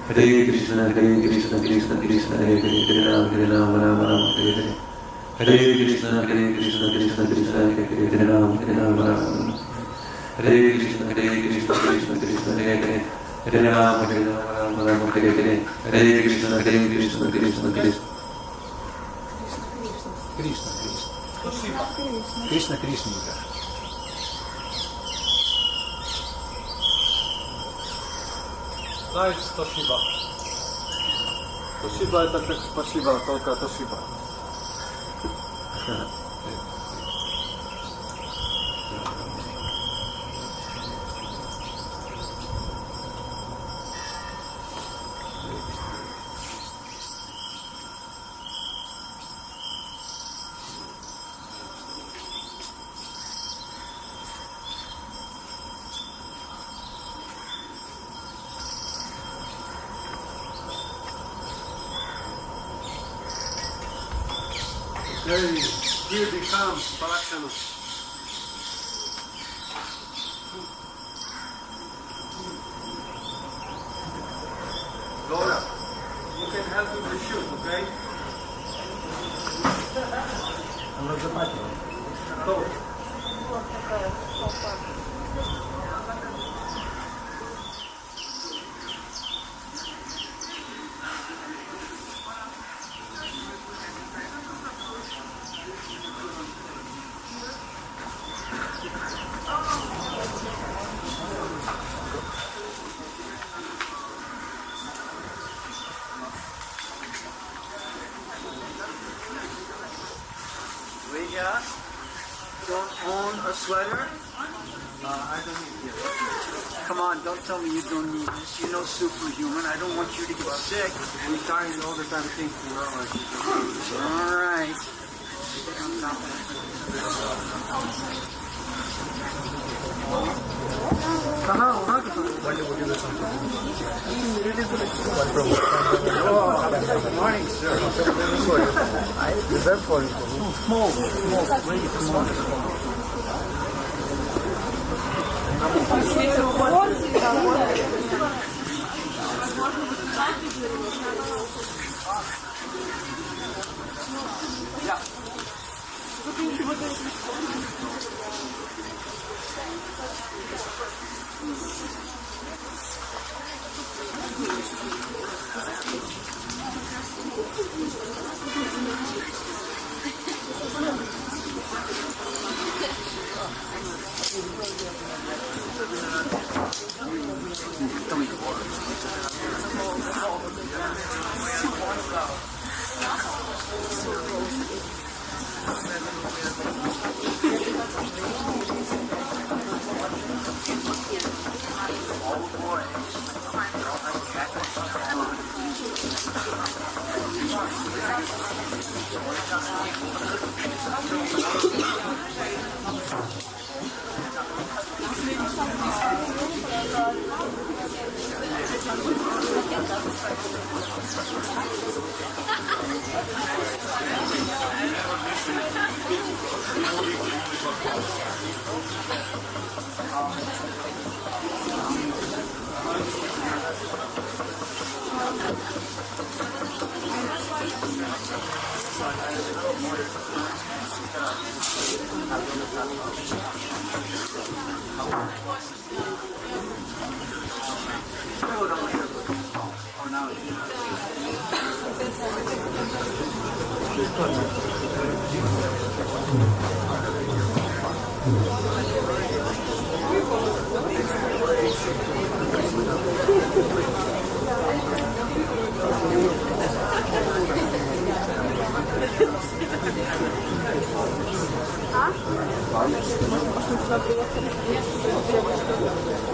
Hare Krishna, Krishna Krishna, Hare Hare Rama, Rama Rama, Hare Hare. Hare Krishna, Krishna Krishna, Hare Rama, Rama Rama. Hare Krishna, Krishna, Hare Hare. Hare Rama, Rama Rama, Hare Hare. Hare Krishna, Krishna Krishna. Кришна, Кришненька. Знаешь, спасибо. Спасибо это как спасибо, только спасибо. Here becomes Parikrama. Laura, you can help with the shoot, okay? Go. Don't own a sweater? I don't need it. Come on, don't tell me you don't need this. You're no superhuman. I don't want you to get sick. We're tired all the time thinking we're all right. Good morning, sir. Is that for you? Small, very small.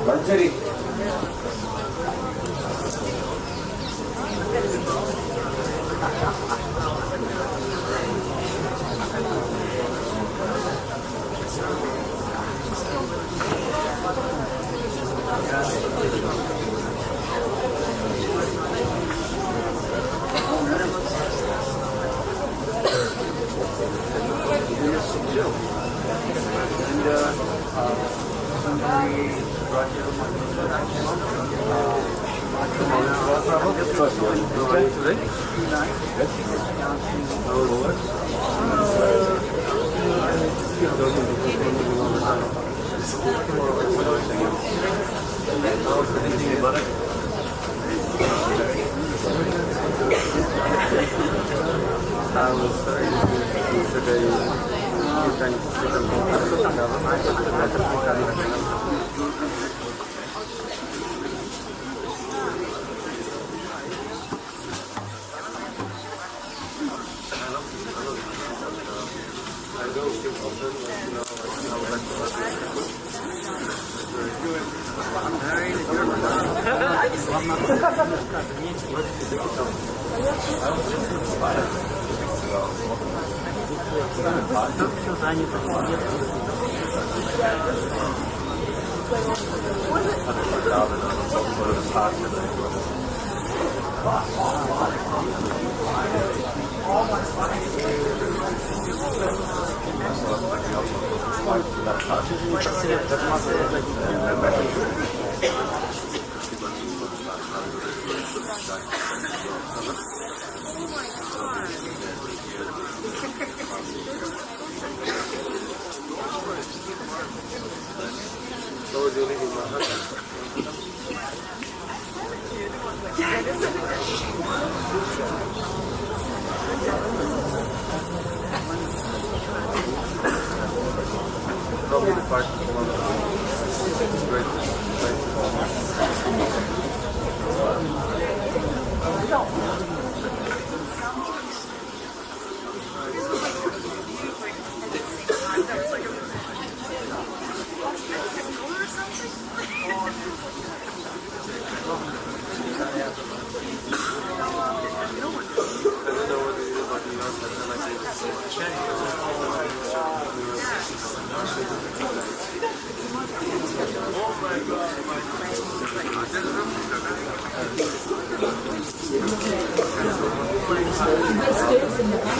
Manjari. I was starting to consider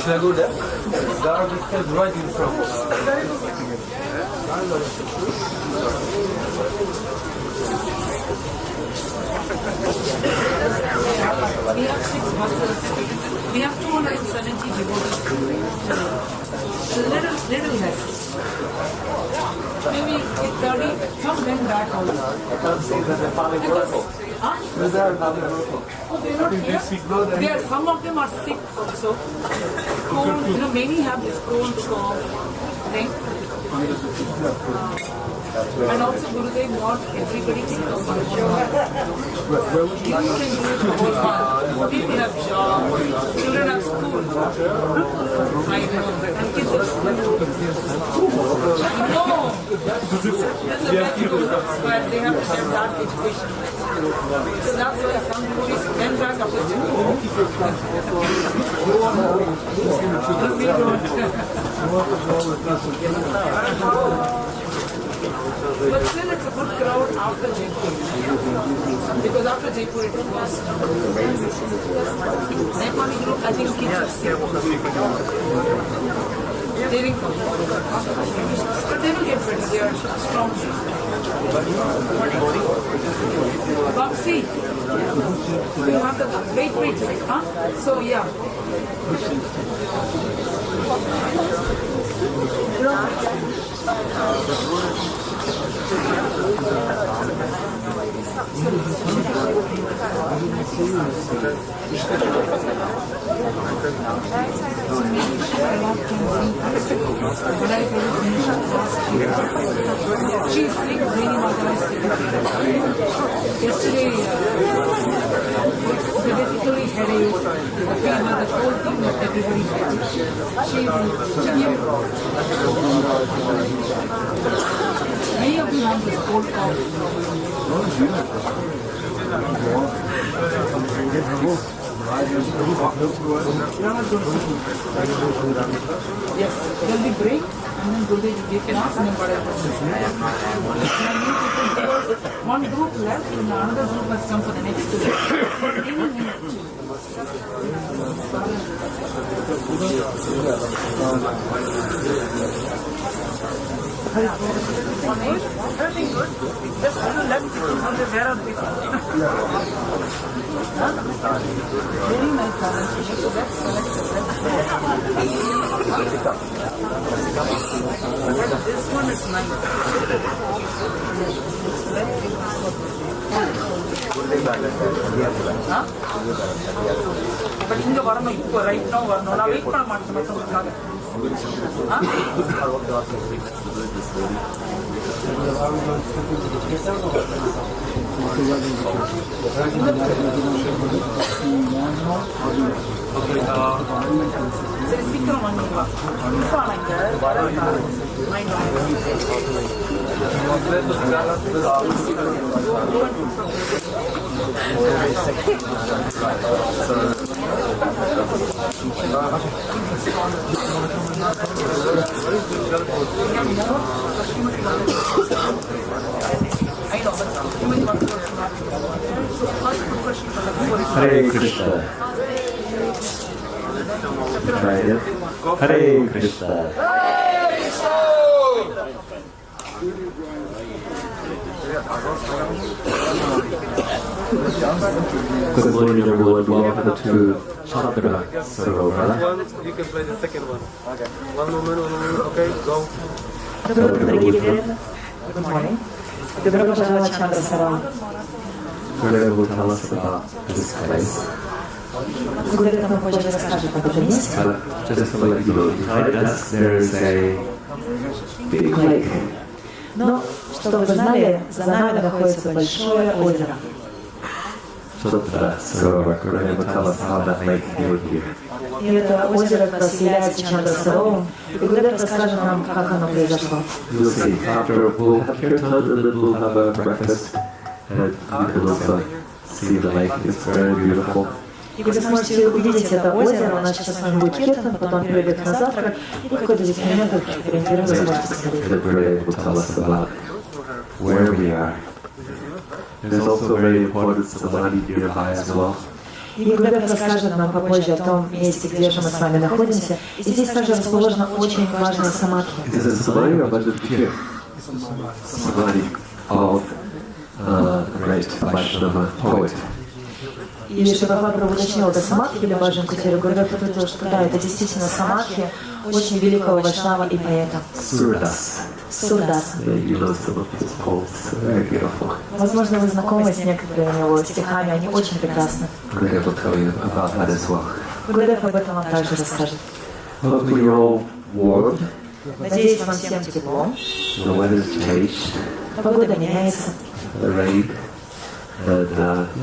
Should I go there? There are the steps right in front. We have 6 buses. We have 270 devotees. Little less. Maybe 30. Some went back also. I can't say that they're probably local. Huh? Is there another local? Oh, they're not here. There, some of them are sick also. Cold, many have this cold cough thing. And also Gurudev want everybody to come. You can do it the whole month. People have jobs, children have school. I know. And kids have school. No! There's a best school where they have to have that education. So that's why some devotees went back after school. We don't. But still it's a good crowd after Jaipur. Because after Jaipur it was Nepali group, I think kids are sick. They didn't come. But they will get friends, they are strong. Boxy. You have the wait, huh? So yeah. She's sick, really yesterday, basically headache, the fever, the whole thing that everybody had. Many of you have this cold cough. Yes, there will be break and then Gurudev will give class and then Bada one group left and another group has come for the next 2 days. Everything good? Just a little less people wonder where are the people. Very nice pronunciation. So that's this one is nice. But இங்க வரணும் இப்போ right no வரணும் நான் wait பண்ண மாட்டேன் மற்றவங்களுக்காக சரி சீக்கிரம் வாங்கிங்களா இப்போ இங்க Hare Krishna. Hare Krishna. Good morning, everyone. Welcome to Chandra Sarovar. You can play the second one. Okay. One moment, okay, go. Good morning. Добро пожаловать в Chandra Sarovar. Today will tell us about this place. Гурдев нам позже расскажет об этом месте. Just to let you know, behind us there is a big lake. Но, чтобы вы знали, за нами находится большое озеро. Chandra Sarovar. Today will tell us how that lake came here. И это озеро как раз является Чандра Саровым. И Гурдев расскажет нам, как оно произошло. You'll see, after we'll have Kirtan and then we'll have a breakfast. And you can also see the lake. It's very beautiful. И вы сможете увидеть это озеро. У нас сейчас с вами будет Киртан, потом перейдет на завтрак. И какой-то здесь момент, ориентируем, вы сможете посмотреть. And Gurdev will tell us about where we are. There's also very important samadhi nearby as well. И Гурдев расскажет нам попозже о том месте, где же мы с вами находимся. И здесь также расположена очень важная самадхи. Is it samadhi or bhajan here? Samadhi of great Vaishnava poet. И Шрила Прабху уточнил, это самадхи или баджан кутери. Гурдев подтвердил, что да, это действительно самадхи очень великого вайшнава и поэта. Surdas. Сурдас. You know some of his poems. Very beautiful. Возможно, вы знакомы с некоторыми его стихами, они очень прекрасны. Gurdev will tell you about that as well. Гурдев об этом вам также расскажет. Hopefully you're all warm. Надеюсь, вам всем тепло. The weather's changed. Погода меняется. The rain. And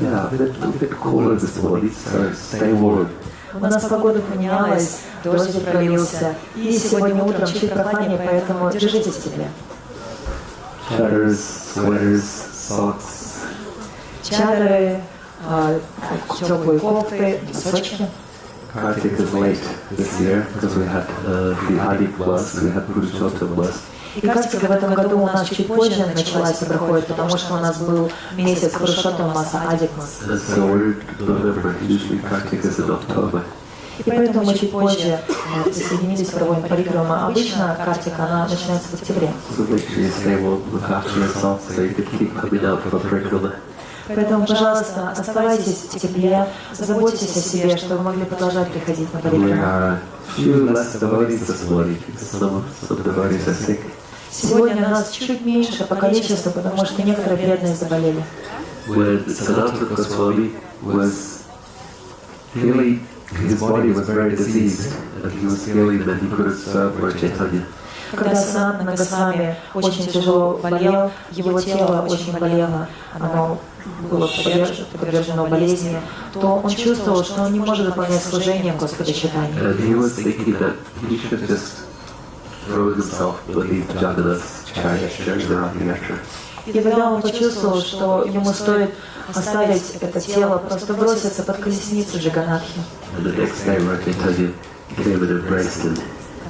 yeah, a bit cooler this morning, so stay warm. У нас погода поменялась, дождь пролился, и сегодня утром чуть прохладнее, поэтому держитесь в тепле. Sweaters, sweaters, socks. Чары, теплые кофты, носочки. Kartik is late this year because we had the Adik bus, we had Purushottam bus. И Картика в этом году у нас чуть позже началась и проходит, потому что у нас был месяц Пурушоттама Маса, Адик Мас. And so we're November, usually Kartik is in October. И поэтому мы чуть позже присоединились, проводим Парикрама. Обычно Картика, она начинается в октябре. So make sure you stay warm, look after yourself so you can keep coming out for Parikrama. Поэтому, пожалуйста, оставайтесь в тепле, заботьтесь о себе, чтобы вы могли продолжать приходить на We Парикраму. are few less devotees this morning because some devotees are sick. Сегодня нас чуть меньше по количеству, потому что некоторые преданные заболели. When Sanatana Swami was feeling, his body was very diseased, and he was feeling that he couldn't serve Lord Chaitanya. Когда Санатана Госвами очень тяжело болел, его тело очень болело, оно было подвержено болезни, то он чувствовал, что он не может выполнять служение Господа Чайтаньи. And he was thinking that he should just throw himself beneath Jagannath's chariot during the Rath Yatra. И тогда он почувствовал, что ему стоит оставить это тело, просто броситься под колесницу Джаганнатхи. And the next day Lord Chaitanya came and embraced him.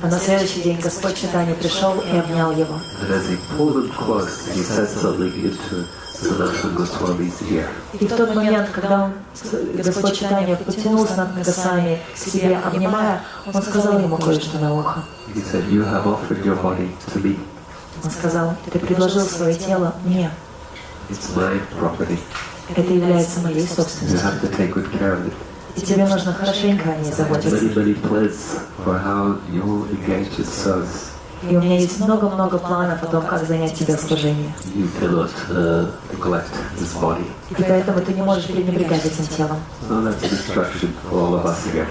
А на следующий день Господь Чайтанья пришел и обнял его. And as he pulled him close, he said something into Sanatana Goswami's ear. И в тот момент, когда Господь Чайтанья потянул Санатана Госвами к себе, обнимая, он сказал ему кое-что на ухо. He said, "You have offered your body to me. Он сказал, ты предложил свое тело мне. It's my property." Это является моей You собственностью. have to take good care of it. И тебе нужно хорошенько о ней заботиться. Many plans for how you engage with service. И у меня есть много-много планов о том, как занять тебя в служении. You cannot neglect this body. И поэтому ты не можешь пренебрегать этим телом. So that's an instruction for all of us here.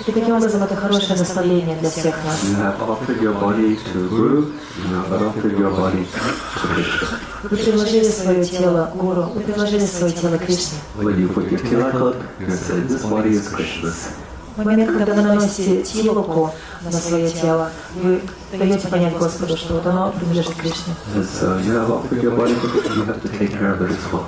И таким образом это хорошее наставление для всех нас. You have offered your body to Guru, you have offered your body to Krishna. Вы предложили свое тело Гуру, вы предложили свое тело Кришне. When you put your tilak on, you say, this body is Krishna's. В момент, когда вы наносите тилоку на свое тело, вы даете понять Господу, что вот оно принадлежит Кришне. And so you have offered your body to Krishna, you have to take care of it as well.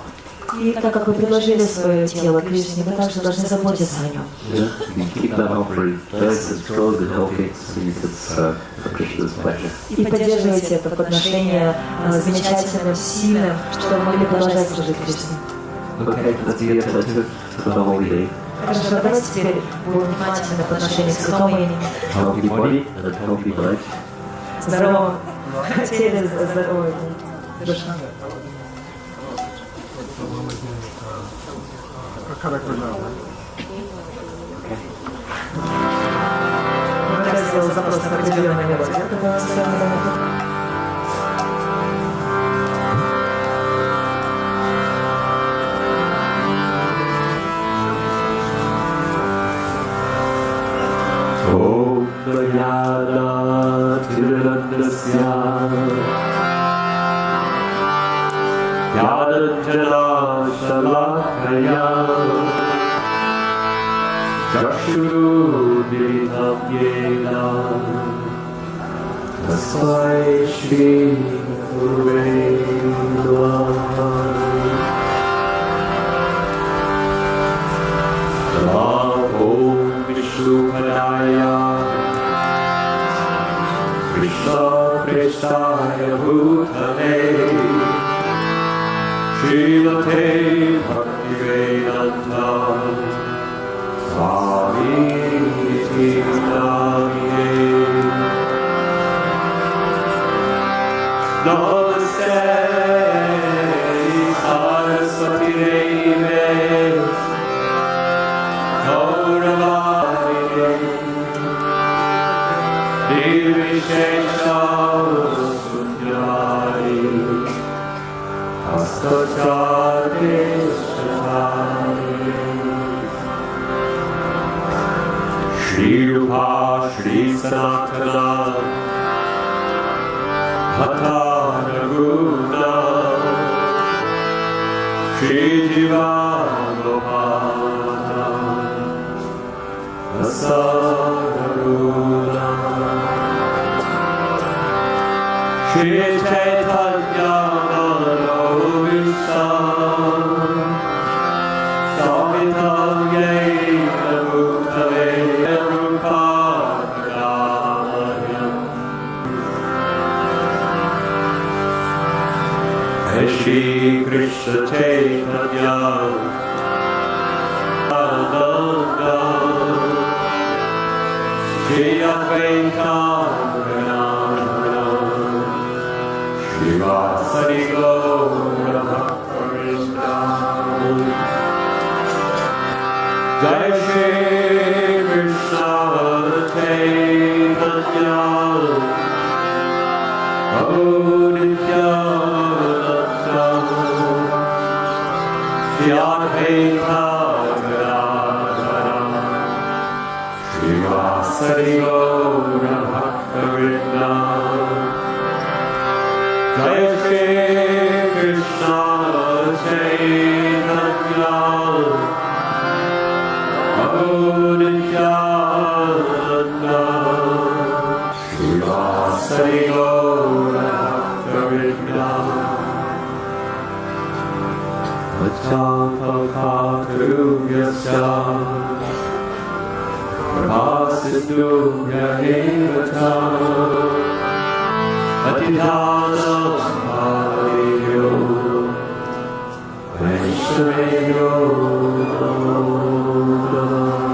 И так как вы предложили свое тело Кришне, вы также должны заботиться о нем. Yeah? You keep that offering nice and strong and healthy so you can serve for Krishna's pleasure. И поддерживайте это подношение замечательным, сильным, чтобы вы могли продолжать служить Кришне. Okay, let's be attentive to the holy day. Хорошо, давайте теперь будем внимательны по отношению к святому имени. Healthy body and healthy mind. Здорово. Теле здоровое. Душа. Я сделал запрос на определенный мелодию. Это было все. Om Prayana Tirandasya Yadanjana Shalakaya Chakshuru Diritam Yena Tasmai Shri Gurave Namaha Om Vishnupadaya Krishna Prestaya Bhutale Srimate Bhaktivedanta Swami Iti Namine Namaste Saraswati Deve Nirvishesha Sunyari Astachadishari Shri Rupa Shri Sanatana Bhata Guna Shri Jiva Gopala Asagaruna Shri Chaitanya Manavishta Samitam Yena Bhutale Rupadanayam Shri Krishna Chaitanya Ananda Shri Advaita Shri Vasari Gaura Bhakta Jai Shri Krishna Chaitanya Gaurithyananda Shri Advaita Sari Gaura Bhakta Jai Shri Krishna Chaitanya Gaurithyananda Shri Sari Gaura Bhakta Vachantakatruvyasya Prabhasidhu Yahevata Atidhanam Hariyo Vaishnaveyo Namo Namah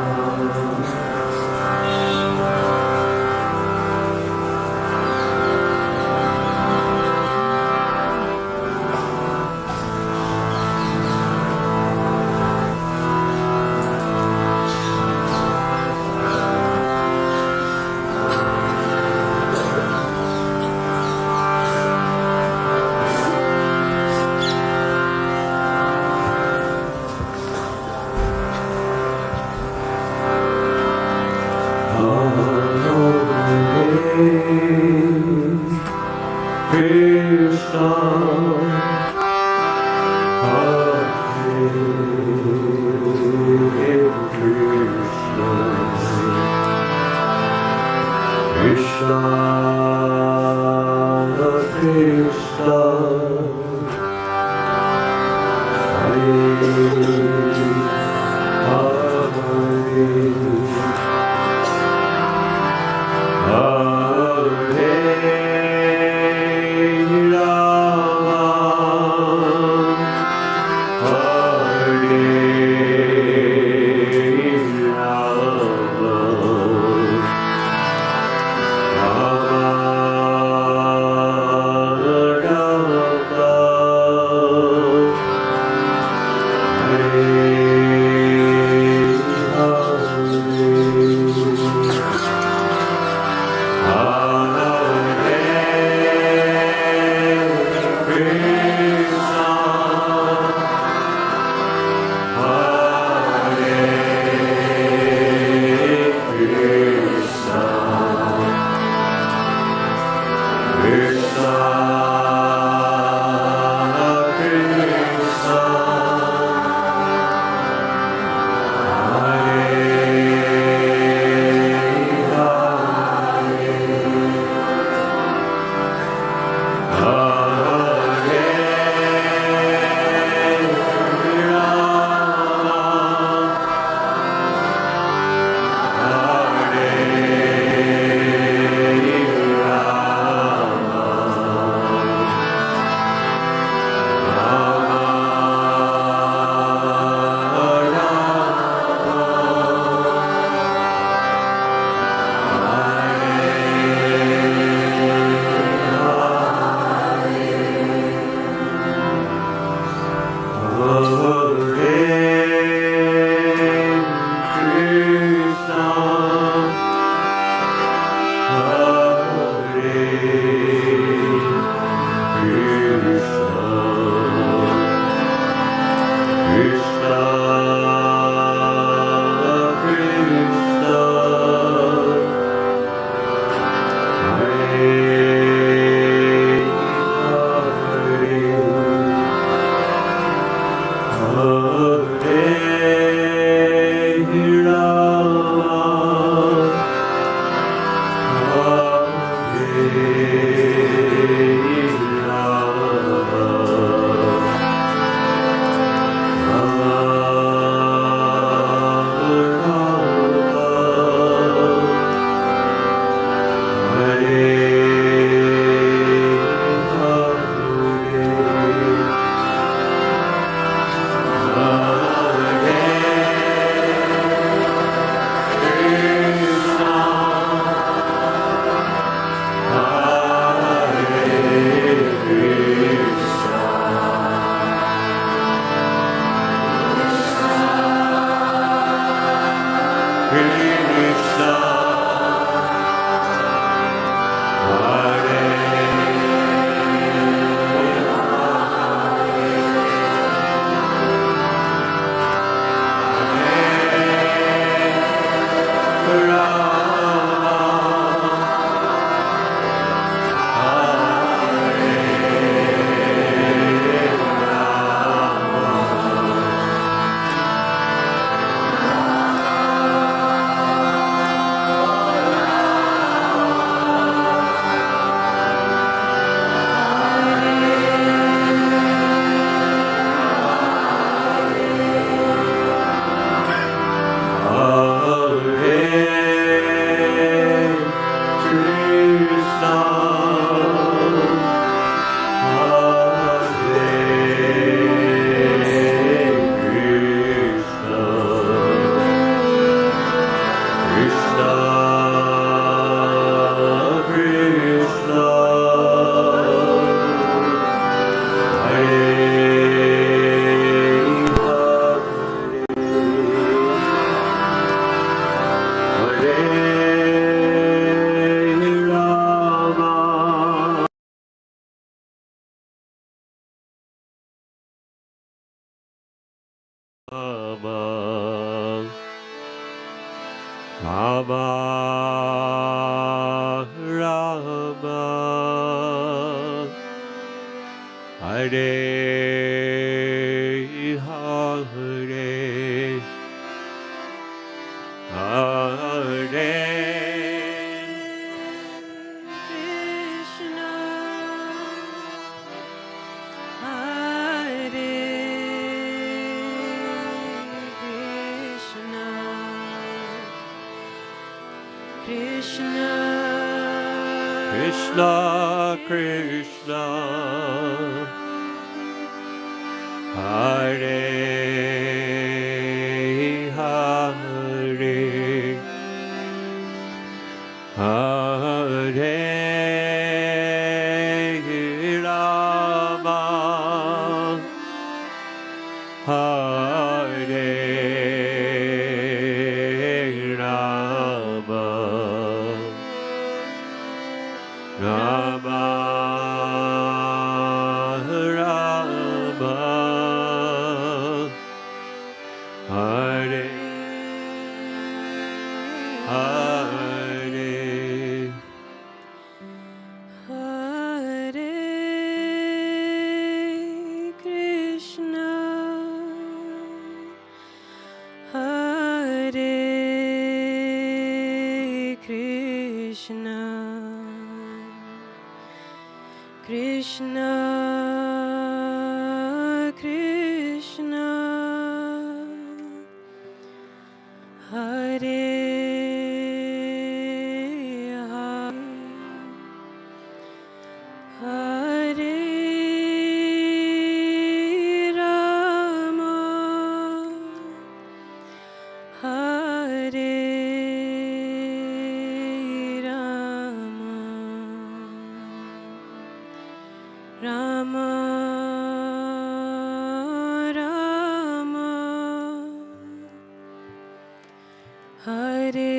Hare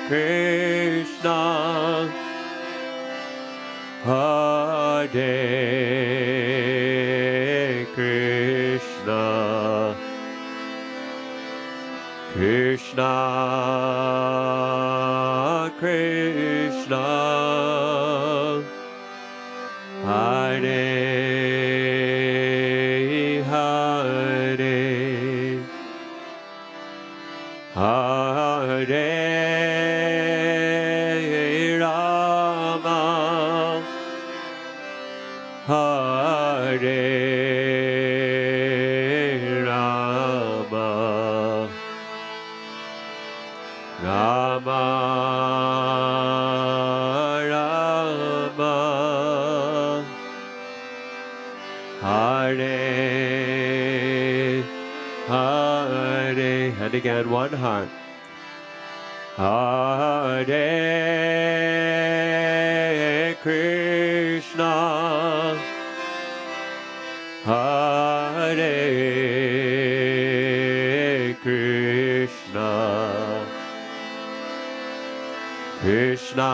Krishna, Krishna, Krishna Krishna, Hare Hare, Hare Rama, Hare Rama, Rama Rama, Hare Hare. And again, one heart. Hare Krishna, Hare Krishna, Krishna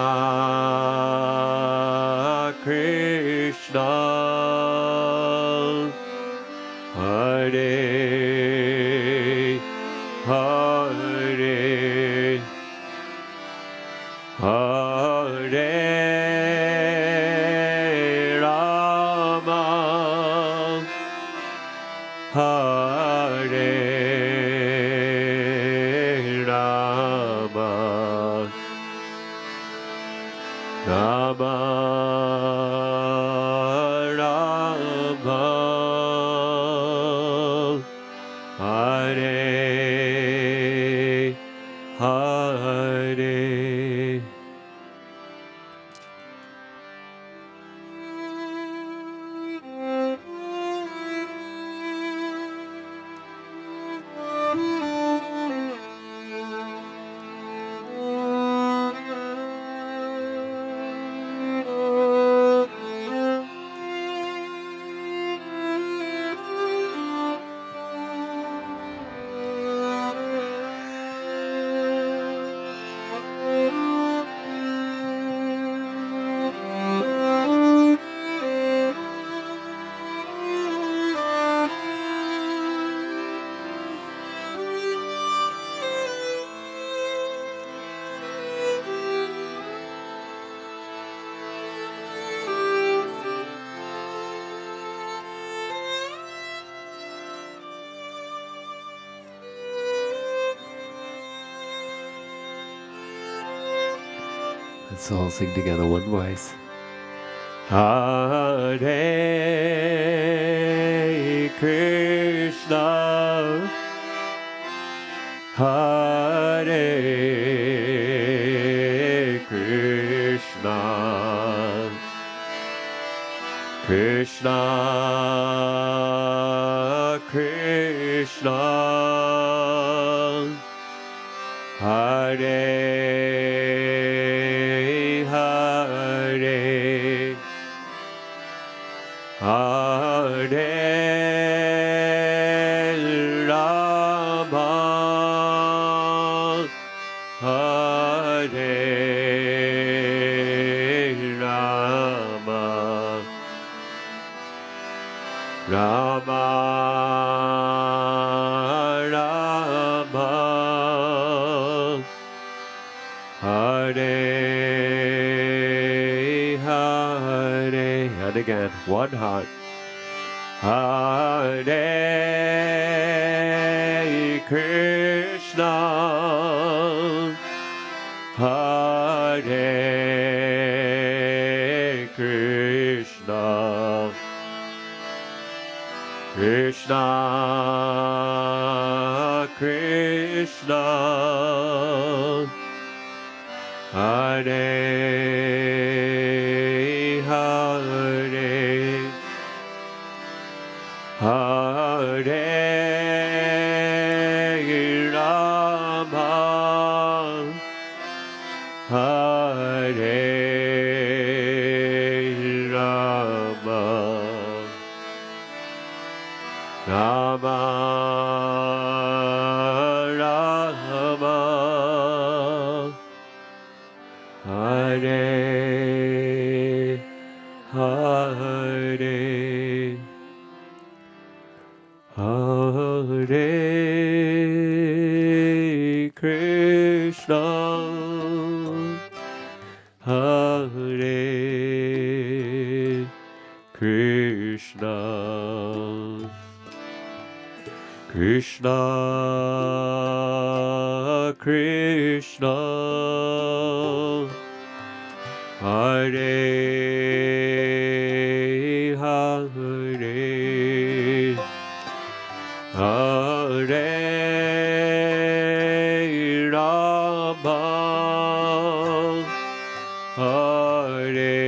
Krishna, Hare Hare, Hare Rama, Hare Rama, Rama Rama, Hare Hare. Let's all sing together, one voice. Hare Krishna, Hare Krishna, Krishna Krishna, Hare Hare, Hare Rama, Hare Rama, Rama Rama, Hare Hare. And again, one heart. Hare Krishna, Hare Krishna, Krishna Krishna, Hare Hare, Hare Rama, Hare Rama, Rama Rama, Hare Hare. Hare Krishna, Krishna Krishna, Hare Hare, Hare Rama, Hare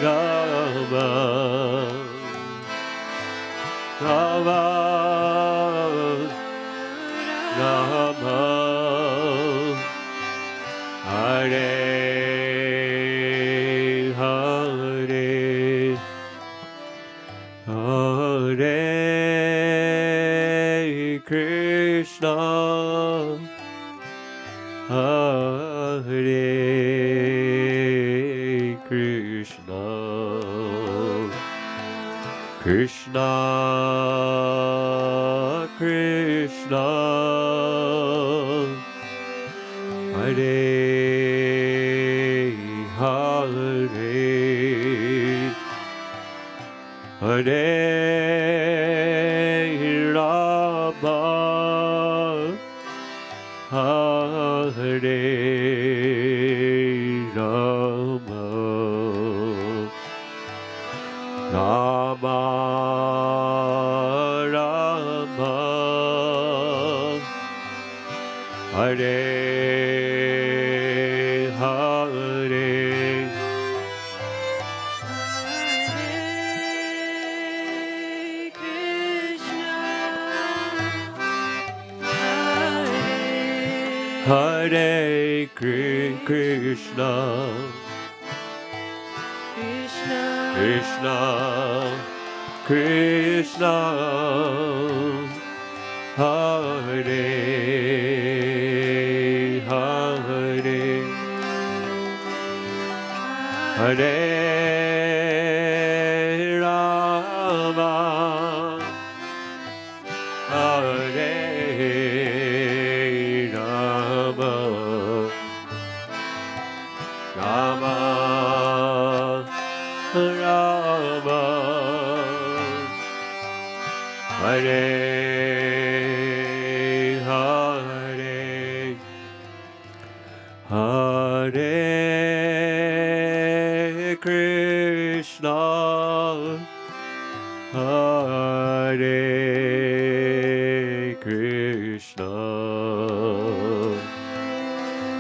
Rama, Rama Rama, Hare Hare, Hare Krishna, Hare Krishna, Krishna Krishna, Hare Hare, Hare Rama, Hare Rama, Rama Rama, Hare Hare, Hare Krishna, Hare Krishna, Krishna Krishna, Hare Hare, Hare Rama, Hare Rama, Rama Rama, Hare Hare, Hare Krishna, Krishna Krishna, Hare Hare, Hare Rama, Hare Rama, Rama Rama, Hare Hare, Hare Krishna, Hare Krishna,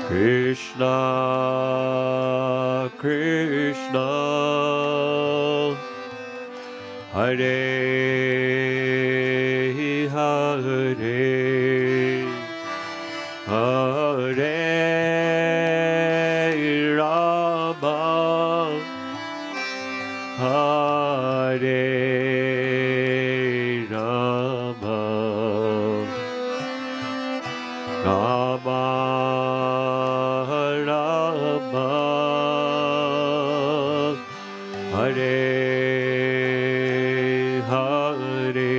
Krishna Krishna, Hare Hare, Hare Rama, Hare Rama, Rama Rama, Hare Hare,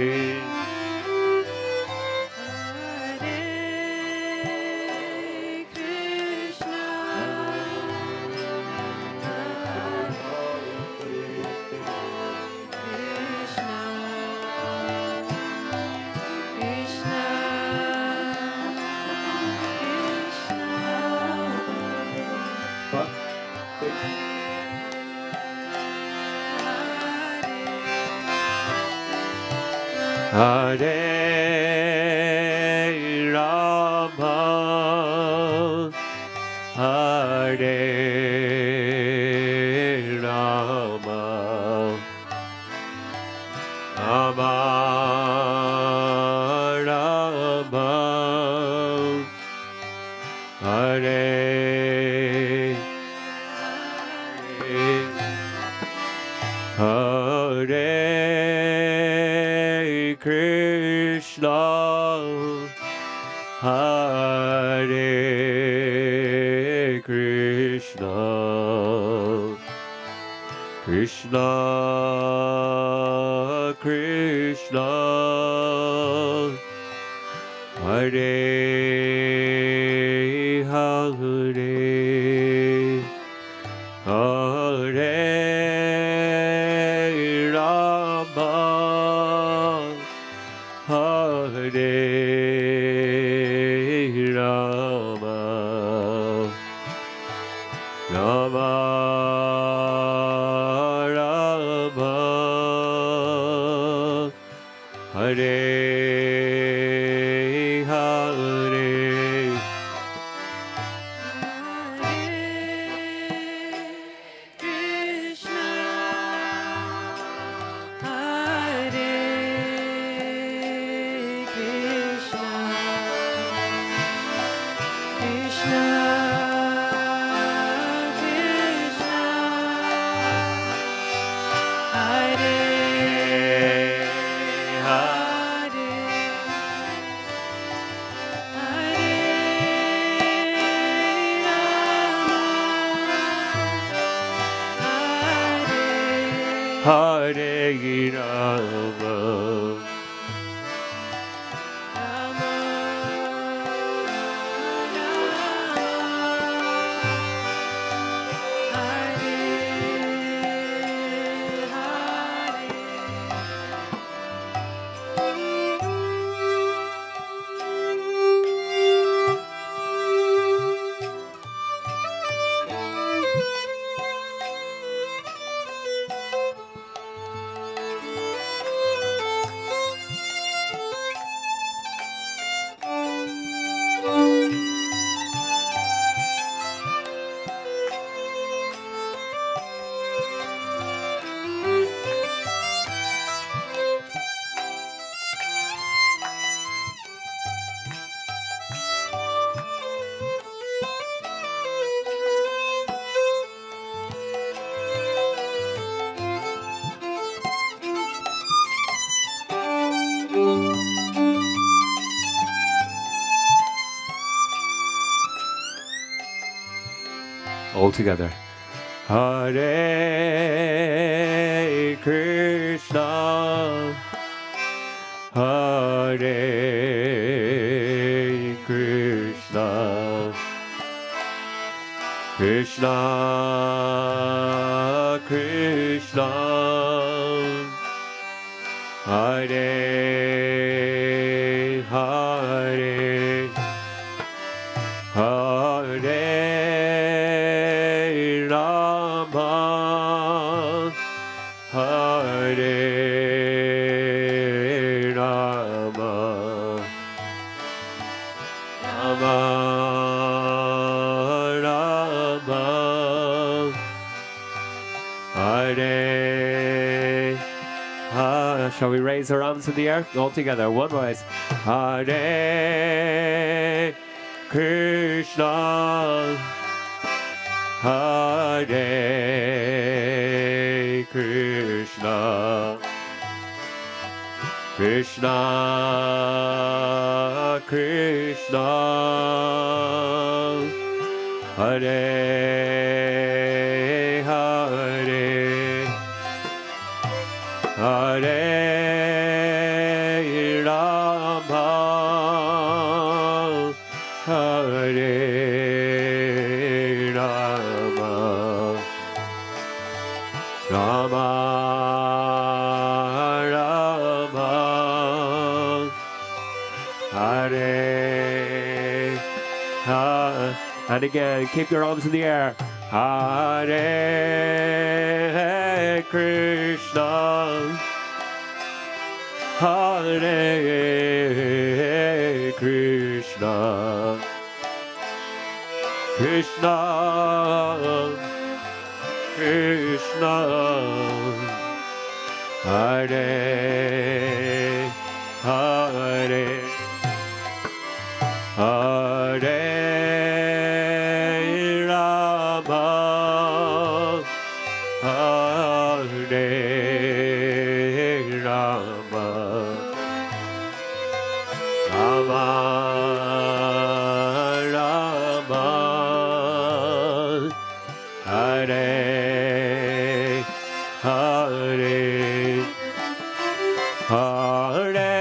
5, 6. Hare Rama, Hare Rama, Rama Rama, Hare Hare Krishna, Hare Krishna, Krishna Krishna, Hare Hare, Hare Rama, Hare Rama, Rama Rama, Hare Hare. Hare Rama, all together. Hare Krishna, Hare Krishna, Krishna Krishna, Hare Hare, Hare Rama, Hare Rama, Rama Rama, Hare Hare. Shall we raise our arms in the air all together? One voice. Hare Krishna, Hare Krishna, Krishna Krishna, Hare Hare, Hare Rama, Hare Rama, Rama Rama, Hare Hare. And again, keep your arms in the air. Hare Krishna, Hare Krishna, Krishna Krishna, Hare Hare, Hare Rama, Hare Rama, Rama Rama, Hare Hare, Hare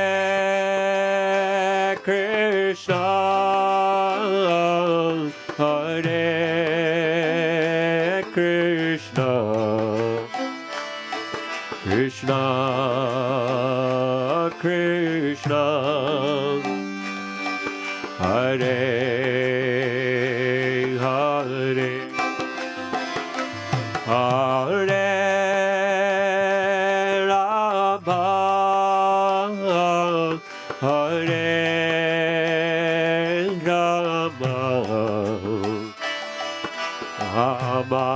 Krishna, Hare Krishna, Krishna Krishna, Hare Hare, Hare Rama, Hare Rama, Rama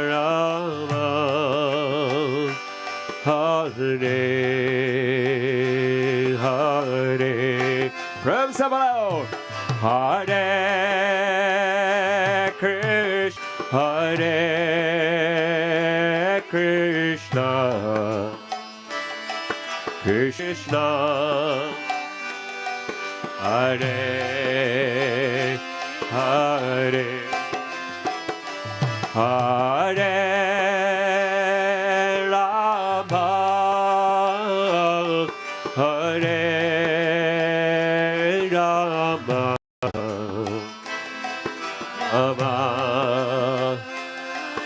Rama, Hare Hare. From Sabalo, Hare Krishna, Hare Krishna, Krishna Hare Hare, Hare Rama, Hare Rama, Rama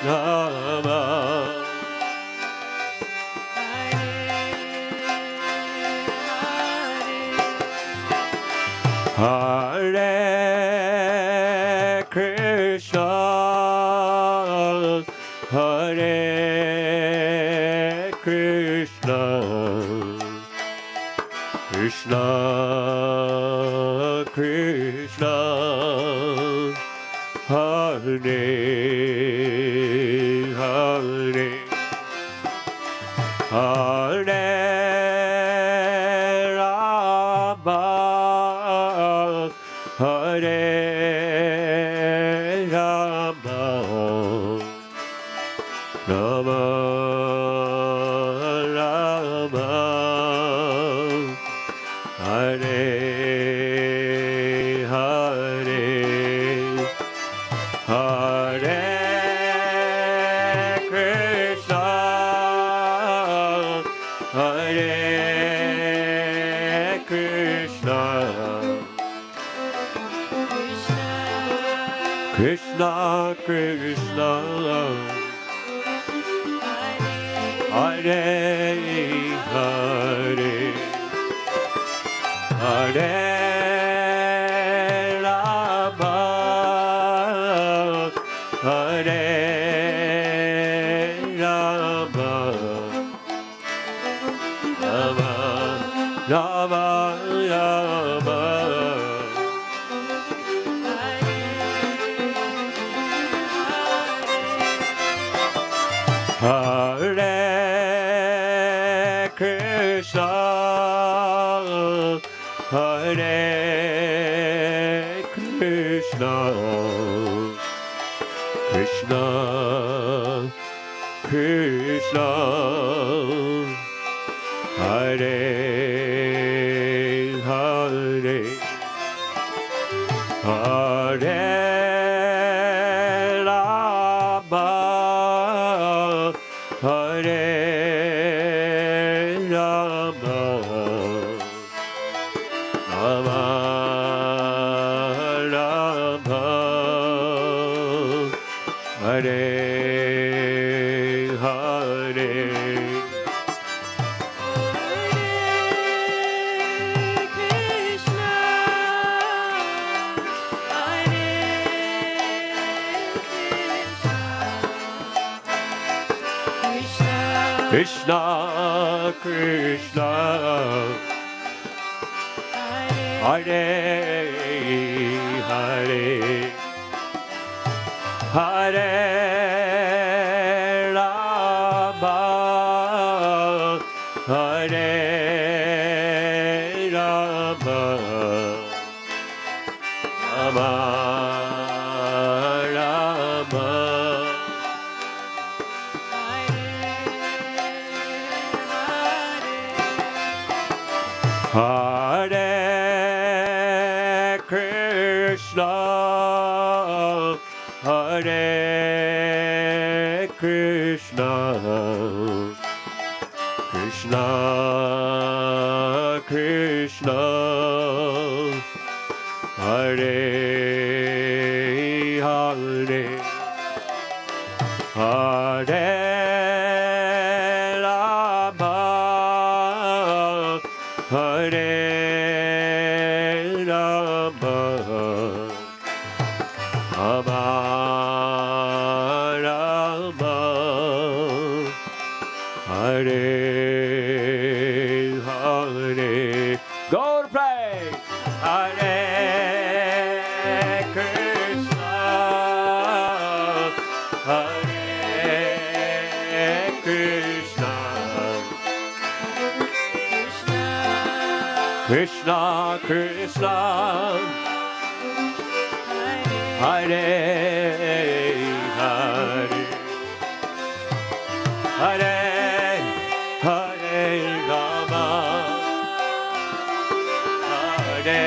Rama, Hare Krishna, Hare Krishna, Krishna Krishna, Hare Hare, Hare Rama, Hare Rama, Rama Rama, Hare Hare, Hare Krishna, Hare Krishna, Krishna Krishna, Hare Hare, Hare Rama, Hare Rama, Rama Rama Rama, Hare Krishna, Hare Krishna, Krishna Krishna, Hare Hare, Hare Rama, Hare Rama, Rama Rama, Hare Hare, Krishna Krishna Hare Hare Hare Rama Hare Rama Rama Rama Hare Krishna Hare Krishna Krishna Krishna Hare Hare Hare Rama Hare Rama Rama Rama Hare Hare. Go to pray. Hare Krishna Hare Krishna Krishna Krishna Hare Hare Hare Hare Rama Hare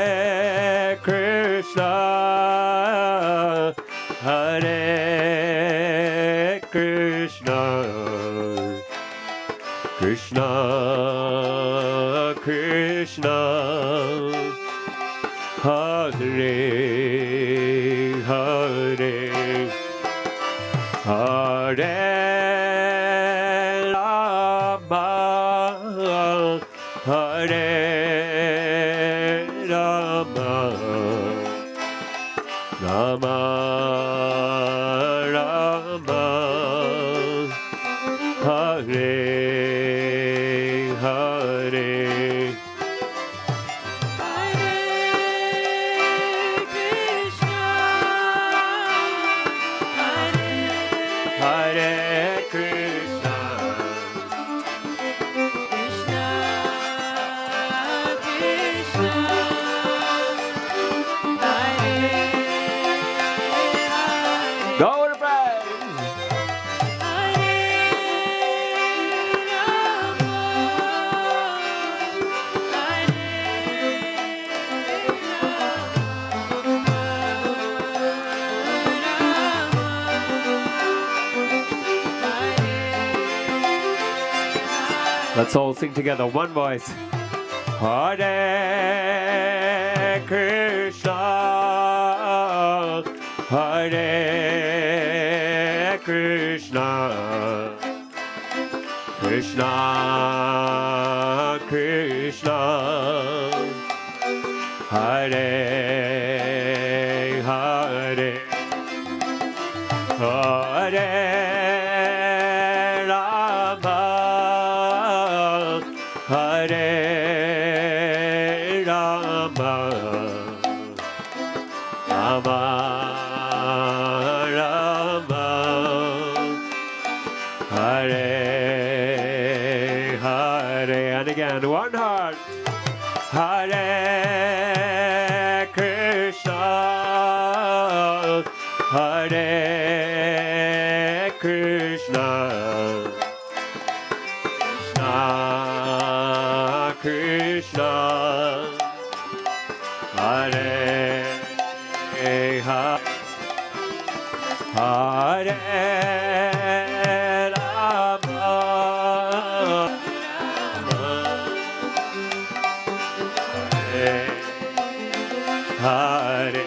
Hare Krishna Hare Krishna Krishna Krishna Hare Hare Hare Rama Hare Rama Rama Rama Hare Hare Hare Krishna Go to praise. Let's all sing together, one voice. Hare Krishna, Hare Krishna, Krishna Krishna, Hare Hare, Hare Rama, Hare Rama, Rama Rama, Hare Hare. And again, one heart. Hare Krishna, Hare Krishna, Krishna Krishna, Hare Hare, Hare Rama, Hare Hare.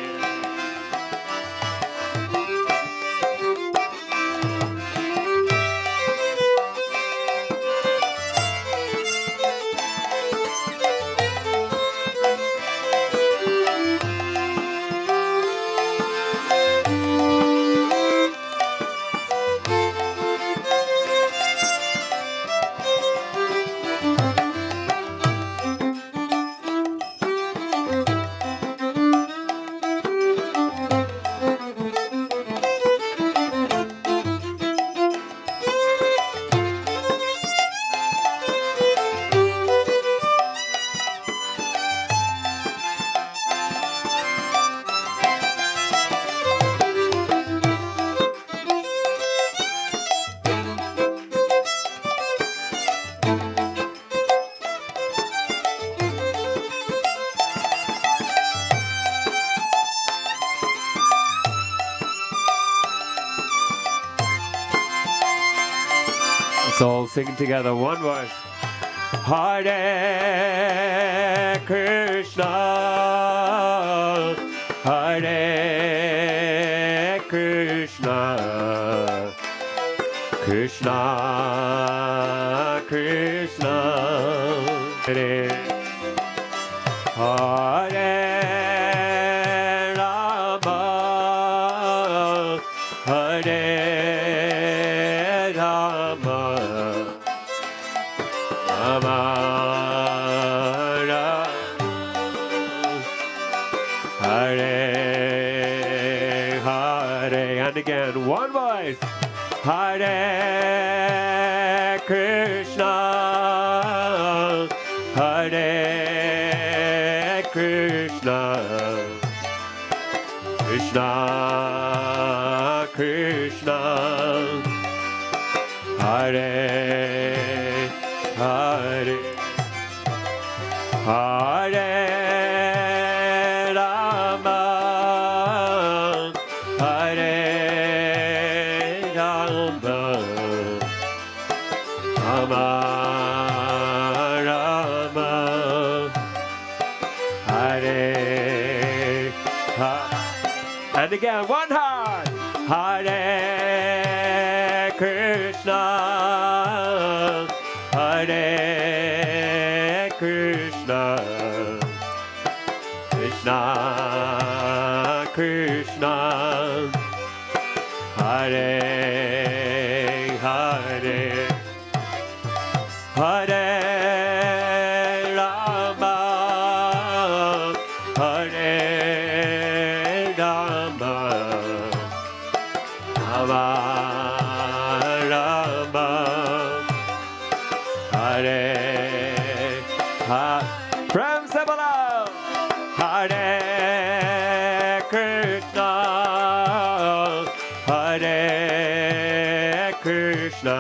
Let's all sing together, one voice. Hare Krishna, Hare Krishna, Krishna Krishna, Hare Hare Rama, Hare Rama, Rama Rama, Hare Hare. And again, one voice. Hare Krishna, Hare Krishna, Krishna Krishna, Hare Hare, Hare Rama, Hare Rama, Rama Rama, Hare Hare. And again, one heart. Hare Krishna, Hare Krishna, Krishna Krishna, Hare Hare, Hare Rama, Hare Rama, Rama Rama, Hare Hare. From Sabala, Hare Krishna, Hare Krishna,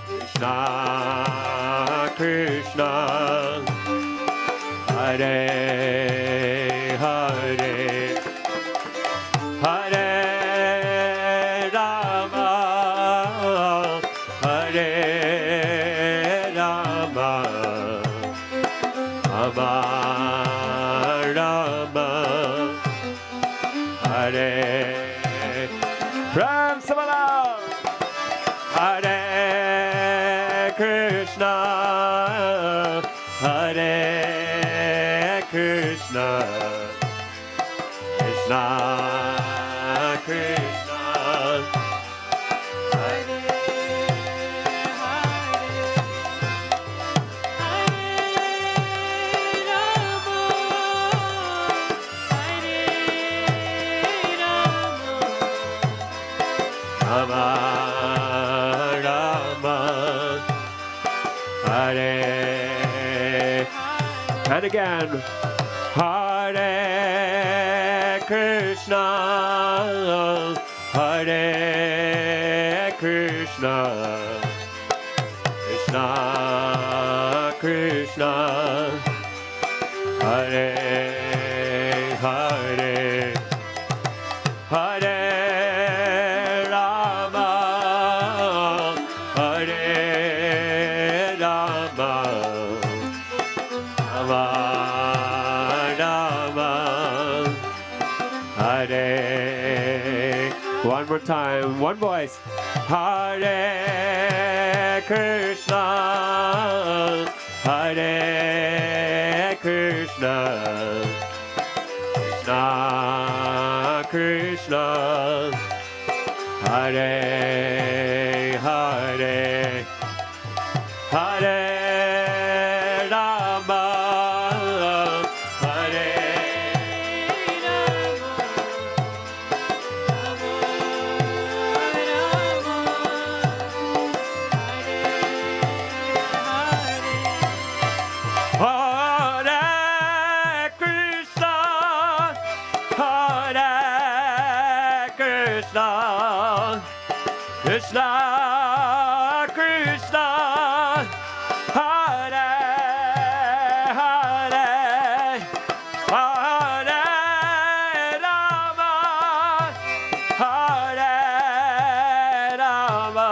Krishna Krishna, Hare Hare, Hare Rama, Hare Rama, Rama Rama, Hare. From Samala, Hare Krishna, Hare Krishna, Krishna Krishna, Hare Rama Rama, Hare. And again, Hare Krishna, Hare Krishna, Krishna Krishna, Hare Hare, Hare Rama, Hare Rama, Rama Rama, Hare. One more time, one voice. Hare Krishna, Hare Krishna, Krishna Krishna, Hare Hare, Hare Rama, Hare Hare Krishna, Hare Krishna, Krishna Krishna, Hare Hare, Hare Rama, Hare Rama,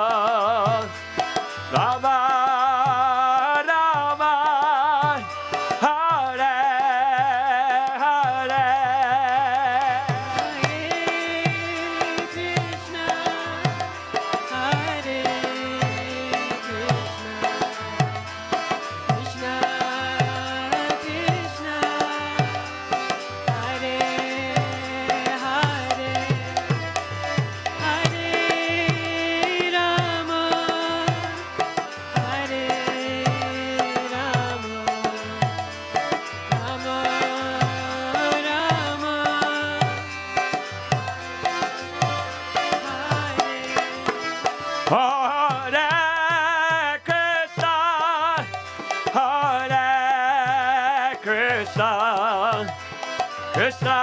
Krishna,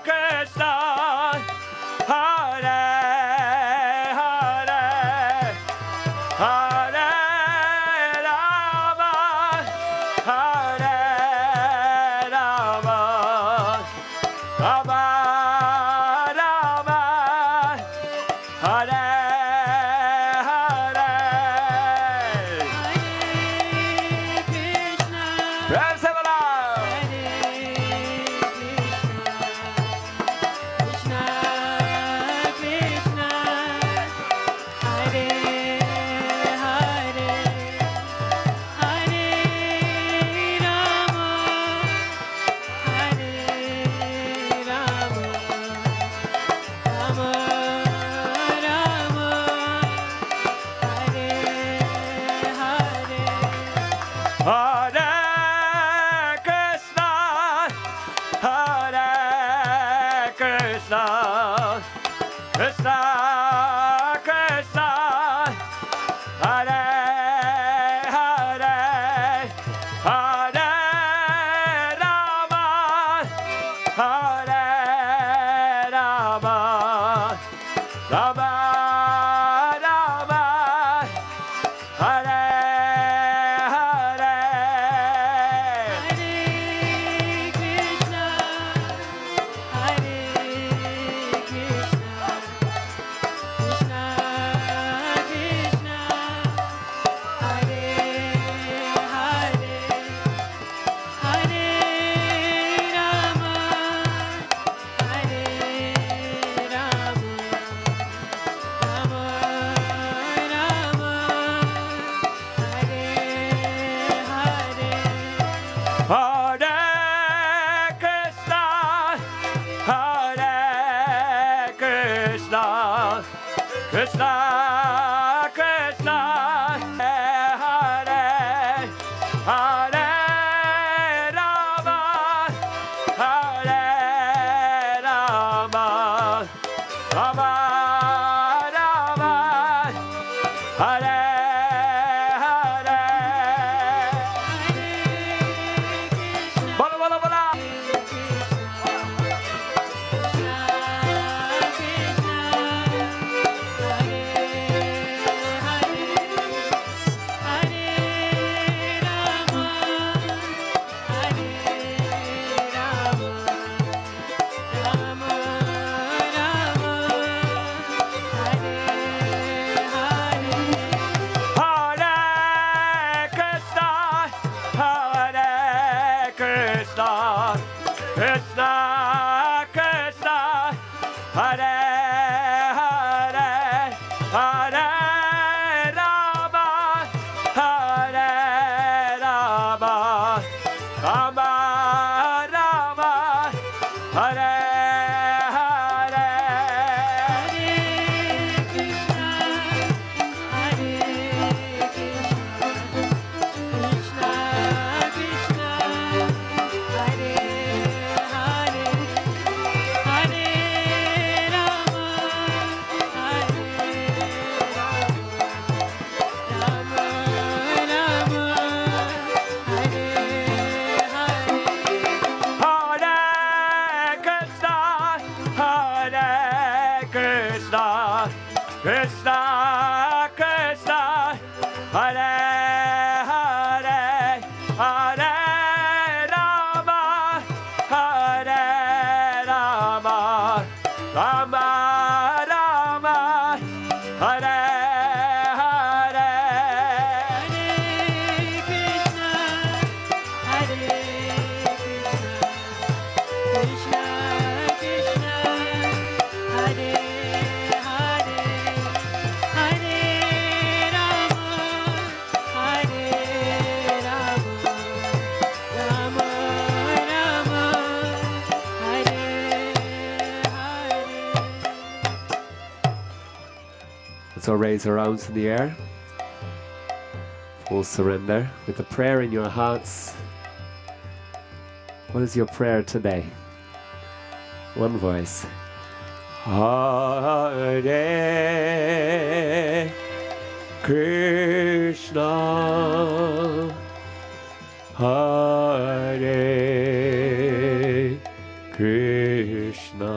Krishna, Hare, Hare, Hare Rama, Hare Rama, Rama Rama, Hare Hare. Prem se bola. Krishna, Krishna, Hare, Hare, Hare Rama, Hare Rama, Rama Rama, Hare Hare. Krishna, Krishna, Hare, Hare Rama, Hare Rama, Rama Rama, Hare Hare. Bola, bola, bola. Krishna, Krishna, Hare, Hare, Hare Rama, Hare Rama, Rama Rama, Hare Hare. Krishna, Krishna, Hare, Hare, Hare Rama, Hare Rama, Rama Rama, Hare Hare. Krishna, Krishna, Hare Hare, Hare Rama, Hare Rama, Rama Rama, Hare Hare. Let's all raise our arms in the air. Full surrender with a prayer in your hearts. What is your prayer today? One voice. Hare Krishna, Hare Krishna,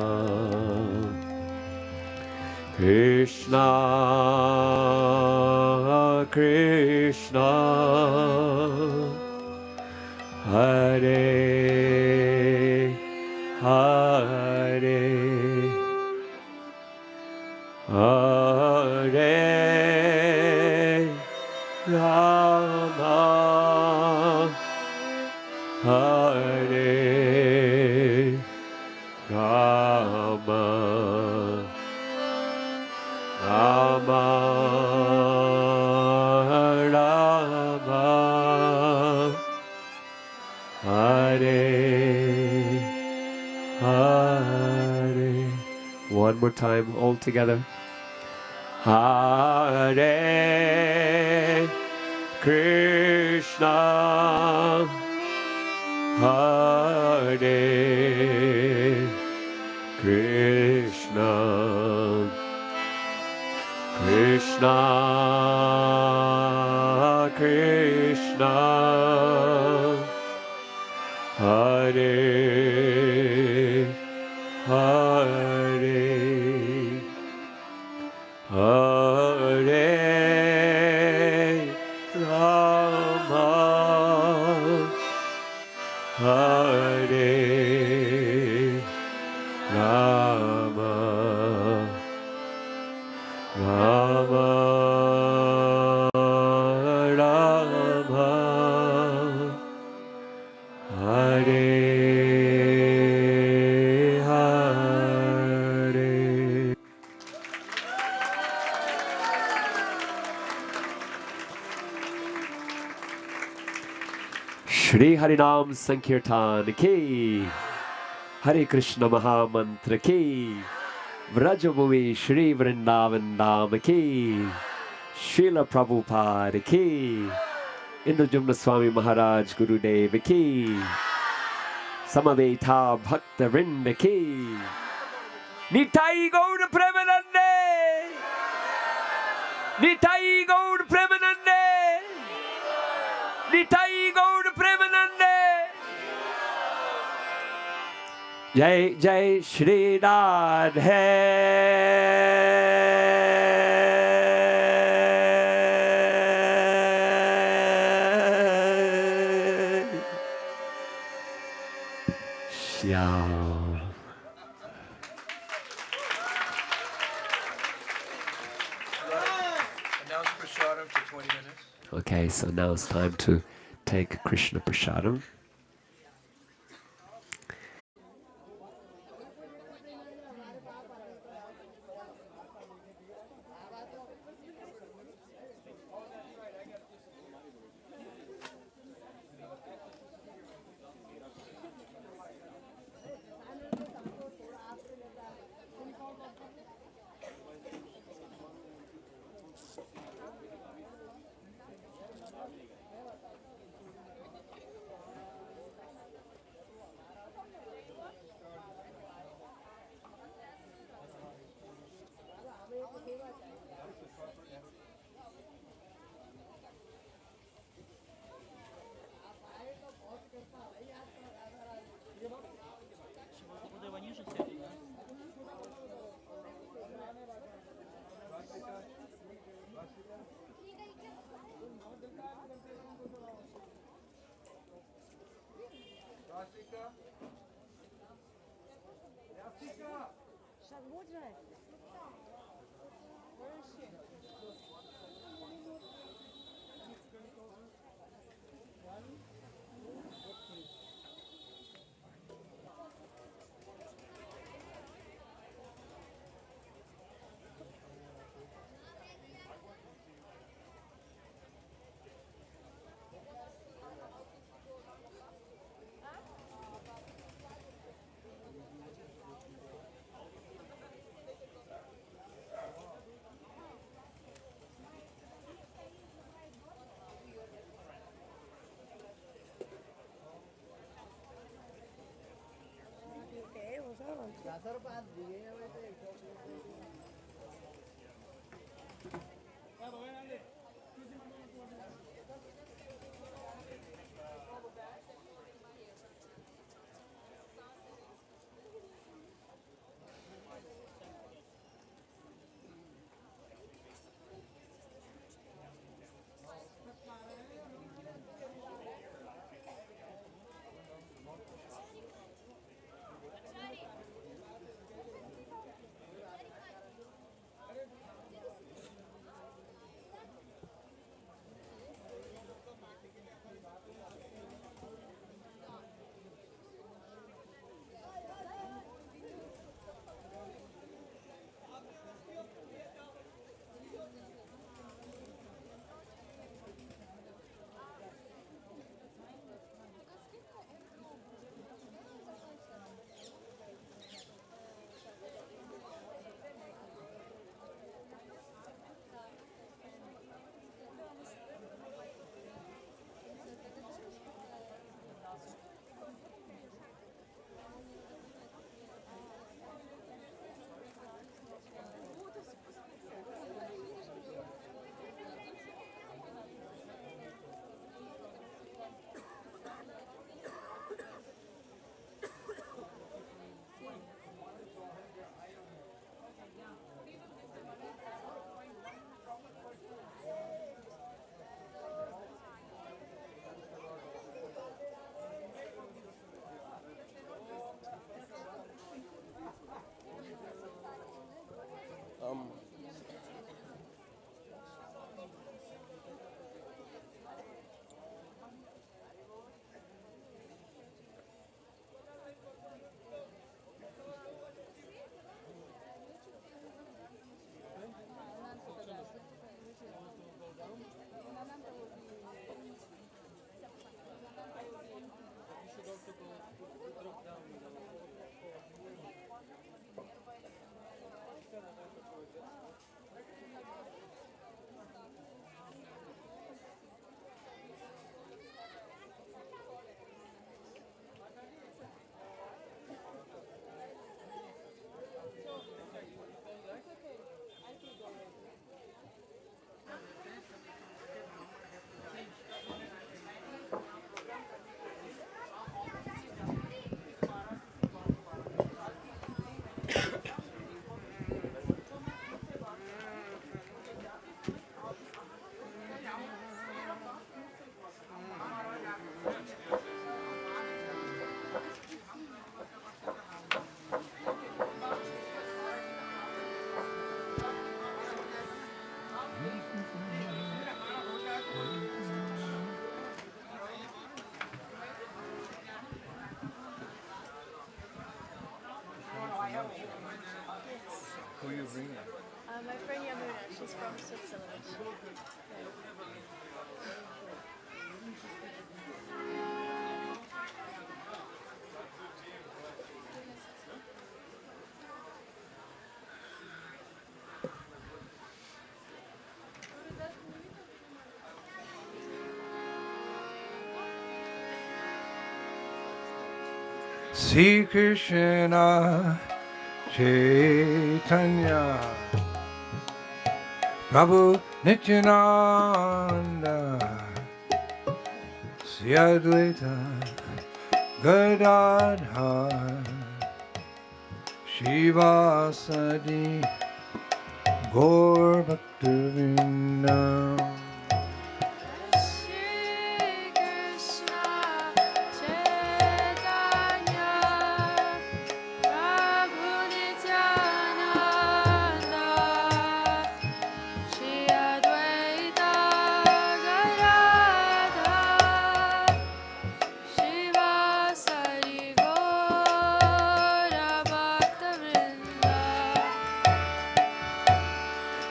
Krishna Krishna, Hare Hare, Hare Rama, Hare Rama, Rama Rama, Hare Hare. One more time, all together. Hare Krishna, Hare Krishna, Krishna Krishna, Hare Hare, Hare Rama, Hare Rama, Rama Rama, Hare Hare. Shri Harinam Sankirtan ki, Hare Krishna Mahamantra ki, Vrajabhumi Shri Vrindavan Dham ki, Srila Prabhupada ki, Indradyumna Swami Maharaj Gurudev ki, Samaveta Bhakta Vrinda ki, Nitai Gaur Premanande, Nitai Gaur Premanande, Nitai Gaur Premanande. Jai Jai Shri Radhe Shyam. Announce prasadam for 20 minutes. Okay, so now it's time to take Krishna Prasadam. Who are you bringing? My friend Yamuna, she's from Switzerland. Sri Krishna Chaitanya Prabhu Nityananda Sri Advaita Gadadhar Shivasadi Gaur Bhaktivinoda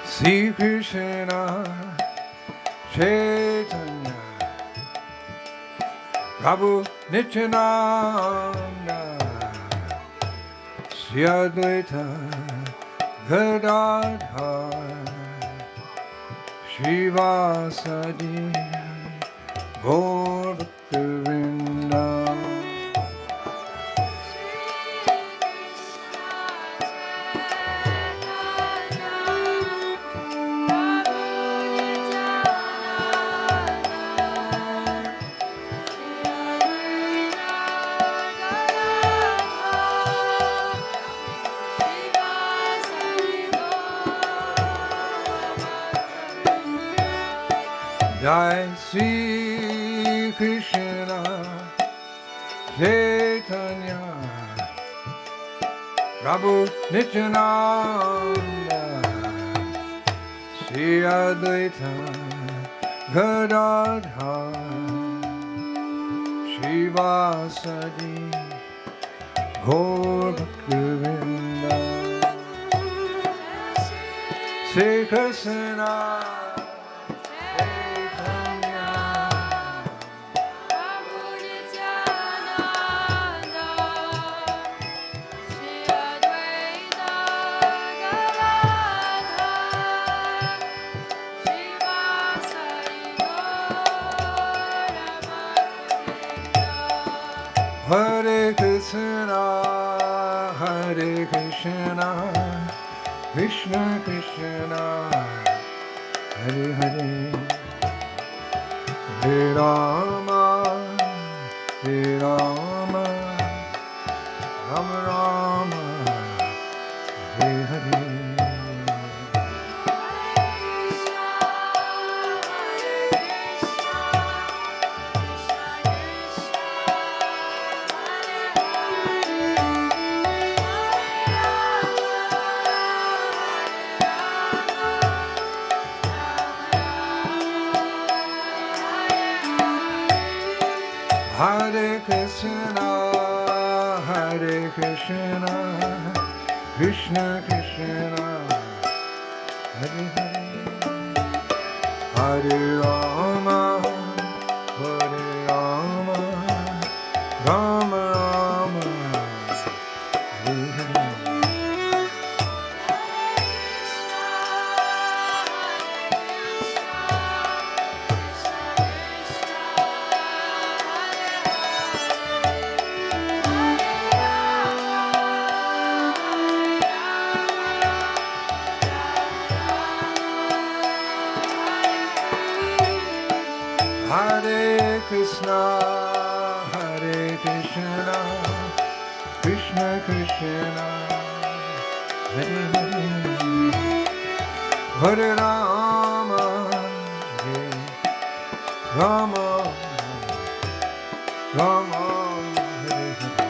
Sri Krishna Chaitanya Prabhu Nityananda Sri Advaita Gadadhar Shivasadi Gaur Bhaktivinoda Jai Sri Krishna Chaitanya Prabhu Nityananda Sri Advaita Gadadhar Shivasadi Gaur Bhaktivinoda Sri Krishna Hare Krishna, Hare Krishna, Krishna Krishna, Hare Hare, Hare Rama, Hare Rama, Rama Rama, Hare Hare. Hare Krishna, Hare Krishna, Krishna Krishna, Hare Hare, Hare Rama, Hare Rama, Rama Rama, Hare Hare. Hare Krishna, Hare Krishna, Krishna Krishna, Hare Hare, Hare Rama, Hare Rama, Rama, Hare Hare.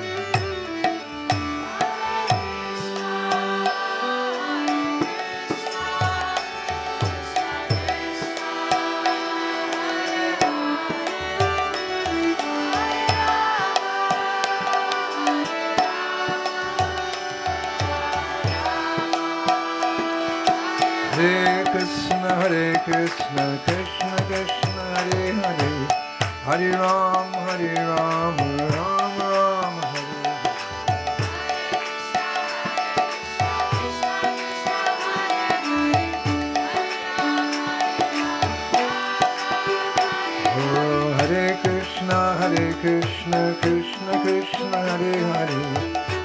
Krishna, Krishna Krishna, Hare Hare, Hare Ram, Ram Ram, Hare Krishna, Krishna Krishna, Hare Hare,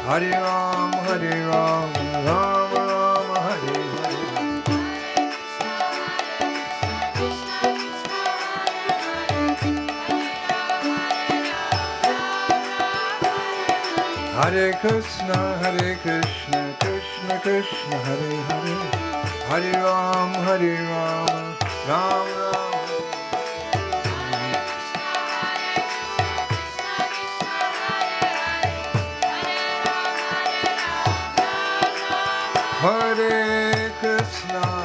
Hare Ram, Ram Ram, Hare Hare. Hare Krishna, Krishna Krishna, Hare Hare, Hare Ram, Ram Ram.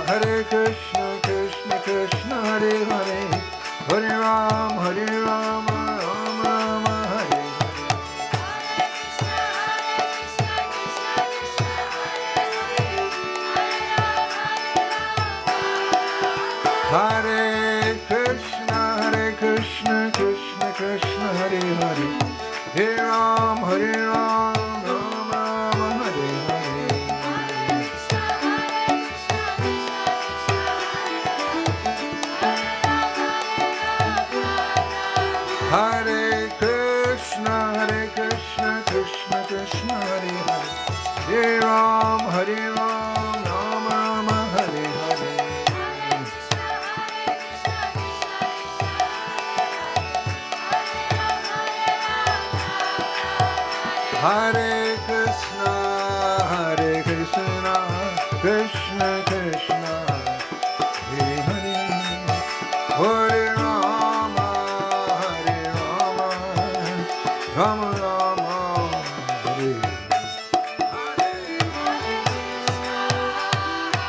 Hare Krishna, Krishna Krishna, Hare Hare, Hare Ram, Ram Ram, Hare Hare Krishna, Krishna Krishna, Hare Hare, Hare Ram, Ram Ram, Hare Hare. Hare Krishna, Krishna Krishna, Hare Hare, Hare Ram, Ram Ram, Hare Hare. Hare Krishna, Krishna Krishna, Hare Hare, Hare Rama, Rama Rama, Hare Hare.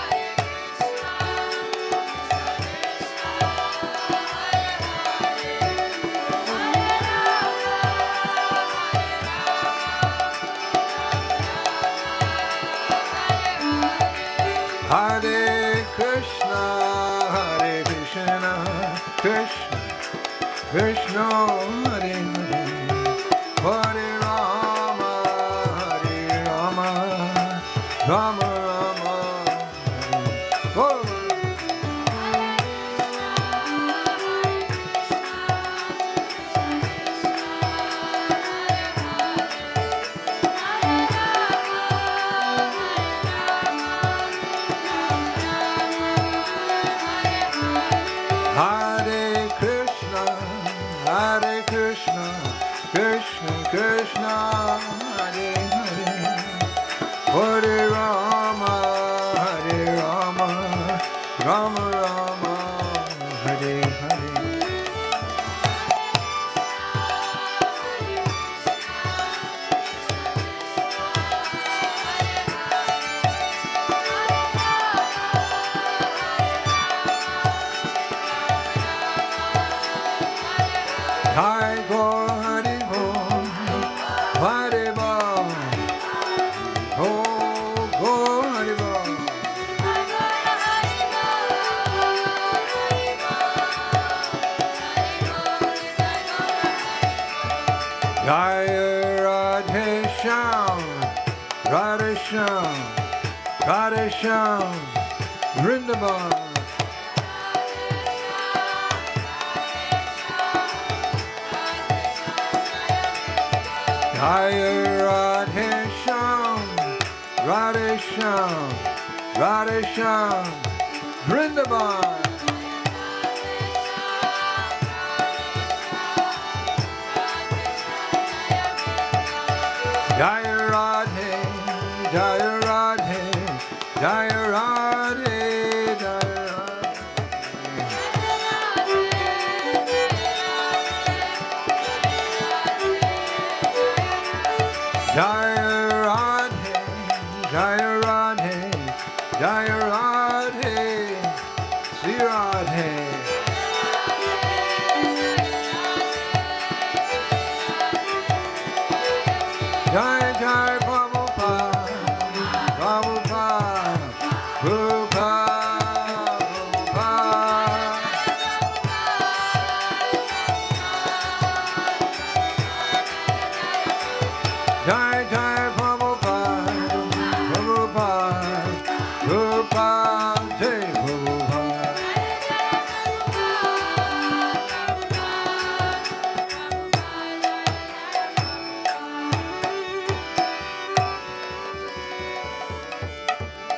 Hare Krishna, Krishna Krishna, Hare Hare, Hare Rama, Rama Rama, Hare Krishna, Krishna, Hare Hare, Hare Rama, Rama Rama, Hare Hare. Jai Gaur Hari Bol, Hari Bol, Oh Gaur Hari Bol. Jai Radhe Shyam, Radhe Shyam, Radhe Shyam, Vrindavan. Jai Radhe Shyam, Radhe Shyam, Radhe Shyam, Vrindavan. Jai Radhe, Jai Radhe, Jai Radhe, Jai Radhe. Jai Radhe, Jai Radhe, Jai Radhe, Sri Radhe. Jai Jai Prabhupada, Prabhupada, Jai Prabhupada, Prabhupada, Prabhupada, Jai Prabhupada.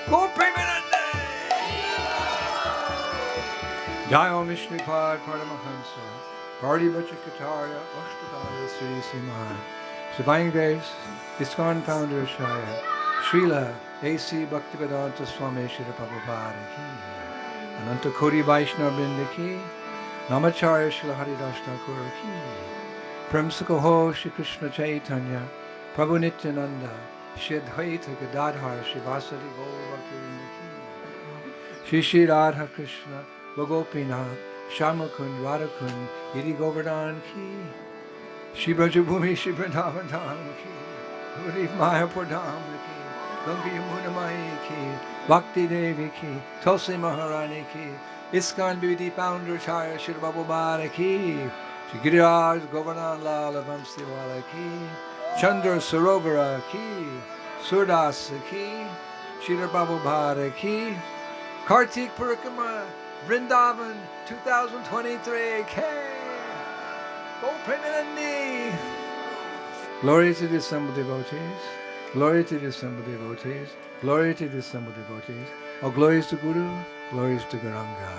Go Premanande! Jai Om Vishnupad Paramahansa, Party Bachakatarya, Oshtadaya Sri Simhan, Divine Grace, ISKCON Founder Shaya, Srila A.C. Bhaktivedanta Swami Shri Prabhupada Ki, Ananta Koti Vaishnava Vrinda Ki, Namacharya Shri Haridas Thakur Ki, Premsaka Ho Shri Krishna Chaitanya, Prabhu Nityananda, Shri Advaita Gadadhar Shri Vasari Gaur Bhaktivinoda Ki, Shri Shri Radha Krishna, Bhagopinath, Shamakund, Radhakund, Iri Govardhan Ki, Shri Brajabhumi, Shri Vrindavan Dham Ki, Uri Mayapur Dham Ki, Ganga Yamuna Mai Ki, Bhakti Devi Ki, Tulsi Maharani Ki, ISKCON BD Founder Chaya Shri Prabhupada Ki, Shri Giriraj Govarhan Lal Vamsiwala Ki, Chandra Sarovar Ki, Surdas Ki, Shri Prabhupada Ki, Kartik Parikrama, Vrindavan 2023 K. Go Premanandi! Glory to the assembled devotees. Glory to the assembled devotees. Glory to the assembled devotees. All glories to Guru. Glories to Gauranga.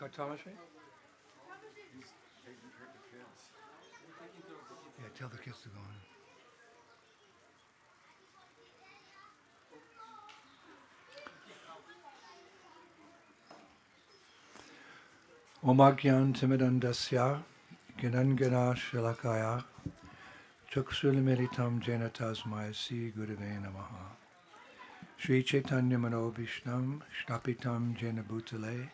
Cartometry? Yeah, tell the kids to go in. Omagyan Timidandasya, Ginangana Shilakaya, Chuksulimilitam Jena Tasmai Si Gurave Namaha. Sri Chaitanya Manobhishnam, Shnapitam Jena Bhutale,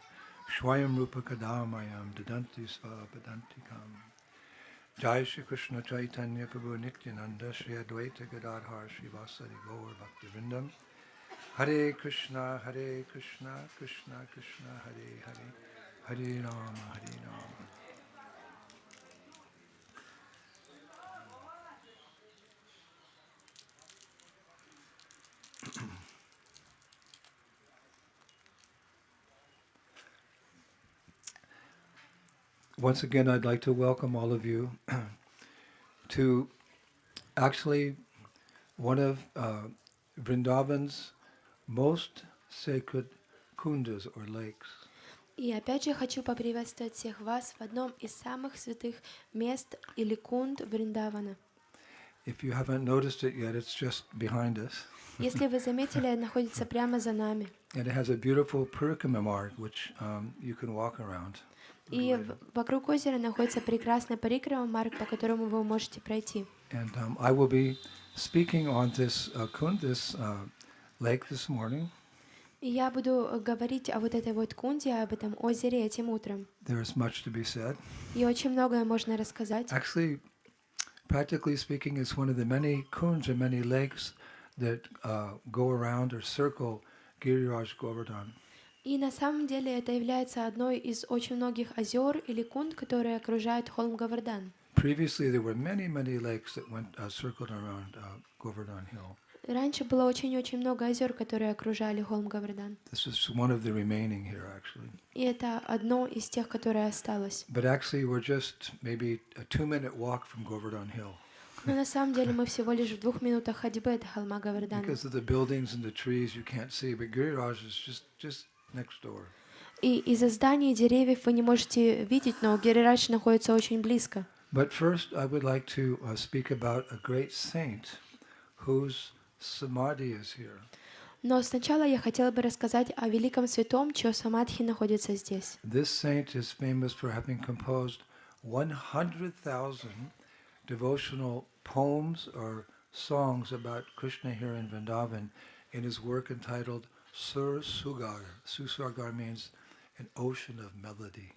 Shwayam Rupa Kadamayam, Dadanti Sva Padantikam. Jai Shri Krishna Chaitanya Prabhu Nityananda, Shri Advaita Gadadhar, Shri Vasari Gaur Bhaktivinoda. Hare Krishna, Krishna Krishna, Hare Hare, Hare Rama, Hare Rama. Once again, I'd like to welcome all of you to actually one of Vrindavan's most sacred kundas or lakes. И опять же хочу поприветствовать всех вас в одном из самых святых мест или кунд Вриндавана. If you haven't noticed it yet, it's just behind us. Если вы заметили, находится прямо за нами. And it has a beautiful Parikrama mark, which you can walk around. И вокруг озера находится прекрасный Парикрама марк, по которому вы можете пройти. And I will be speaking on this kund, this lake this morning. И я буду говорить о вот этой вот кунде, об этом озере этим утром. There is much to be said. И очень многое можно рассказать. Actually, practically speaking, it's one of the many kunds and many lakes that go around or circle Giriraj Govardhan. И на самом деле это является одной из очень многих озер или кунд, которые окружают холм Говардан. Previously, there were many lakes that went circled around Govarhan Hill. раньше было очень-очень много озер, которые окружали холм Говардан. This is one of the remaining here, actually. И это одно из тех, которое осталось. But actually, we're just maybe a 2-minute walk from Govarhan Hill. Но на самом деле мы всего лишь в 2 минутах ходьбы от холма Говардана. Because of the buildings and the trees, you can't see, but Giriraj is just next door. И из-за зданий и деревьев вы не можете видеть, но Гирирадж находится очень близко. But first, I would like to speak about a great saint whose samadhi is here. Но сначала я хотела бы рассказать о великом святом, чье самадхи находится здесь. This saint is famous for having composed 100,000 devotional poems or songs about Krishna here in Vrindavan in his work entitled Sursugar. Sursugar means an ocean of melody.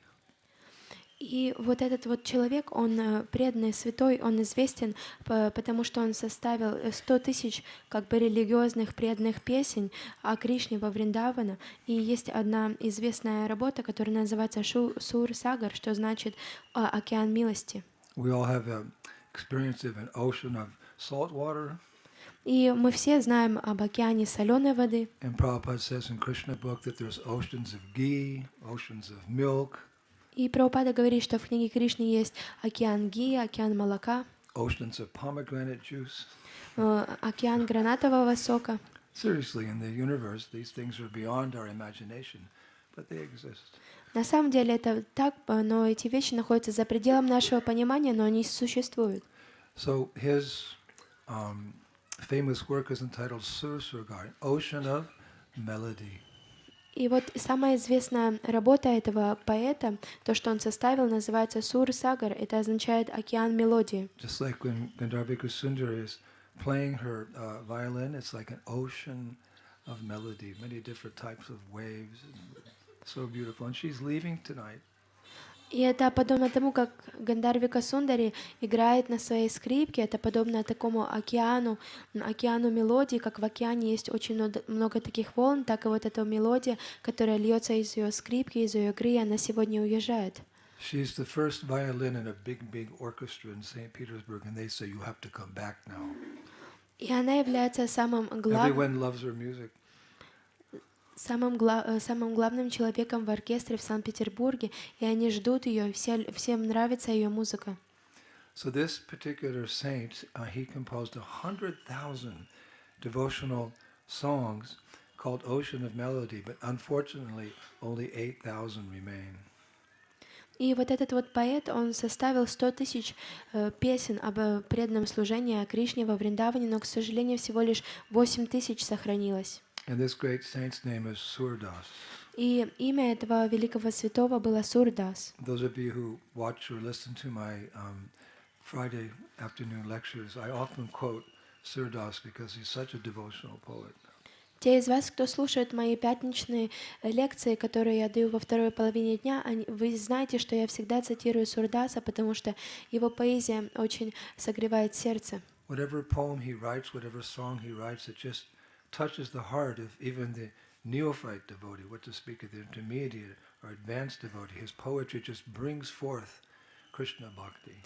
И вот этот вот человек, он преданный, святой, он известен, потому что он составил 100 тысяч как бы религиозных преданных песен о Кришне во Вриндавана. И есть одна известная работа, которая называется Сур-Сагар, что значит океан милости. We all have experience of an ocean of salt water. И мы все знаем об океане соленой воды. And Prabhupada says in Krishna book that there's oceans of ghee, oceans of milk. И Прабхупада говорит, что в книге Кришны есть океан ги, океан молока, Oceans of pomegranate juice. океан гранатового сока. Seriously, in the universe, these things are beyond our imagination, but they exist. На самом деле это так, но эти вещи находятся за пределом нашего понимания, но они существуют. So his famous work is entitled Sursurgar, Ocean of Melody. И вот самая известная работа этого поэта, то, что он составил, называется Сур-Сагар. Это означает океан мелодии. Just like when Gandharvika Sundari is playing her violin, it's like an ocean of melody, many different types of waves. So beautiful. And she's leaving tonight. И это подобно тому, как Гандharvika Сундари играет на своей скрипке, это подобно такому океану мелодии, как в океане есть очень много таких волн, так и вот эта мелодия, которая льется из ее скрипки, из ее игры, она сегодня уезжает. She's the first violin in a big orchestra in St. Petersburg, and they say you have to come back now. И она является самым Everyone loves her music. самым главным человеком в оркестре в Санкт-Петербурге, и они ждут ее, всем нравится ее музыка. So this particular saint, he composed 100,000 devotional songs called Ocean of Melody, but unfortunately only 8,000 remain. И вот этот вот поэт, он составил 100 тысяч песен об преданном служении о Кришне во Вриндаване, но, к сожалению, всего лишь 8 тысяч сохранилось. And this great saint's name is Surdas. И имя этого великого святого было Сурдас. Those of you who watch or listen to my Friday afternoon lectures, I often quote Surdas because he's such a devotional poet. Те из вас, кто слушает мои пятничные лекции, которые я даю во второй половине дня, вы знаете, что я всегда цитирую Сурдаса, потому что его поэзия очень согревает сердце. Whatever poem he writes, whatever song he writes, it just touches the heart of even the neophyte devotee, what to speak of the intermediate or advanced devotee. His poetry just brings forth Krishna Bhakti.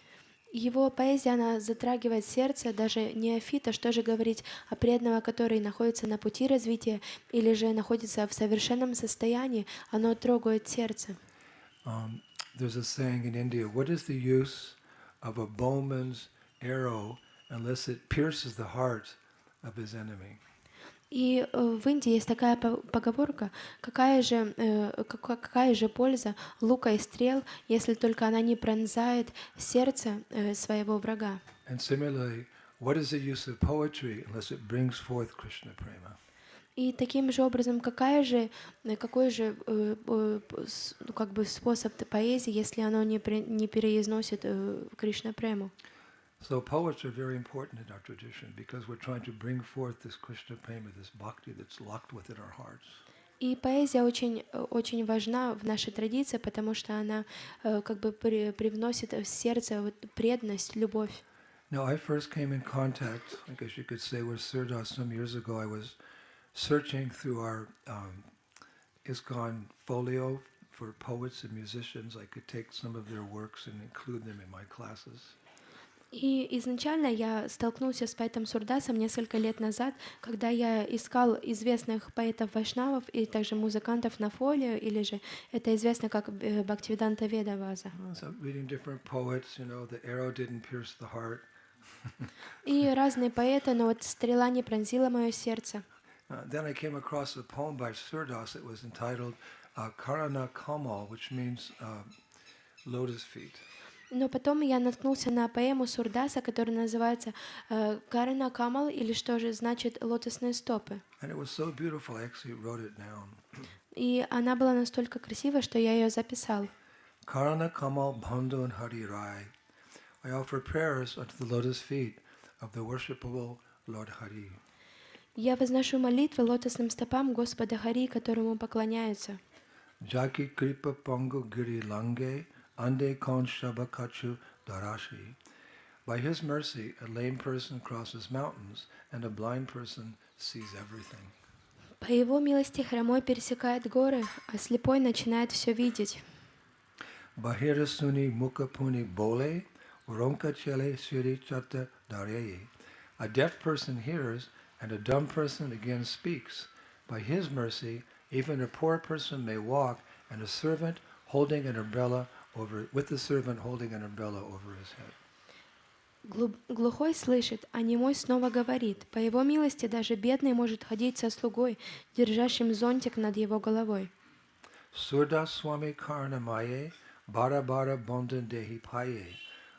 Его поэзия, она затрагивает сердце даже неофита, что же говорить о преданного, который находится на пути развития или же находится в совершенном состоянии, оно трогает сердце. There's a saying in India, what is the use of a bowman's arrow unless it pierces the heart of his enemy? И в Индии есть такая поговорка, какая же польза лука и стрел, если только она не пронзает сердце своего врага. And similarly, what is the use of poetry unless it brings forth Krishna prema? И таким же образом, какой же как бы способ поэзии, если оно не переизносит Кришна прему? So poets are very important in our tradition because we're trying to bring forth this Krishna prema, this bhakti that's locked within our hearts. И поэзия очень важна в нашей традиции, потому что она как бы привносит в сердце преданность, любовь. Now I first came in contact, I guess you could say, with Surdas some years ago. I was searching through our ISKCON folio for poets and musicians. I could take some of their works and include them in my classes. И изначально я столкнулся с поэтом Сурдасом несколько лет назад, когда я искал известных поэтов-вайшнавов и также музыкантов на фолио, или же это известно как Бхактивиданта Ведаваза. So reading different poets, the arrow didn't pierce the heart. И разные поэты, но вот стрела не пронзила мое сердце. Then I came across a poem by Surdas. It was entitled Karana Kamal, which means lotus feet. Но потом я наткнулся на поэму Сурдаса, которая называется «Карана Камал», или что же значит «лотосные стопы». And it was so beautiful, I actually wrote it down. И она была настолько красивая, что я ее записал. Karana Kamal Bhandhu and Hari Rai. I offer prayers unto the lotus feet of the worshipable Lord Hari. Я возношу молитвы лотосным стопам Господа Хари, которому поклоняются. Jaki Kripa Pangu Giri Lange Ande Kon Shabakachu Darashi. By his mercy, a lame person crosses mountains, and a blind person sees everything. По его милости хромой пересекает горы, а слепой начинает все видеть. Bahira Suni Mukapuni Bole, Uronka Chele Siri Chata Dareye. A deaf person hears, and a dumb person again speaks. By his mercy, even a poor person may walk, and a servant holding an umbrella with the servant holding an umbrella over his head. Глухой слышит, а немой снова говорит. По его милости даже бедный может ходить со слугой, держащим зонтик над его головой. Surdas Swami Karnamaye, Bara Bara Bondan Dehi Paye.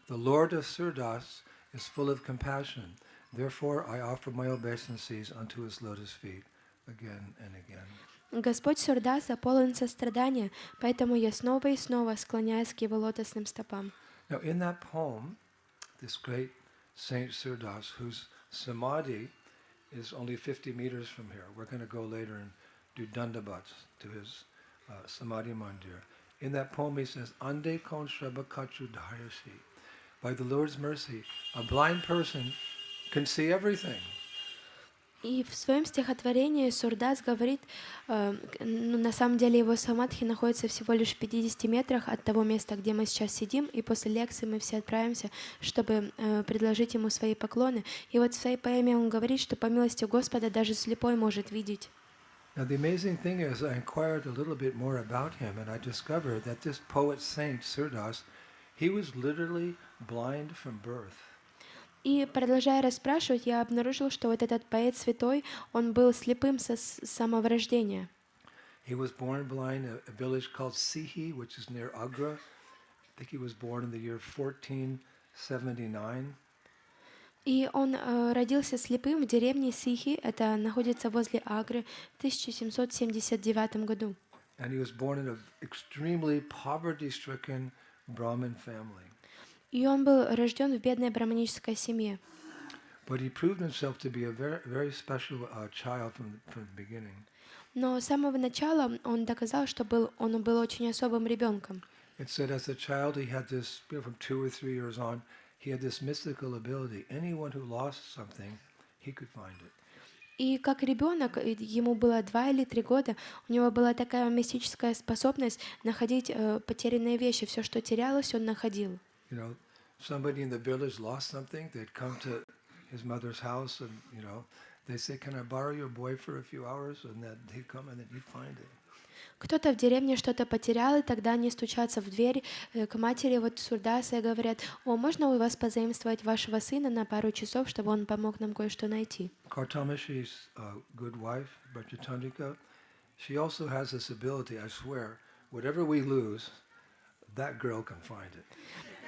The Lord of Surdas is full of compassion. Therefore I offer my obeisances unto his lotus feet again and again. Господь Сурдаса полон сострадания, поэтому я снова и снова склоняюсь к его лотосным стопам. Now in that poem, this great Saint Surdas, whose samadhi is only 50 meters from here. We're going to go later and do dandabats to his samadhi mandir. In that poem he says, Ande kon shrabakachu dhayashi. By the Lord's mercy, a blind person can see everything. И в своем стихотворении Сурдас говорит, на самом деле его самадхи находится всего лишь в 50 метрах от того места, где мы сейчас сидим, и после лекции мы все отправимся, чтобы предложить ему свои поклоны. И вот в своей поэме он говорит, что по милости Господа даже слепой может видеть. Now the amazing thing is, I inquired a little bit more about him, and I discovered that this poet saint Surdas, he was literally blind from birth. И продолжая расспрашивать, я обнаружил, что вот этот поэт святой, он был слепым с самого рождения. He was born blind in a village called Sihi, which is near Agra. I think he was born in the year 1479. И он родился слепым в деревне Сихи, это находится возле Агры, в 1779 году. And he was born in an extremely poverty-stricken Brahmin family. И он был рожден в бедной браманической семье. But he proved himself to be a very, very special child from the beginning. Но с самого начала он доказал, что он был очень особым ребенком. It said as a child he had this, from 2 or 3 years on, he had this mystical ability. Anyone who lost something, he could find it. И как ребенок, ему было 2 или 3 года, у него была такая мистическая способность находить потерянные вещи. Все, что терялось, он находил. Somebody in the village lost something, they'd come to his mother's house and, they say, can I borrow your boy for a few hours? And then he'd come and then he'd find it. Кто-то в деревне что-то потерял, и тогда они стучатся в дверь к матери вот Сурдаса и говорят, можно у вас позаимствовать вашего сына на пару часов, чтобы он помог нам кое-что найти. Kartamashi's good wife, Chandrika, she also has this ability, I swear, whatever we lose, that girl can find it.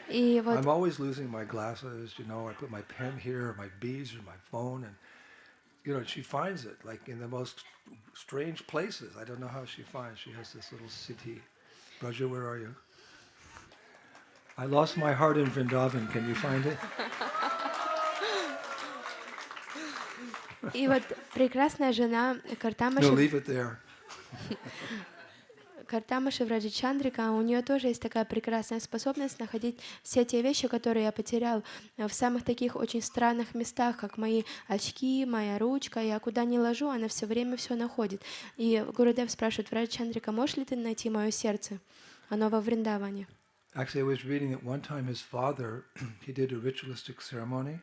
I'm always losing my glasses, I put my pen here, or my beads, or my phone, and she finds it, like in the most strange places. I don't know how she finds. She has this little city. Braja, where are you? I lost my heart in Vrindavan. Can you find it? И вот прекрасная жена Картамаши. No, leave it there. Картамаши Враджи Чандрика, у нее тоже есть такая прекрасная способность находить все те вещи, которые я потерял в самых таких очень странных местах, как мои очки, моя ручка. Я куда ни ложу, она все время все находит. И Гурудев спрашивает, Враджи Чандрика, можешь ли ты найти мое сердце? Оно во Вриндаване. Actually, I was reading that one time his father, he did a ritualistic ceremony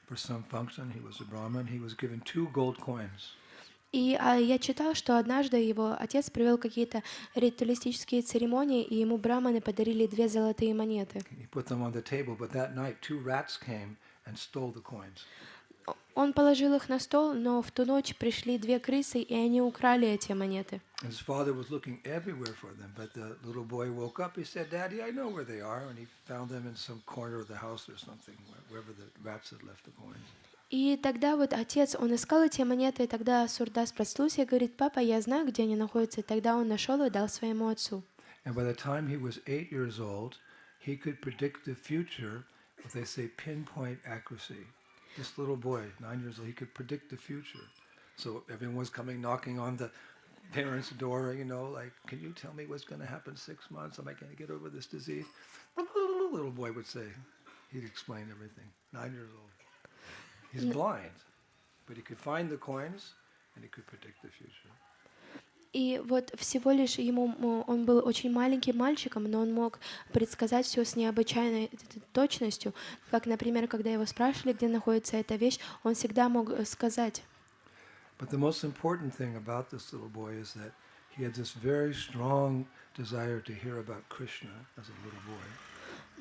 for some function. He was a Brahmin. He was given 2 gold coins. И я читал, что однажды его отец провел какие-то ритуалистические церемонии, и ему браманы подарили 2 золотые монеты. He put them on the table, but that night 2 rats came and stole the coins. Он положил их на стол, но в ту ночь пришли 2 крысы, и они украли эти монеты. His father was looking everywhere for them, but the little boy woke up. He said, "Daddy, I know where they are," and he found them in some corner of the house or something, wherever the rats had left the coins. И тогда вот отец, он искал эти монеты, и тогда Сурдас проснулся и говорит: «Папа, я знаю, где они находятся». И тогда он нашел и дал своему отцу. And by the time he was 8 years old, he could predict the future with, they say, pinpoint accuracy. This little boy, 9 years old, he could predict the future. So everyone was coming, knocking on the parents' door, like, "Can you tell me what's going to happen 6 months? Am I going to get over this disease?" Little boy would say. He'd explain everything. 9 years old. He's blind, but he could find the coins and he could predict the future. И вот всего лишь он был очень маленьким мальчиком, но он мог предсказать все с необычайной точностью. Как, например, когда его спрашивали, где находится эта вещь, он всегда мог сказать. But the most important thing about this little boy is that he had this very strong desire to hear about Krishna as a little boy.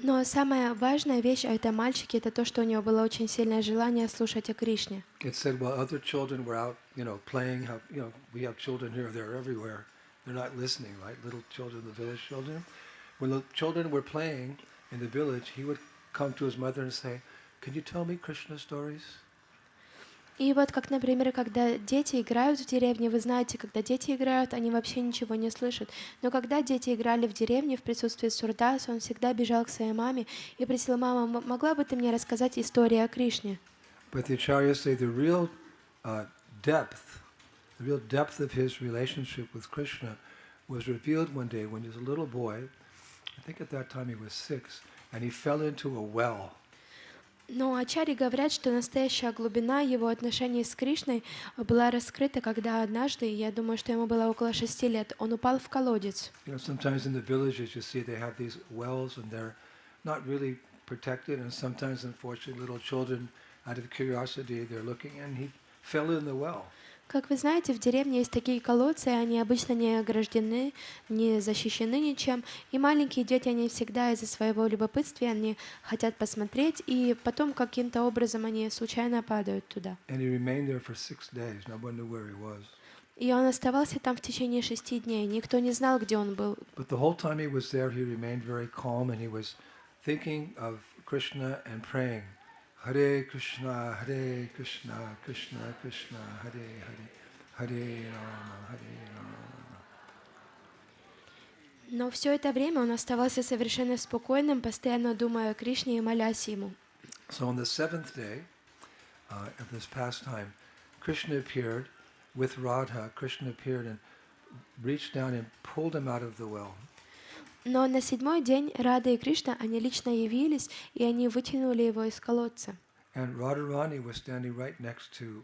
Но самая важная вещь о этом мальчике — это то, что у него было очень сильное желание слушать о Кришне. It said while other children were out, playing, how, we have children here, they're everywhere. They're not listening, right? Little children, the village children. When the children were playing in the village, he would come to his mother and say, "Can you tell me Krishna stories?" И вот как, например, когда дети играют в деревне, вы знаете, когда дети играют, они вообще ничего не слышат. Но когда дети играли в деревне в присутствии Сурдаса, он всегда бежал к своей маме и просил: «Мама, могла бы ты мне рассказать историю о Кришне?» But the acharyas say the real depth of his relationship with Krishna was revealed one day when he was a little boy. I think at that time he was 6, and he fell into a well. Но ачарьи говорят, что настоящая глубина его отношений с Кришной была раскрыта, когда однажды, я думаю, что ему было около 6 лет, он упал в колодец. Sometimes in the villages you see they have these wells and they're not really protected, and sometimes, unfortunately, little children, out of curiosity, they're looking, and he fell in the well. Как вы знаете, в деревне есть такие колодцы, они обычно не ограждены, не защищены ничем, и маленькие дети, они всегда из-за своего любопытства, они хотят посмотреть, и потом каким-то образом они случайно падают туда. И он оставался там в течение 6 дней, никто не знал, где он был. But the whole time he was there, he remained very calm, and he was thinking of Krishna and praying. Hare Krishna, Krishna Krishna, Hare Hare, Hare Rama. Но все это время он оставался совершенно спокойным, постоянно думая о Кришне и молясь ему. So on the 7th day of this pastime, Krishna appeared with Radha. Krishna appeared and reached down and pulled him out of the well. Но на 7-й день Рада и Кришна, они лично явились, и они вытянули его из колодца. And Radharani was standing right next to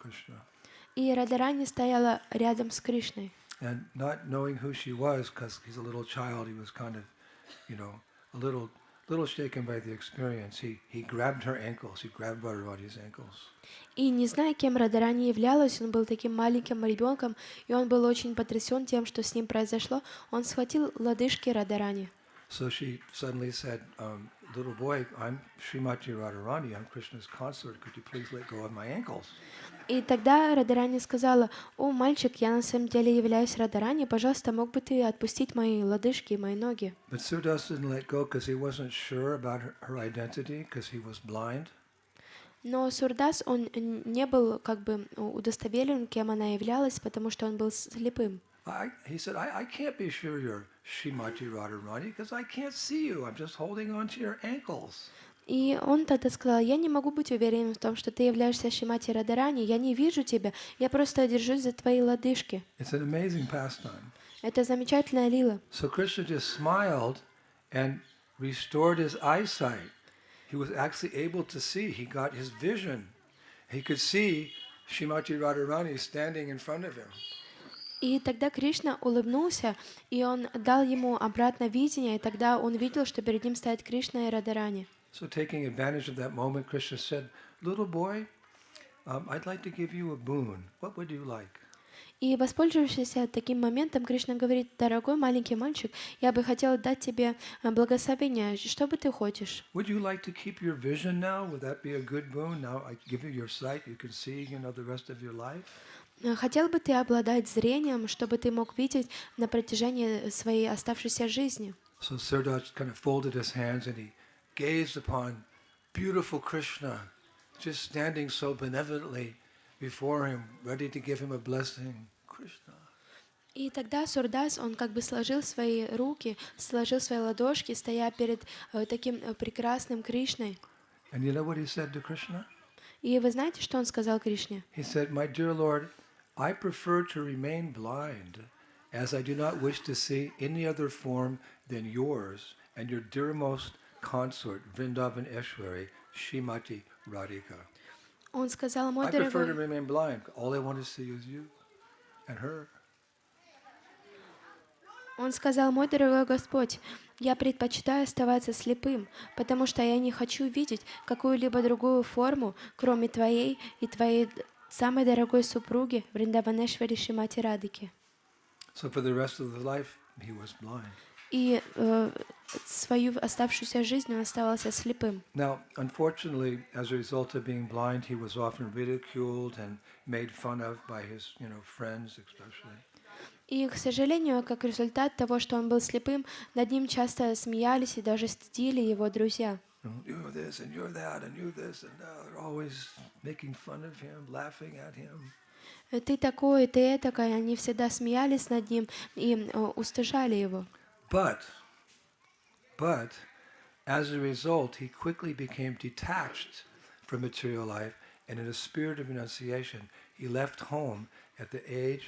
Krishna. И Радарани стояла рядом с Кришной. And not knowing who she was, because he's a little child, he was kind of, a little shaken by the experience. He grabbed her ankles. He grabbed Radharani's ankles. И не зная, кем Радарани являлась, он был таким маленьким ребенком, и он был очень потрясен тем, что с ним произошло. Он схватил лодыжки Радарани. So she suddenly said, "Little boy, I'm Srimati Radharani. I'm Krishna's consort. Could you please let go of my ankles?" И тогда Радарани сказала: «О, мальчик, я на самом деле являюсь Радарани. Пожалуйста, мог бы ты отпустить мои лодыжки и мои ноги?» But Surdas didn't let go because he wasn't sure about her identity, because he was blind. Но Сурдас, он не был как бы удостоверен, кем она являлась, потому что он был слепым. He said, I can't be sure you're Srimati Radharani because I can't see you. I'm just holding on to your ankles. И он тогда сказал: «Я не могу быть уверен в том, что ты являешься Шримати Радарани. Я не вижу тебя. Я просто держусь за твои лодыжки». It's an amazing pastime. Это замечательная лила. So Krishna just smiled and restored his eyesight. He was actually able to see. He got his vision. He could see Srimati Radharani standing in front of him. И тогда Кришна улыбнулся, и он дал ему обратно видение, и тогда он видел, что перед ним стоят Кришна и Радарани. So taking advantage of that moment, Krishna said, "Little boy, I'd like to give you a boon. What would you like?" И воспользовавшись таким моментом, Кришна говорит: дорогой маленький мальчик, я бы хотел дать тебе благословение. Что бы ты хочешь? Would you like to keep your vision now? Would that be a good boon? Now I give you your sight, you can see, the rest of your life. Хотел бы ты обладать зрением, чтобы ты мог видеть на протяжении своей оставшейся жизни? So Surdas kind of folded his hands and he gazed upon beautiful Krishna, just standing so benevolently before him, ready to give him a blessing. Krishna. И тогда Сурдас, он как бы сложил свои руки, сложил свои ладошки, стоя перед таким прекрасным Кришной. And you know what he said to Krishna? И вы знаете, что он сказал Кришне? He said, "My dear Lord, I prefer to remain blind, as I do not wish to see any other form than yours and your dearmost consort, Vrindavan Eshwari, Shrimati Radhika." Он сказал: мой I prefer to дорогой, remain blind. All I want to see is you and her. он сказал: мой дорогой Господь, я предпочитаю оставаться слепым, потому что я не хочу видеть какую-либо другую форму, кроме твоей и твоей самой дорогой супруги Вриндаванешвари Шримати Радхики. So for the rest of his life, he was blind. И свою оставшуюся жизнь он оставался слепым. Now, unfortunately, as a result of being blind, he was often ridiculed and made fun of by his, friends especially. И, к сожалению, как результат того, что он был слепым, над ним часто смеялись и даже стыдили его друзья. You're this and you're that and you're this and that. They're always making fun of him, laughing at him. Ты такой, ты этакой. Они всегда смеялись над ним и устыжали его. But, as a result, he quickly became detached from material life, and in a spirit of renunciation, he left home at the age,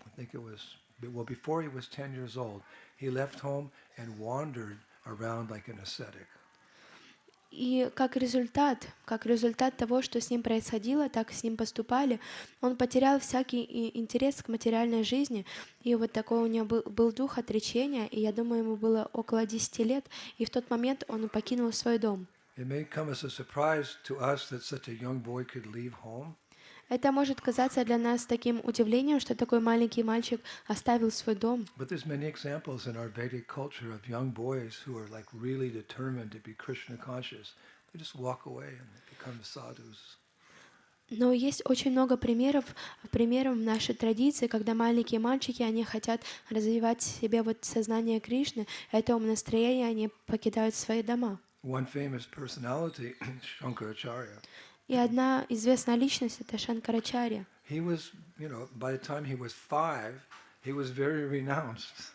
I think it was, before he was 10 years old, he left home and wandered around like an ascetic. И как результат того, что с ним происходило, так с ним поступали, он потерял всякий интерес к материальной жизни, и вот такой у него был дух отречения, и я думаю, ему было около 10 лет, и в тот момент он покинул свой дом. Это может казаться для нас таким удивлением, что такой маленький мальчик оставил свой дом. But there's many examples in our Vedic culture of young boys who are like really determined to be Krishna conscious. They just walk away and become sadhus. Но есть очень много примеров в нашей традиции, когда маленькие мальчики, они хотят развивать в себе вот сознание Кришны, это умонастроение, они покидают свои дома. One famous personality, Shankaracharya. И одна известная личность — это Шанкарачарья. He was, by the time he was 5, he was very renounced.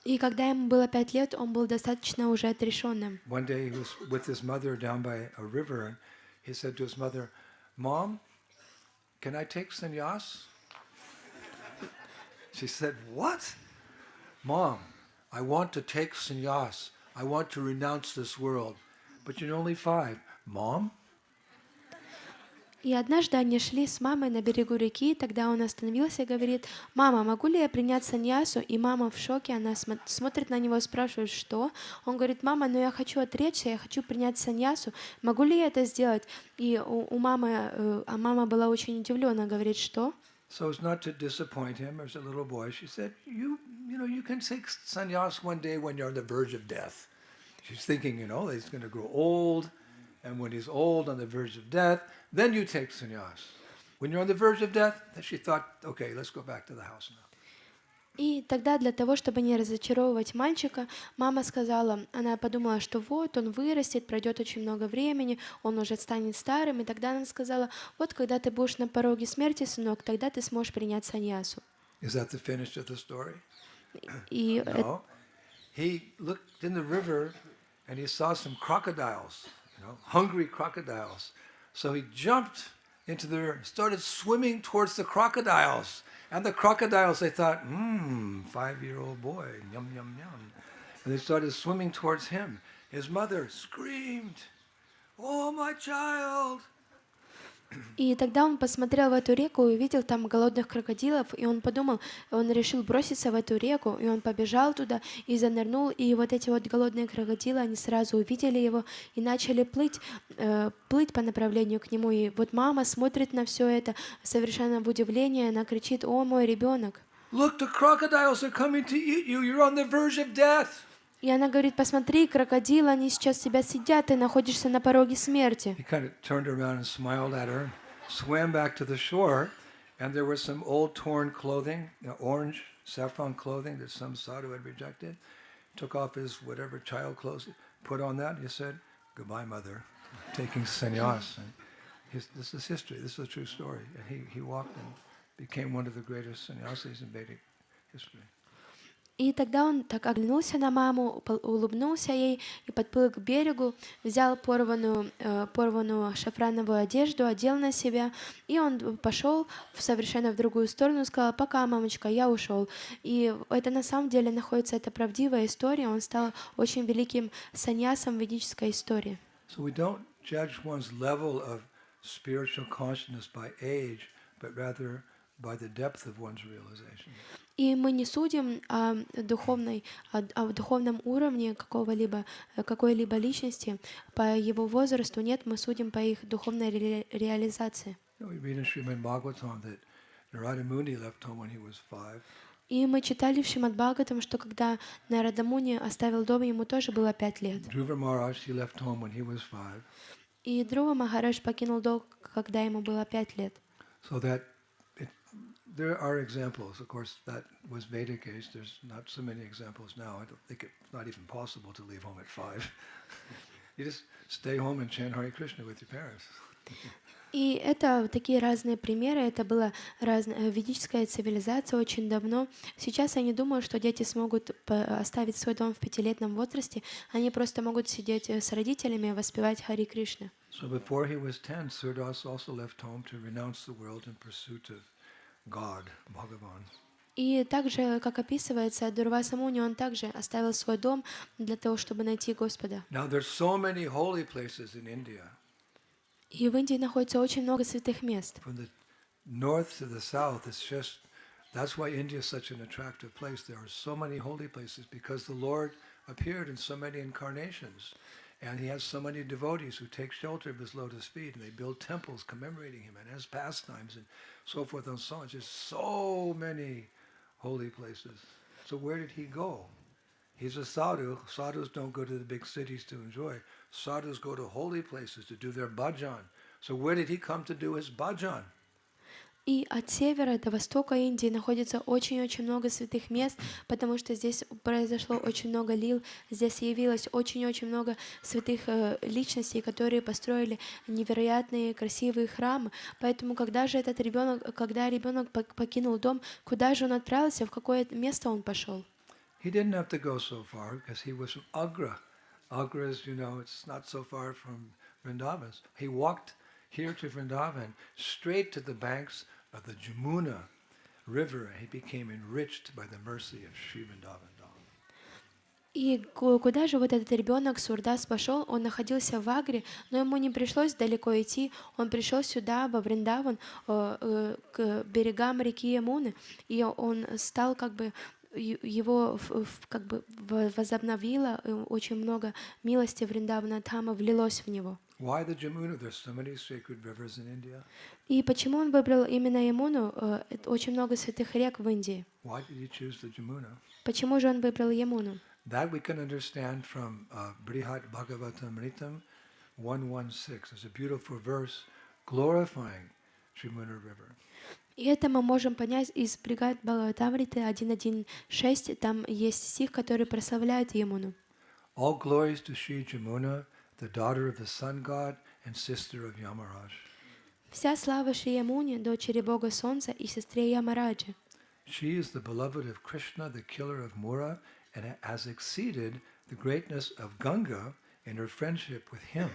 И когда ему было 5 лет, он был достаточно уже отрешенным. One day he was with his mother down by a river, and he said to his mother, "Mom, can I take sannyas?" She said, "What? Mom, I want to take sannyas. I want to renounce this world. But you're only 5. Mom?" И однажды они шли с мамой на берегу реки, тогда он остановился и говорит: «Мама, могу ли я принять саньясу?» И мама в шоке, она смотрит на него, спрашивает, что? Он говорит: «Мама, но я хочу отречься, я хочу принять саньясу, могу ли я это сделать?» И у мамы, мама была очень удивлена, говорит, что? So as not to disappoint him as a little boy, she said, you can take sannyas one day when you're on the verge of death. She's thinking, he's going to grow old, and when he's old, on the verge of death, then you take sannyas. When you're on the verge of death, then she thought, okay, let's go back to the house now. И тогда для того, чтобы не разочаровывать мальчика, мама сказала, она подумала, что вот он вырастет, пройдет очень много времени, он уже станет старым, и тогда она сказала: вот когда ты будешь на пороге смерти, сынок, тогда ты сможешь принять саньясу. Is that the finish of the story? И No. He looked in the river and he saw some crocodiles, hungry crocodiles. So he jumped into the river, started swimming towards the crocodiles. And the crocodiles, they thought, 5-year-old boy, yum, yum, yum. And they started swimming towards him. His mother screamed, "Oh, my child!" И тогда он посмотрел в эту реку и увидел там голодных крокодилов, и он подумал, он решил броситься в эту реку, и он побежал туда и занырнул, и вот эти вот голодные крокодилы, они сразу увидели его и начали плыть по направлению к нему. И вот мама смотрит на все это совершенно в удивлении, она кричит: «О, мой ребенок!» Look, the crocodiles are coming to eat you. You're on the verge of death. И она говорит: посмотри, крокодилы, они сейчас тебя съедят, ты находишься на пороге смерти. He kind of turned around and smiled at her, swam back to the shore, and there was some old torn clothing, orange saffron clothing that some sadhu had rejected. Took off his whatever child clothes, put on that, and he said, "Goodbye, mother," taking sannyas. And this is history. This is a true story. And he walked and became one of the greatest sannyasis in Vedic history. И тогда он так оглянулся на маму, улыбнулся ей и подплыл к берегу, взял порванную шафрановую одежду, одел на себя, и он пошел совершенно в другую сторону и сказал: «Пока, мамочка, я ушел». И это на самом деле находится, это правдивая история, он стал очень великим саньясом в ведической истории. So we don't judge one's level of spiritual consciousness by age, but rather by the depth of one's realization. И мы не судим о духовном уровне какой-либо личности по его возрасту. Нет, мы судим по их духовной реализации. We read in Srimad Bhagavatam that Narada Muni left home when he was 5. И мы читали в Шримад Бхагаватам, что когда Нарада Муни оставил дом, ему тоже было 5 лет. Dhruva Maharaj, he left home when he was 5. И Друва Махарадж покинул дом, когда ему было 5 лет. So that there are examples. Of course, that was Vedic age. There's not so many examples now. I don't think it's not even possible to leave home at 5. You just stay home and chant Hare Krishna with your parents. И это такие разные примеры. Это была ведическая цивилизация очень давно. Сейчас я не думаю, что дети смогут оставить свой дом в 5-летнем возрасте. Они просто могут сидеть с родителями и воспевать Хари Кришна. So before he was 10, Surdas also left home to renounce the world in pursuit of God, Bhagavan. И также, как описывается, Дурваса Муни, он также оставил свой дом для того, чтобы найти Господа. Now there's so many holy places in India. И в Индии находится очень много святых мест. From the north to the south, it's just that's why India is such an attractive place. There are so many holy places because the Lord appeared in so many incarnations. And he has so many devotees who take shelter of his lotus feet, and they build temples commemorating him and his pastimes and so forth and so on. Just so many holy places. So where did he go? He's a sadhu. Sadhus don't go to the big cities to enjoy. Sadhus go to holy places to do their bhajan. So where did he come to do his bhajan? И от севера до востока Индии находится очень-очень много святых мест, потому что здесь произошло очень много лил, здесь явилось очень-очень много святых личностей, которые построили невероятные красивые храмы. Поэтому когда ребенок покинул дом, куда же он отправился, в какое место он пошел? He didn't have to go so far because he was from Agra. Agra is, it's not so far from Vrindavan. He walked here to Vrindavan, straight to the banks of the Jamuna river, and he became enriched by the mercy of Sri Vrindavan. И куда же вот этот ребенок Сурдас пошел? Он находился в Агре, но ему не пришлось далеко идти. Он пришел сюда, во Вриндаван, к берегам реки Ямуны, и он стал его возобновило, очень много милости Вриндавана Дхама влилось в него. Why the Jamuna? There's so many sacred rivers in India. И почему он выбрал именно Ямуну? Очень много святых рек в Индии. Why did he choose the Jamuna? Почему же он выбрал Ямуну? That we can understand from Brihad Bhagavatamritam 1:16. There's a beautiful verse glorifying Jamuna River. И это мы можем понять из Брихад Бхагаватамриты 1.1.6. Там есть стих, который прославляет Ямуну. All glories to Sri Jamuna, the daughter of the sun god and sister of Yamaraj. Вся слава Шри Ямуне, дочери Бога Солнца и сестре Ямараджи. She is the beloved of Krishna, the killer of Mura, and has exceeded the greatness of Ganga in her friendship with him.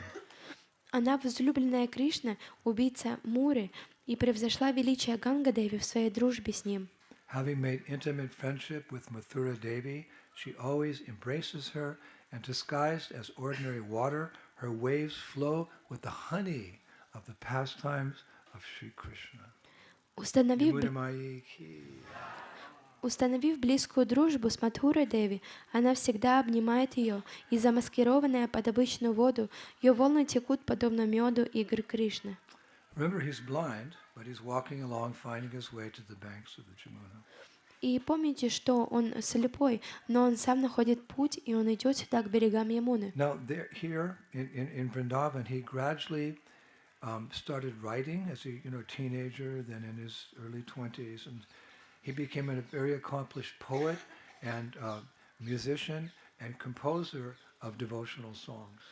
Она возлюбленная Кришна, убийца Муры, и превзошла величие Ганга-деви в своей дружбе с ним. Having made intimate friendship with Mathura Devi, she always embraces her, and disguised as ordinary water, her waves flow with the honey of the pastimes of Sri Krishna. Установив близкую дружбу с Мадхурой Деви, она всегда обнимает ее, и замаскированная под обычную воду, ее волны текут подобно меду игр Кришны. Remember, he's blind, but he's walking along, finding his way to the banks of the Jamuna. И помните, что он слепой, но он сам находит путь, и он идет сюда, к берегам Ямуны. Now, here in Vrindavan, he gradually started writing as a teenager, then in his early 20s, and he became a very accomplished poet and musician and composer of devotional songs.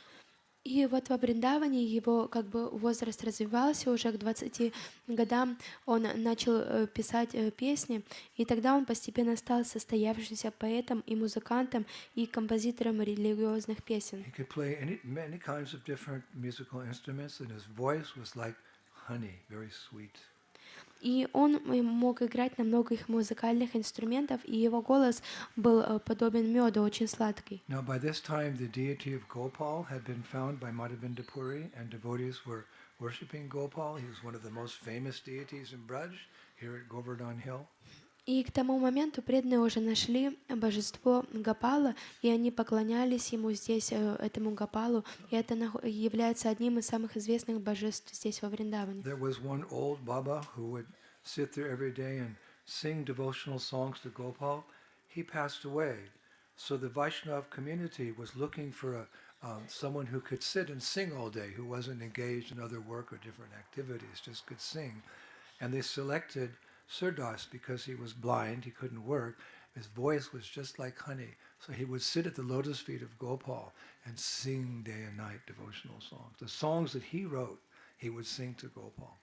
И вот во Вриндаване его возраст развивался, уже к 20 годам он начал писать песни, и тогда он постепенно стал состоявшимся поэтом и музыкантом и композитором религиозных песен. He could play many kinds of different musical instruments, and his voice was like honey, very sweet. И он мог играть на многих музыкальных инструментах, и его голос был подобен меду, очень сладкий. Now, by this time, the deity of Gopal had been found by Madhavinda Puri, and devotees were worshipping Gopal. He was one of the most famous deities in Braj, here at Govardhan Hill. И к тому моменту преданные уже нашли божество Гопала, и они поклонялись ему здесь, этому Гопалу, и это является одним из самых известных божеств здесь во Вриндаване. There was one old Baba who would sit there every day and sing devotional songs to Gopal. He passed away, so the Vaishnav community was looking for someone who could sit and sing all day, who wasn't engaged in other work or different activities, just could sing. And they selected Surdas because he was blind, he couldn't work. His voice was just like honey. So he would sit at the lotus feet of Gopal and sing day and night devotional songs. The songs that he wrote, he would sing to Gopal.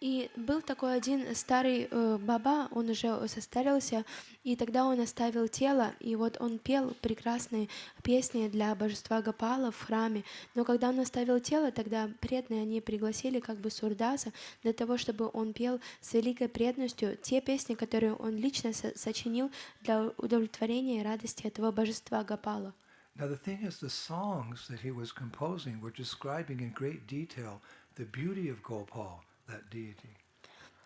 И был такой один старый баба, он уже состарился, и тогда он оставил тело, и вот он пел прекрасные песни для божества Гопала в храме. Но когда он оставил тело, тогда преданные, они пригласили Сурдаса для того, чтобы он пел с великой преданностью те песни, которые он лично сочинил для удовлетворения и радости этого божества Гопала. Now the thing is, the songs that he was composing were describing in great detail the beauty of Gopal, that deity.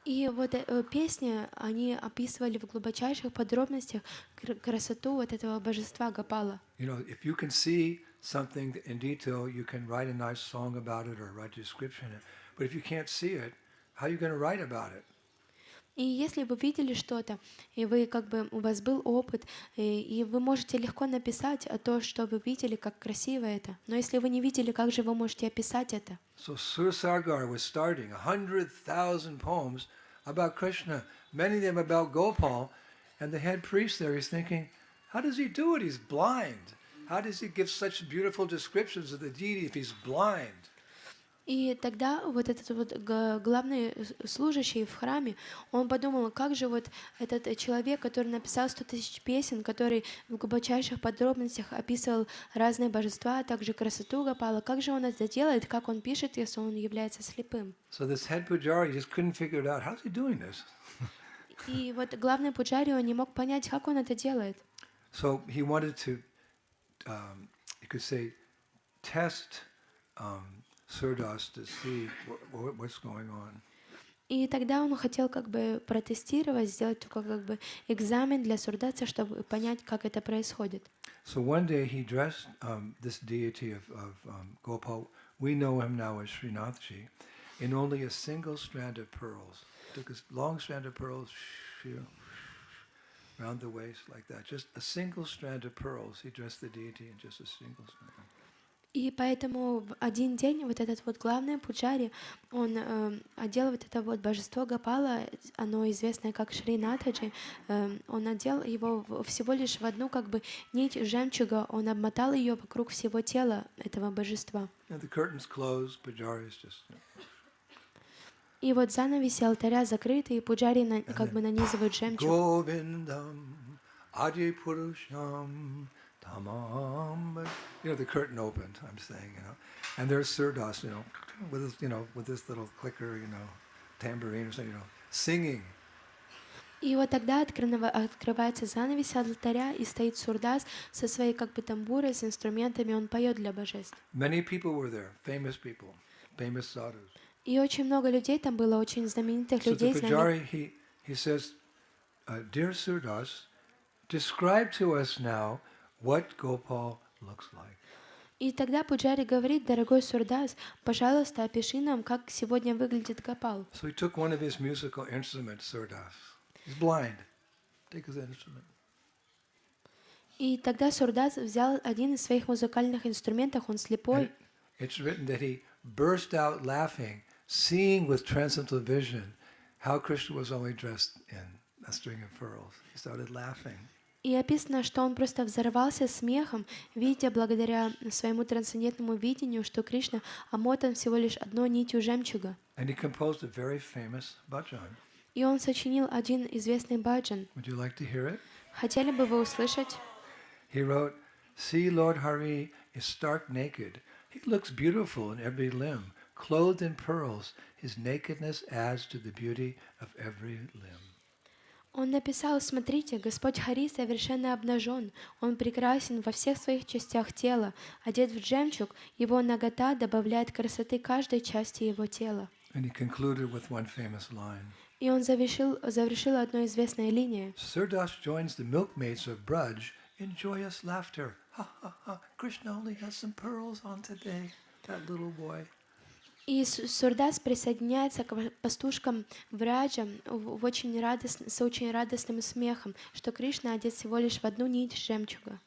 И вот песни, они описывали в глубочайших подробностях красоту вот этого божества Гопала. You know, if you can see something in detail, you can write a nice song about it or write a description. But if you can't see it, how are you going to write about it? И если вы видели что-то, и вы у вас был опыт, и вы можете легко написать то, что вы видели, как красиво это. Но если вы не видели, как же вы можете описать это? So Sursagar was starting 100,000 poems about Krishna, many of them about Gopal, and the head priest there is thinking, how does he do it? He's blind. How does he give such beautiful descriptions of the deity if he's blind? И тогда вот этот вот главный служащий в храме, он подумал, как же вот этот человек, который написал 100 тысяч песен, который в глубочайших подробностях описывал разные божества, а также красоту Гопала, как же он это делает, как он пишет, если он является слепым? So this head pujari just couldn't figure it out. How's he doing this? И вот главный пуджари, он не мог понять, как он это делает. So he wanted to, you could say, test Surdas to see what's going on. И тогда он хотел протестировать, сделать такой экзамен для Сурдаса, чтобы понять, как это происходит. So one day he dressed this deity of Gopal, we know him now as Srinathji, in only a single strand of pearls. Took a long strand of pearls around the waist like that. Just a single strand of pearls. He dressed the deity in just a single strand. И поэтому в один день вот этот вот главный пуджари, он одел вот это вот божество Гопала, оно известное как Шринатаджи, он одел его всего лишь в одну нить жемчуга, он обмотал ее вокруг всего тела этого божества. И вот занавеси алтаря закрыты, и пуджари нанизывают жемчуг. You know, the curtain opened, I'm saying, and there's Surdas, with this little clicker, tambourine or something, singing. И вот тогда открывается занавес алтаря, и стоит Сурдас со своей тамбурой, с инструментами, он поет для божеств. Many people were there, famous people. famous sadhus. И очень много людей там было, очень знаменитых So людей. the Pujari, he says, Dear Surdas, describe to us now what Gopal looks like. И тогда Пуджари говорит: дорогой Сурдас, пожалуйста, опиши нам, как сегодня выглядит Гопал. So he took one of his musical instruments, Surdas. He's blind. Take his instrument. И тогда Сурдас взял один из своих музыкальных инструментов, он слепой. It's written that he burst out laughing, seeing with transcendental vision how Krishna was only dressed in a string of pearls. He started laughing. И описано, что он просто взорвался смехом, видя благодаря своему трансцендентному видению, что Кришна омотан всего лишь одной нитью жемчуга. And he composed a very famous bhajan. И он сочинил один известный баджан. Would you like to hear it? Хотели бы вы услышать? He wrote, See, Lord Hari is stark naked. He looks beautiful in every limb. Clothed in pearls, his nakedness adds to the beauty of every limb. Он написал: смотрите, Господь Хари совершенно обнажен, он прекрасен во всех своих частях тела, одет в жемчуг, его нагота добавляет красоты каждой части его тела. And he concluded with one famous line. И он завершил одной известной линией. Surdas joins the milkmaids of Braj in joyous laughter. Ha ha ha, Krishna only has some pearls on today, that little boy. И Сурдас присоединяется к пастушкам Враджа с очень радостным смехом, что Кришна одет всего лишь в одну нить жемчуга.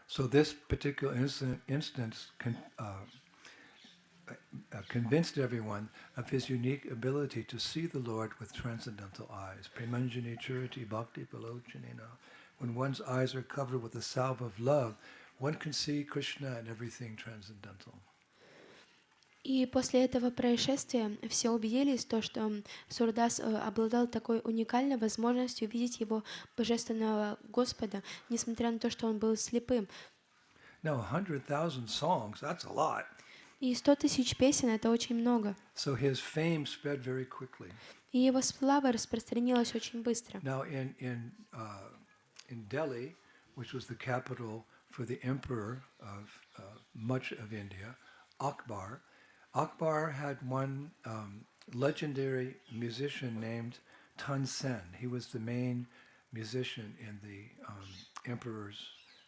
So this particular instance convinced everyone of his unique ability to see the Lord with transcendental eyes. Premanjani chariti bhakti palochanina. When one's eyes are covered with the salve of love, one can see Krishna and everything transcendental. И после этого происшествия все убедились в том, что Сурдас обладал такой уникальной возможностью видеть его божественного Господа, несмотря на то, что он был слепым. Now, 100,000 songs, that's a lot. И 100 тысяч песен — это очень много. So his fame spread very quickly. И его слава распространилась очень быстро. Now, in Delhi, which was the capital for the emperor of much of India, Akbar had one legendary musician named Tansen. He was the main musician in the emperor's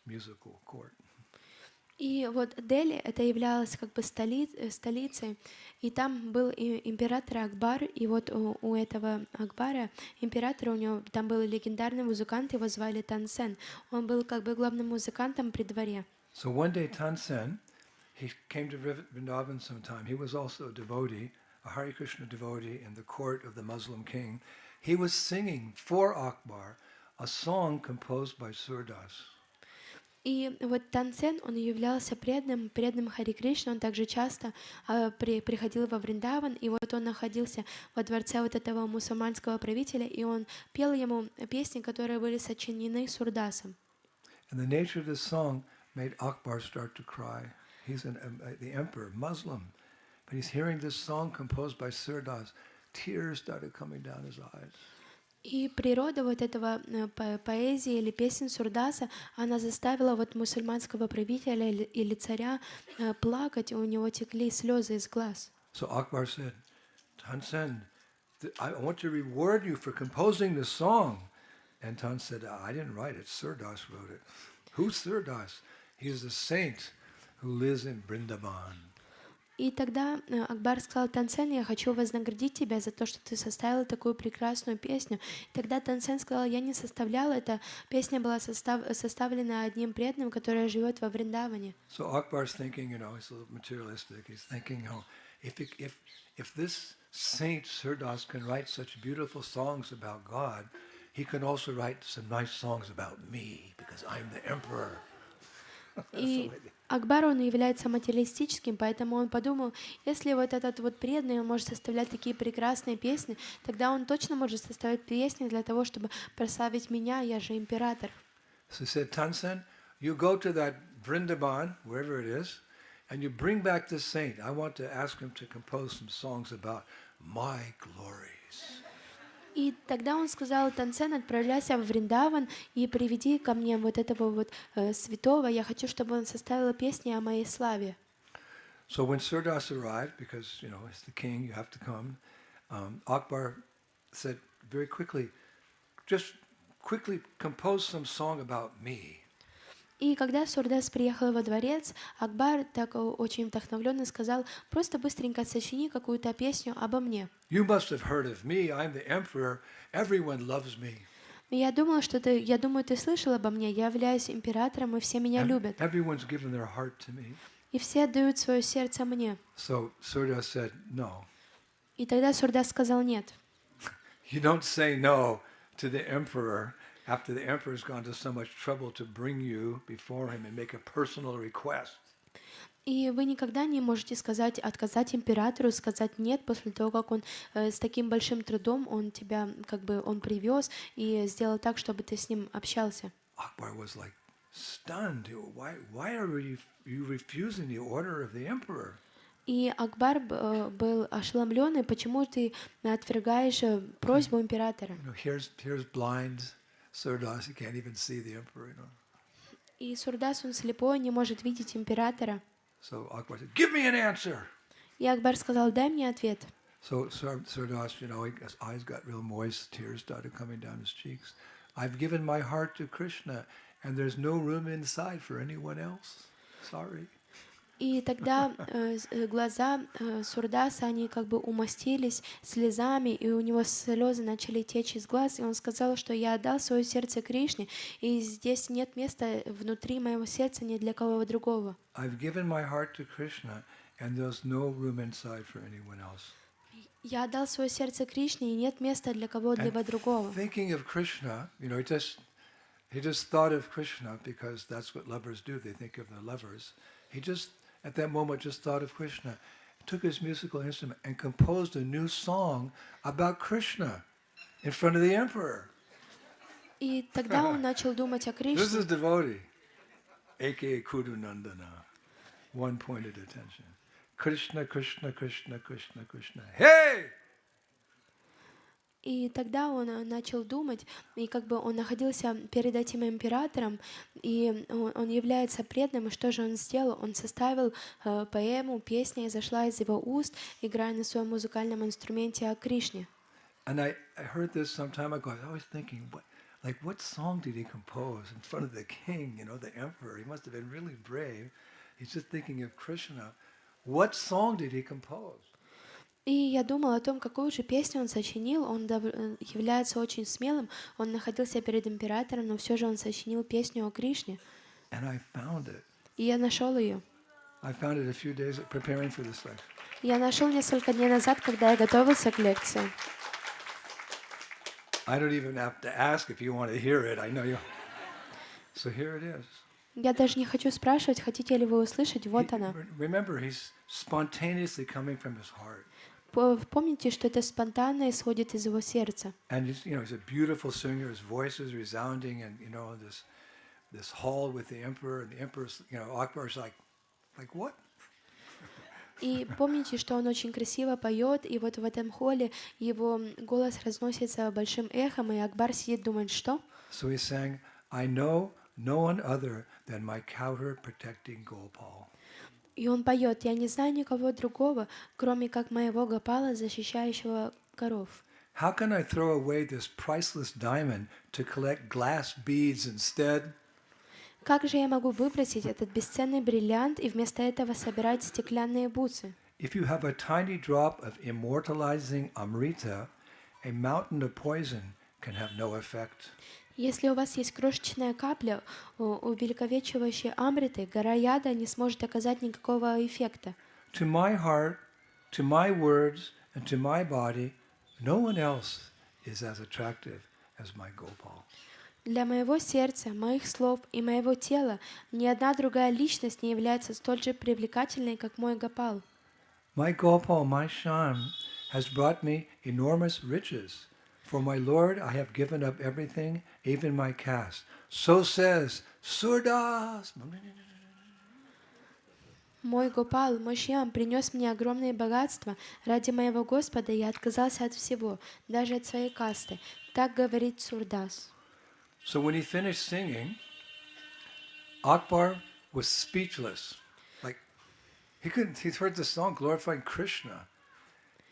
musical court. И вот Дели это являлось как бы столицей, и там был император Акбар, и вот у этого Акбара, императора, у него там был легендарный музыкант, его звали Тансен. Он был как бы главным музыкантом при дворе. So one day Tansen, he came to Vrindavan sometime. He was also a devotee, a Hare Krishna devotee in the court of the Muslim king. He was singing for Akbar a song composed by Surdas. И вот Тансен, он являлся преданным Хари Кришне, он также часто приходил во Вриндаван, и вот он находился во дворце вот этого мусульманского правителя, и он пел ему песни, которые были сочинены Сурдасом. And the nature of this song made Akbar start to cry. He's the emperor, Muslim, but he's hearing this song composed by Surdas. Tears started coming down his eyes. И природа вот этого поэзии или песен Сурдаса, она заставила вот мусульманского правителя или царя плакать, и у него текли слезы из глаз. So Akbar said, Tansen, I want to reward you for composing this song. And Tansen said, I didn't write it, Surdas wrote it. Who's Surdas? He's a saint who lives in Vrindavan. И тогда Акбар сказал: Тансен, я хочу вознаградить тебя за то, что ты составил такую прекрасную песню. И тогда Тансен сказал: я не составлял, эта песня была составлена одним преданным, который живет во Вриндаване. So Akbar's thinking, he's a little materialistic. He's thinking, if this saint Surdas can write such beautiful songs about God, he can also write some nice songs about me, because I'm the emperor. И Акбар, он является материалистическим, поэтому он подумал, если вот этот вот преданный, он может составлять такие прекрасные песни, тогда он точно может составить песни для того, чтобы прославить меня, я же император. So he said, Tansen, you go to that Vrindavan, wherever it is, and you bring back this saint. I want to ask him to compose some songs about my glories. И тогда он сказал: Тансен, отправляйся в Вриндаван и приведи ко мне вот этого вот святого. Я хочу, чтобы он составил песни о моей славе. So when Surdas arrived, because, as the king, you have to come, Akbar said very quickly, just quickly compose some song about me. И когда Сурдас приехал во дворец, Акбар так очень вдохновленно сказал: просто быстренько сочини какую-то песню обо мне. You must have heard of me. I'm the emperor. Everyone loves me. Я думаю, ты слышал обо мне. Я являюсь императором, и все меня любят. Everyone's given their heart to me. И все отдают свое сердце мне. So Surdas said no. И тогда Сурдас сказал нет. You don't say no to the emperor after the emperor's gone to so much trouble to bring you before him and make a personal request. И вы никогда не можете отказать императору, сказать нет после того, как он с таким большим трудом он тебя он привез и сделал так, чтобы ты с ним общался. Akbar was like stunned. Why are you refusing the order of the emperor? И Акбар был ошеломлен, почему ты отвергаешь просьбу императора. Here's blind Surdas. He can't even see the emperor. И Сурдас, он слепой, не может видеть императора. So Akbar said, "Give me an answer." И Акбар сказал: дай мне ответ. So Surdas, his eyes got real moist, tears started coming down his cheeks. I've given my heart to Krishna, and there's no room inside for anyone else. Sorry. И тогда глаза Сурдаса, они умастились слезами, и у него слезы начали течь из глаз, и он сказал, что я отдал свое сердце Кришне, и здесь нет места внутри моего сердца ни для кого другого. Я отдал свое сердце Кришне, и нет места для кого-либо другого. He just thought of Krishna because that's what lovers do. They think of their lovers. He just, at that moment, just thought of Krishna, took his musical instrument and composed a new song about Krishna in front of the emperor. И тогда он начал думать о Кришне. This is devotee, aka Kudu Nandana, one-pointed attention. Krishna, Krishna, Krishna, Krishna, Krishna. Hey! И тогда он начал думать, и он находился перед этим императором, и он является преданным, и что же он сделал? Он составил поэму, песня изошла из его уст, играя на своем музыкальном инструменте о Кришне. And I heard this some time ago. I was always thinking, what song did he compose in front of the king, the emperor? He must have been really brave. He's just thinking of Krishna. What song did he compose? И я думала о том, какую же песню он сочинил. Он является очень смелым. Он находился перед императором, но все же он сочинил песню о Кришне. И я нашел ее. Я нашел несколько дней назад, когда я готовился к лекции. Я даже не хочу спрашивать, хотите ли вы услышать. Вот она. Помните, что это спонтанно исходит из его сердца. He's a beautiful singer. His voice is resounding, and this hall with the emperor, and the emperor's, Akbar's like what? И помните, что он очень красиво поет, и вот в этом холле его голос разносится большим эхом, и Акбар сидит, думает, что? So he sang, "I know no one other than my counter protecting Gopal." И он поет: я не знаю никого другого, кроме как моего Гопала, защищающего коров. How can I throw away this priceless diamond to collect glass beads instead? Как же я могу выбросить этот бесценный бриллиант и вместо этого собирать стеклянные бусы? If you have a tiny drop of immortalizing amrita, a mountain of poison can have no effect. Если у вас есть крошечная капля, увековечивающая амриты, гора яда не сможет оказать никакого эффекта. To my heart, to my words, and to my body, no one else is as attractive as my Gopal. Для моего сердца, моих слов и моего тела ни одна другая личность не является столь же привлекательной, как мой Гопал. My Gopal, my Shyam, has brought me enormous riches. For my Lord, I have given up everything, even my caste. So says Surdas. Мой Гопал, мой Шьям, принес мне огромные богатства. Ради моего Господа я отказался от всего, даже от своей касты. Так говорит Сурдас. So when he finished singing, Akbar was speechless. He'd heard the song glorifying Krishna.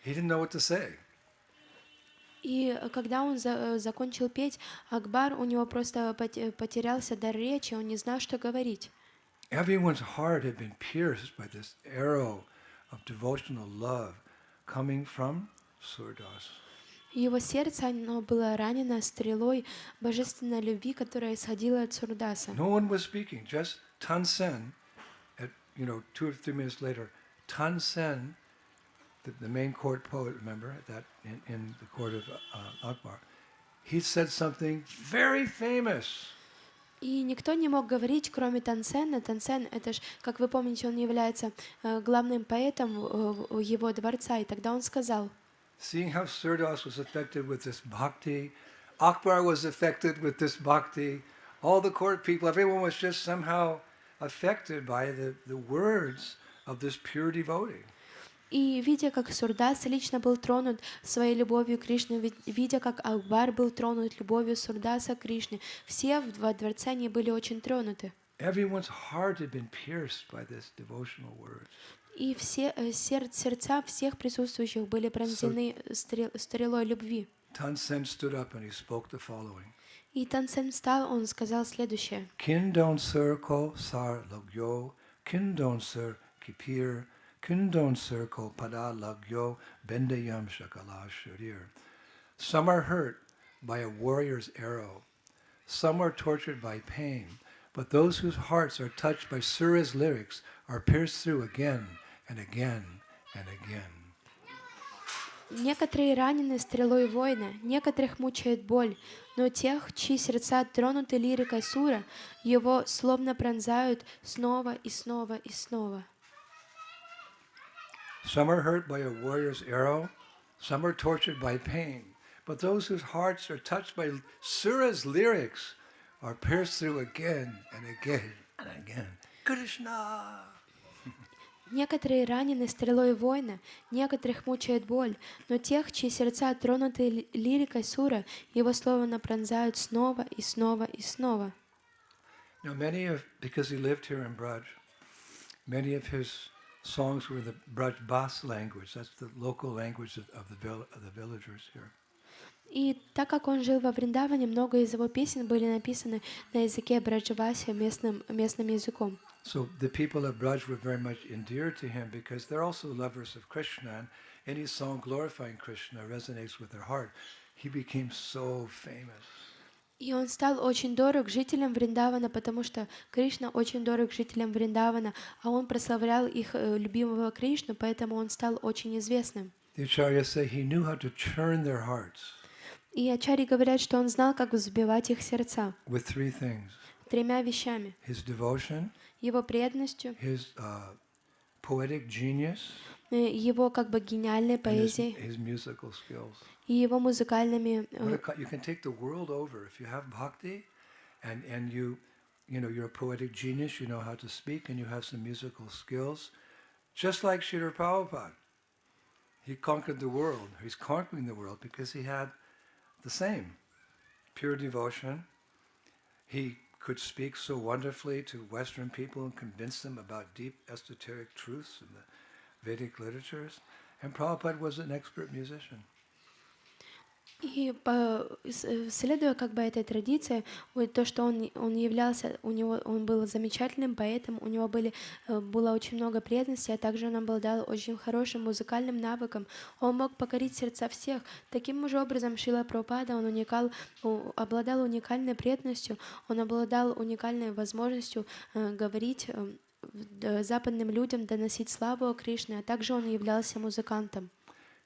He didn't know what to say. И когда он закончил петь, Акбар, у него просто потерялся дар речи, он не знал, что говорить. Everyone's heart had been pierced by this arrow of devotional love coming from Surdas. Его сердце, оно было ранено стрелой божественной любви, которая исходила от Сурдаса. No one was speaking, just Tansen, at 2 or 3 minutes later, Tansen, the main court poet, remember, that in the court of Akbar, he said something very famous. И никто не мог говорить, кроме Тансена. Тансен, это ж, как вы помните, он является главным поэтом его дворца. И тогда он сказал: Seeing how Surdas was affected with this bhakti, Akbar was affected with this bhakti, all the court people, everyone was just somehow affected by the words of this pure devotee. И видя, как Сурдас лично был тронут своей любовью к Кришне, видя, как Акбар был тронут любовью Сурдаса к Кришне, все во дворце они были очень тронуты. Everyone's heart had been pierced by this devotional words. И все сердца всех присутствующих были пронзены стрелой любви. Tansen stood up and he spoke the following. И Тансен встал, он сказал следующее: Kindon sir ko sar lagyo, kindon sir kipir, kindon sir ko pada lagyo, bendayam shakala sharir. Some are hurt by a warrior's arrow, some are tortured by pain, but those whose hearts are touched by Sura's lyrics are pierced through again and again and again. Некоторые ранены стрелой воина, некоторых мучает боль, но тех, чьи сердца тронуты лирикой Сура, его словно пронзают снова и снова и снова. Some are hurt by a warrior's arrow, some are tortured by pain, but those whose hearts are touched by Sura's lyrics are pierced through again and again and again. Krishna! Некоторые ранены стрелой воина, некоторых мучает боль, но тех, чьи сердца тронуты лирикой Сура, его словно пронзают снова и снова и снова. Now because he lived here in Braj, many of his songs were in the Braj Bas language. That's the local language of the villagers here. И так как он жил во Вриндаване, много из его песен были написаны на языке Браджаваси, местным языком. So the people of Braj were very much endeared to him because they're also lovers of Krishna, and any song glorifying Krishna resonates with their heart. He became so famous. И он стал очень дорог жителям Вриндавана, потому что Кришна очень дорог жителям Вриндавана, а он прославлял их любимого Кришну, поэтому он стал очень известным. The acharyas say he knew how to turn their hearts. И ачарьи говорят, что он знал, как взбивать их сердца. With three things. Тремя вещами. His devotion, его преданностью, his poetic genius, его как бы гениальной поэзией, his musical skills. И его музыкальными. You can take the world over if you have bhakti, and you're a poetic genius, you know how to speak, and you have some musical skills, just like Srila Prabhupada. He conquered the world. He's conquering the world because he had the same pure devotion. He could speak so wonderfully to Western people and convince them about deep esoteric truths in the Vedic literatures. And Prabhupada was an expert musician. И следуя как бы этой традиции, то, что он являлся, он был замечательным поэтом, у него было очень много преданности, а также он обладал очень хорошим музыкальным навыком. Он мог покорить сердца всех. Таким же образом Шрила Прабхупада, он обладал уникальной преданностью, он обладал уникальной возможностью говорить западным людям, доносить славу о Кришне, а также он являлся музыкантом.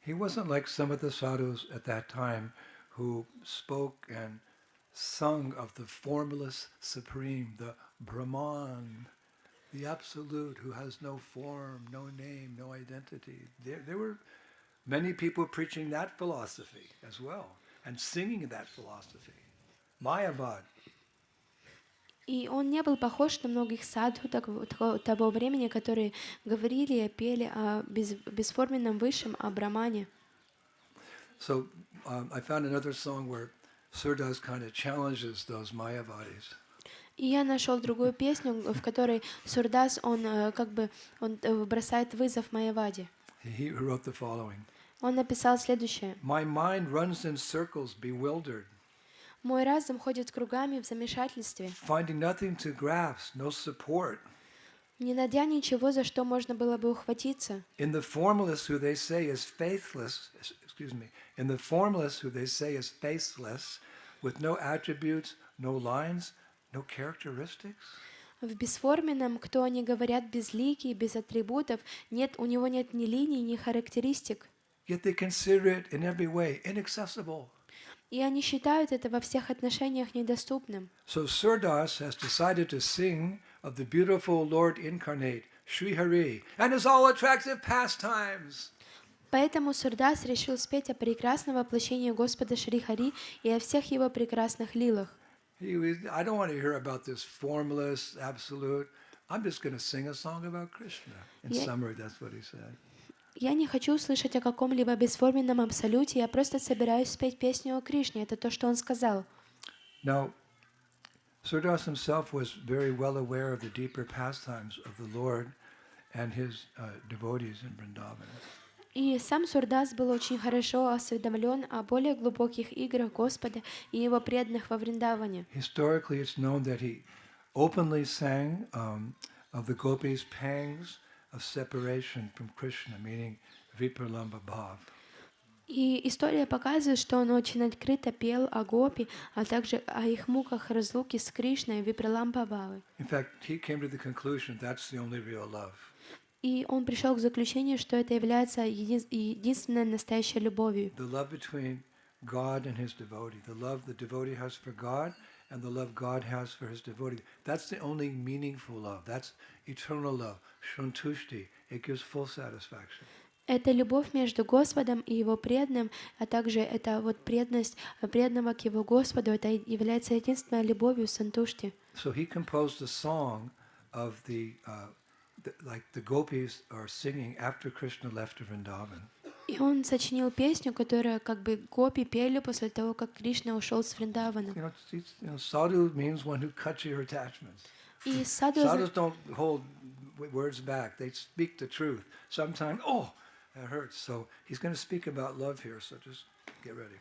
He wasn't like some of the sadhus at that time who spoke and sung of the formless supreme, the Brahman, the absolute who has no form, no name, no identity. There were many people preaching that philosophy as well and singing that philosophy. Mayavad. И он не был похож на многих садху того времени, которые говорили и пели о бесформенном высшем, о Брахмане. So I found another song where Surdas kind of challenges those Mayavadis. И я нашел другую песню, в которой Сурдас, он бросает вызов Майяваде. He wrote the following. Он написал следующее. My mind runs in circles, bewildered. Мой разум ходит кругами в замешательстве, Finding nothing to grasp, no support. не найдя ничего, за что можно было бы ухватиться. In the formalists who they say is faithless, in the formalists who they say is faceless, with no attributes, no lines, no characteristics. В бесформенном, кто они говорят безликий, без атрибутов, у него нет ни линий, ни характеристик. Yet they consider it in every way inaccessible. И они считают это во всех отношениях недоступным. So Surdas has decided to sing of the beautiful Lord incarnate, Sri Hari, and his all attractive pastimes. Поэтому Сурдас решил спеть о прекрасном воплощении Господа Шри Хари и о всех его прекрасных лилах. I don't want to hear about this formless, absolute. I'm just going to sing a song about Krishna. In summary, that's what he said. Я не хочу слышать о каком-либо бесформенном абсолюте, я просто собираюсь спеть песню о Кришне. Это то, что он сказал. Now, Surdas himself was very well aware of the deeper pastimes of the Lord and his devotees in Vrindavan. И сам Сурдас был очень хорошо осведомлен о более глубоких играх Господа и его преданных во Вриндаване. Historically, it's known that he openly sang of the gopis' pangs of separation from Krishna, meaning vipralamba bhav. И история показывает, что он очень открыто пел о гопи, а также о их муках разлуки с Кришной, випраламба бхавы. In fact, he came to the conclusion that's the only real love. И он пришел к заключению, что это является единственной настоящей любовью. The love between God and his devotee, the love the devotee has for God and the love God has for his devotee. That's the only meaningful love. That's eternal love. Shantushti. It gives full satisfaction. Это любовь между Господом и его преданным, а также это преданность преданного к его Господу, это является единственной любовью сантушти. So he composed a song of like the gopis are singing after Krishna left Vrindavan. И он сочинил песню, которая гопи пели после того, как Кришна ушел с Вриндавана. Sadhu means one who cuts your attachments. И Sadhus don't hold words back. They speak the truth. Sometimes, that hurts. So he's going to speak about love here, so just get ready.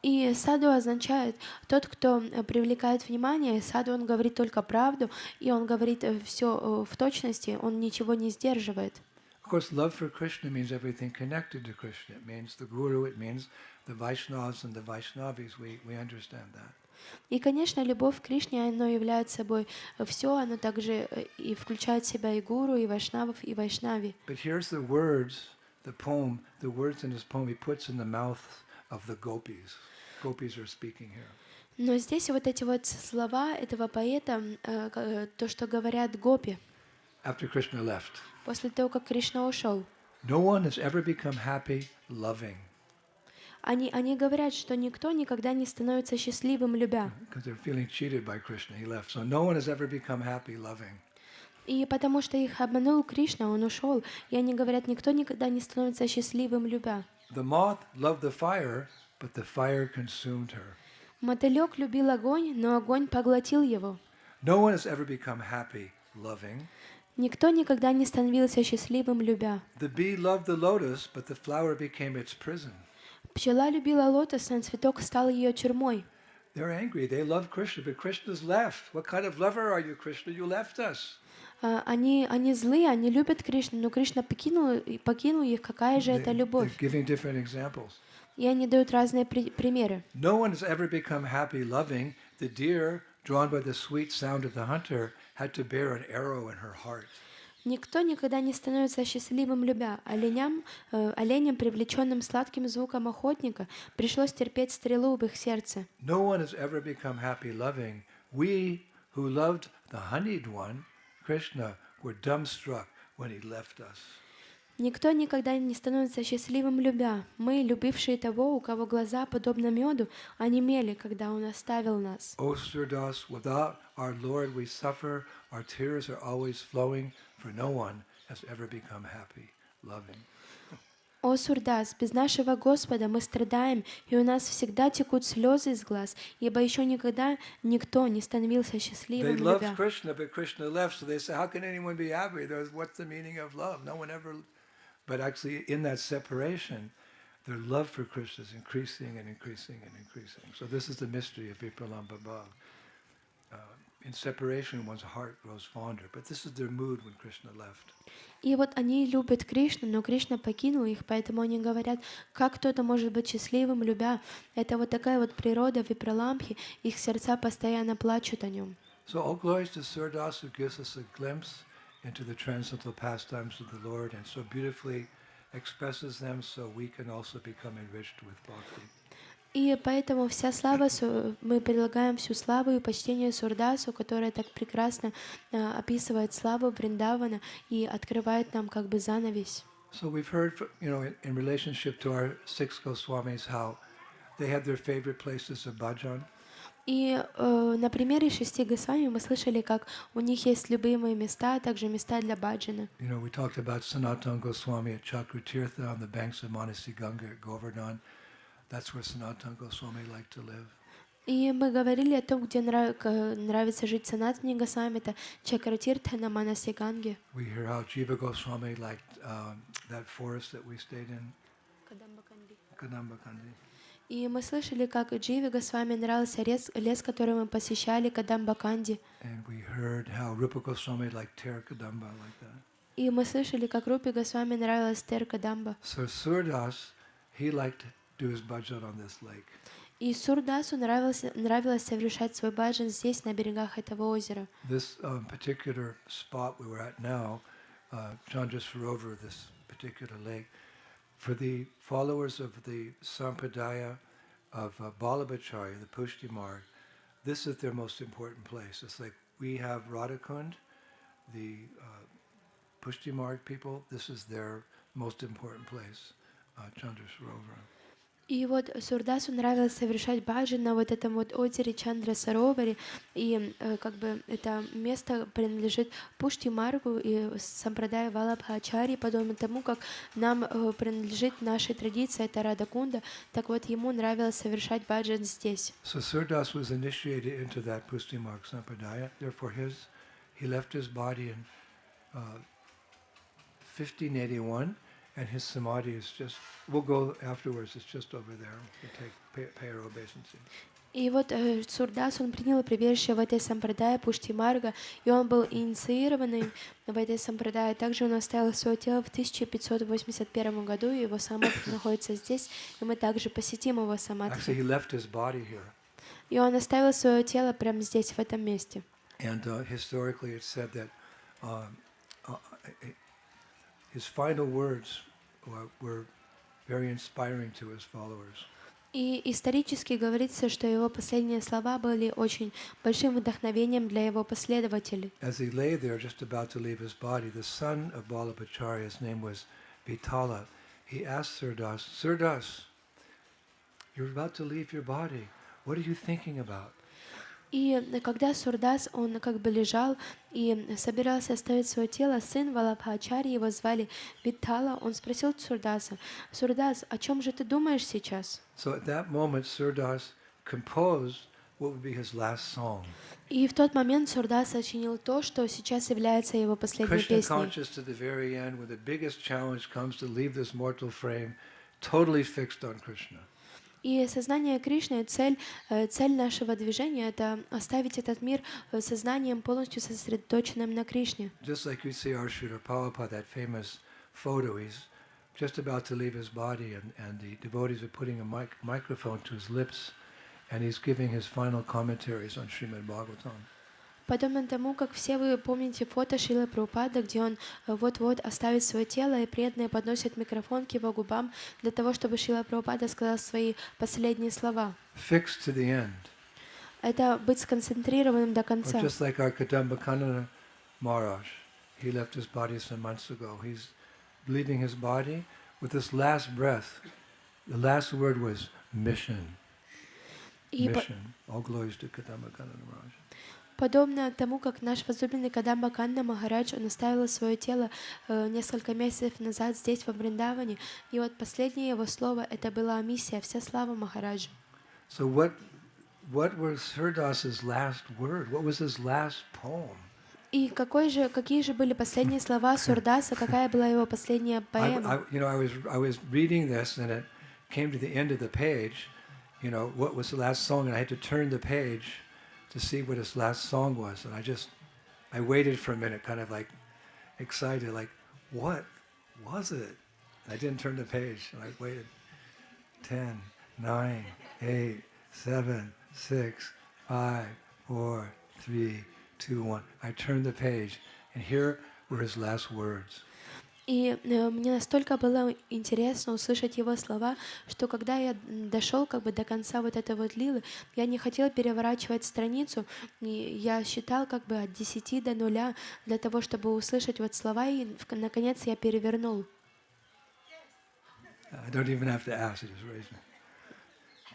И саду означает тот, кто привлекает внимание. Саду он говорит только правду, и он говорит все в точности, он ничего не сдерживает. Of course, love for Krishna means everything connected to Krishna. It means the Guru, it means the Vaishnavas and the Vaishnavis. We understand that. И, конечно, любовь к Кришне, оно является собой все, оно также и включает в себя и гуру, и вайшнавов, и вайшнави. But here's the words, the words in his poem he puts in the mouth of the gopis. Gopis are speaking here. Но здесь эти слова этого поэта, то, что говорят гопи. After Krishna left. После того, как Кришна ушел. No one has ever become happy loving. Они говорят, что никто никогда не становится счастливым, любя. Because they're feeling cheated by Krishna, he left. So no one has ever become happy loving. И потому что их обманул Кришна, он ушел. И они говорят, никто никогда не становится счастливым, любя. The moth loved the fire, but the fire consumed her. Мотылек любил огонь, но огонь поглотил его. No one has ever become happy loving. Никто никогда не становился счастливым, любя. The bee loved the lotus, but the flower became its prison. Пчела любила лотос, но цветок стал ее тюрьмой. They're angry. They love Krishna, but Krishna's left. What kind of lover are you, Krishna? You left us. Они злые, они любят Кришну, но Кришна покинул их. Какая же это любовь? They're giving different examples. И они дают разные примеры. No one has ever become happy loving. The deer, drawn by the sweet sound of the hunter, had to bear an arrow in her heart. Никто никогда не становится счастливым, любя. Оленям, привлеченным сладким звуком охотника, пришлось терпеть стрелу в их сердце. No one has ever become happy loving. We who loved the honeyed one, Krishna, were dumbstruck when he left us. Никто никогда не становится счастливым, любя. Мы, любившие того, у кого глаза, подобно меду, онемели, когда он оставил нас. O Surdas, without our Lord we suffer, our tears are always flowing, for no one has ever become happy, loving. О, Сурдас, без нашего Господа мы страдаем, и у нас всегда текут слезы из глаз, ибо еще никогда никто не становился They счастливым, loved любя. Krishna, but Krishna left, so they say, how can anyone be happy? What's the meaning of love? No one ever... But actually, in that separation, their love for Krishna is increasing and increasing and increasing. So this is the mystery of Vipralambha Bhav. In separation, one's heart grows fonder. But this is their mood when Krishna left. И вот они любят Кришну, но Кришна покинул их, поэтому они говорят, как кто-то может быть счастливым, любя. Это вот такая вот природа Випраламбхи, их сердца постоянно плачут о нем. So all glories to Surdas, who gives us a glimpse into the transcendental pastimes of the Lord and so beautifully expresses them so we can also become enriched with bhakti. И поэтому вся слава, мы предлагаем всю славу и почтение Сурдасу, которая так прекрасно описывает славу Вриндавана и открывает нам как бы занавес. So we've heard, in relationship to our 6 Goswamis, how they had their favorite places of bhajan. И на примере 6 Госвами мы слышали, как у них есть любимые места, а также места для баджана. We talked about Sanatana Goswami at Chakratirtha on the banks of Manasi Ganga at Govardhan. That's where Sanatana Goswami liked to live. И мы говорили о том, где нравится жить Санатане Госвами, это Чакратиртха на Манаси Ганге. We hear how Jiva Goswami liked that forest that we stayed in. Kadambakandi. И мы слышали, как Дживе Госвами нравился лес, который мы посещали, Кадамбаканди. And we heard how Rupa Goswami liked Ter Kadamba like that. И мы слышали, как Рупи Госвами нравилась Тер Кадамба. So Surdas, he liked to do his bhajan on this lake. И Сурдасу нравилось совершать свой баджан здесь, на берегах этого озера. This particular spot we were at now, Chandra Sarovar, this particular lake, for the followers of the Sampradaya of Balabhacharya, the Pushti Marg, this is their most important place. It's like we have Radhakund, the Pushti Marg people, this is their most important place, Chandra Sarovar. И вот Сурдасу нравилось совершать баджан на вот этом вот озере Чандра Сароваре, и как бы это место принадлежит Пушти Маргу и Сампрадая Валабхачари, подобно тому, как нам принадлежит нашей традиции, это Радакунда, так вот ему нравилось совершать баджан здесь. So Surdas was initiated into that Pushti Marg Sampradaya, therefore he left his body in 1581. And his samadhi is just, we'll go afterwards, it's just over there. We'll pay our obeisance. И вот Сурдас, он принял прибежище в этой сампрадае Пушти Марга, и он был инициированный в этой сампрадае. Также он оставил свое тело в 1581 году, и его самадхи находится здесь, и мы также посетим его самадхи. Actually, he left his body here. И он оставил свое тело прямо здесь, в этом месте. And historically it's said that his final words were very inspiring to his followers. И исторически говорится, что его последние слова были очень большим вдохновением для его последователей. As he lay there just about to leave his body, the son of Balabhacharya, his name was Vitala, he asked Surdas, Surdas, you're about to leave your body. What are you thinking about? И когда Сурдас, он как бы лежал и собирался оставить свое тело, сын Валабхачари, его звали Виттала, он спросил Сурдаса, Сурдас, о чем же ты думаешь сейчас? So at that moment, Surdas composed what would be his last song. И в тот момент Сурдас сочинил то, что сейчас является его последней Krishna песней. conscious to the very end, when the biggest challenge comes to leave this mortal frame, totally fixed on Krishna. И сознание Кришны, цель нашего движения — это оставить этот мир сознанием полностью сосредоточенным на Кришне. Just like you see our Srila Prabhupada, that famous photo, he's just about to leave his body, and the devotees are putting a microphone to his lips, and he's giving his final commentaries on Srimad Bhagavatam. Подобно тому, как все вы помните фото Шрилы Прабхупады, где он вот-вот оставит свое тело, и преданные подносят микрофон к его губам для того, чтобы Шрила Прабхупада сказал свои последние слова. Fixed to the end. Это быть сконцентрированным до конца. Or just like our Kadambakanda Maharaj, he left his body some months ago. He's leaving his body with this last breath. The last word was mission. Mission. All glories to Kadambakanda Maharaj. Подобно тому, как наш возлюбленный Кадамба Канна Махарадж, он оставил свое тело несколько месяцев назад здесь, во Вриндаване, и вот последнее его слово, это была миссия, вся слава Махараджу. So what was Surdas's last word? What was his last poem? И какие же были последние слова Сурдаса, какая была его последняя поэма? I was reading this, and it came to the end of the page. What was the last song, and I had to turn the page to see what his last song was, and I waited for a minute, kind of like excited, like what was it? And I didn't turn the page, and I waited. 10, 9, 8, 7, 6, 5, 4, 3, 2, 1. I turned the page, and here were his last words. И мне настолько было интересно услышать его слова, что когда я дошел до конца вот этой вот лилы, я не хотел переворачивать страницу, и я считал от 10 до 0 для того, чтобы услышать вот слова, и наконец я перевернул. I don't even have to ask, just raise me.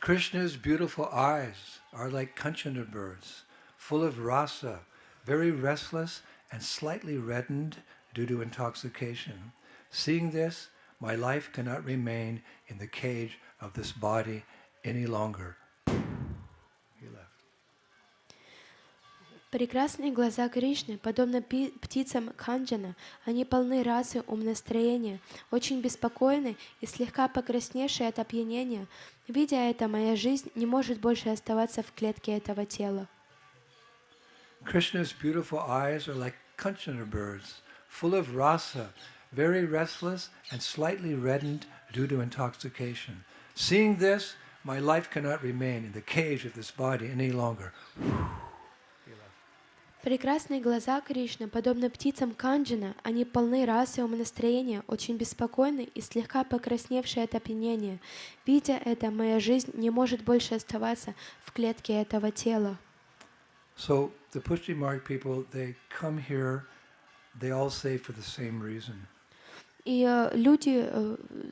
Krishna's beautiful eyes are like Kanchana birds, full of rasa, very restless and slightly reddened due to intoxication. Seeing this, my life cannot remain in the cage of this body any longer. He left. Прекрасные глаза Кришны, подобно птицам Канджана, они полны расы, умонастроения, очень беспокойны и слегка покрасневшие от опьянения. Видя это, моя жизнь не может больше оставаться в клетке этого тела. Krishna's beautiful eyes are like Kanchana birds, full of rasa, very restless and slightly reddened due to intoxication. Seeing this, my life cannot remain in the cage of this body any longer. Прекрасные глаза Кришны, подобно птицам Канджана, они полны расы и умонастроения, очень беспокойны и слегка покрасневшие от опьянения. Видя это, моя жизнь не может больше оставаться в клетке этого тела. So the Pushti Marg people, they come here, they all say for the same reason. И люди,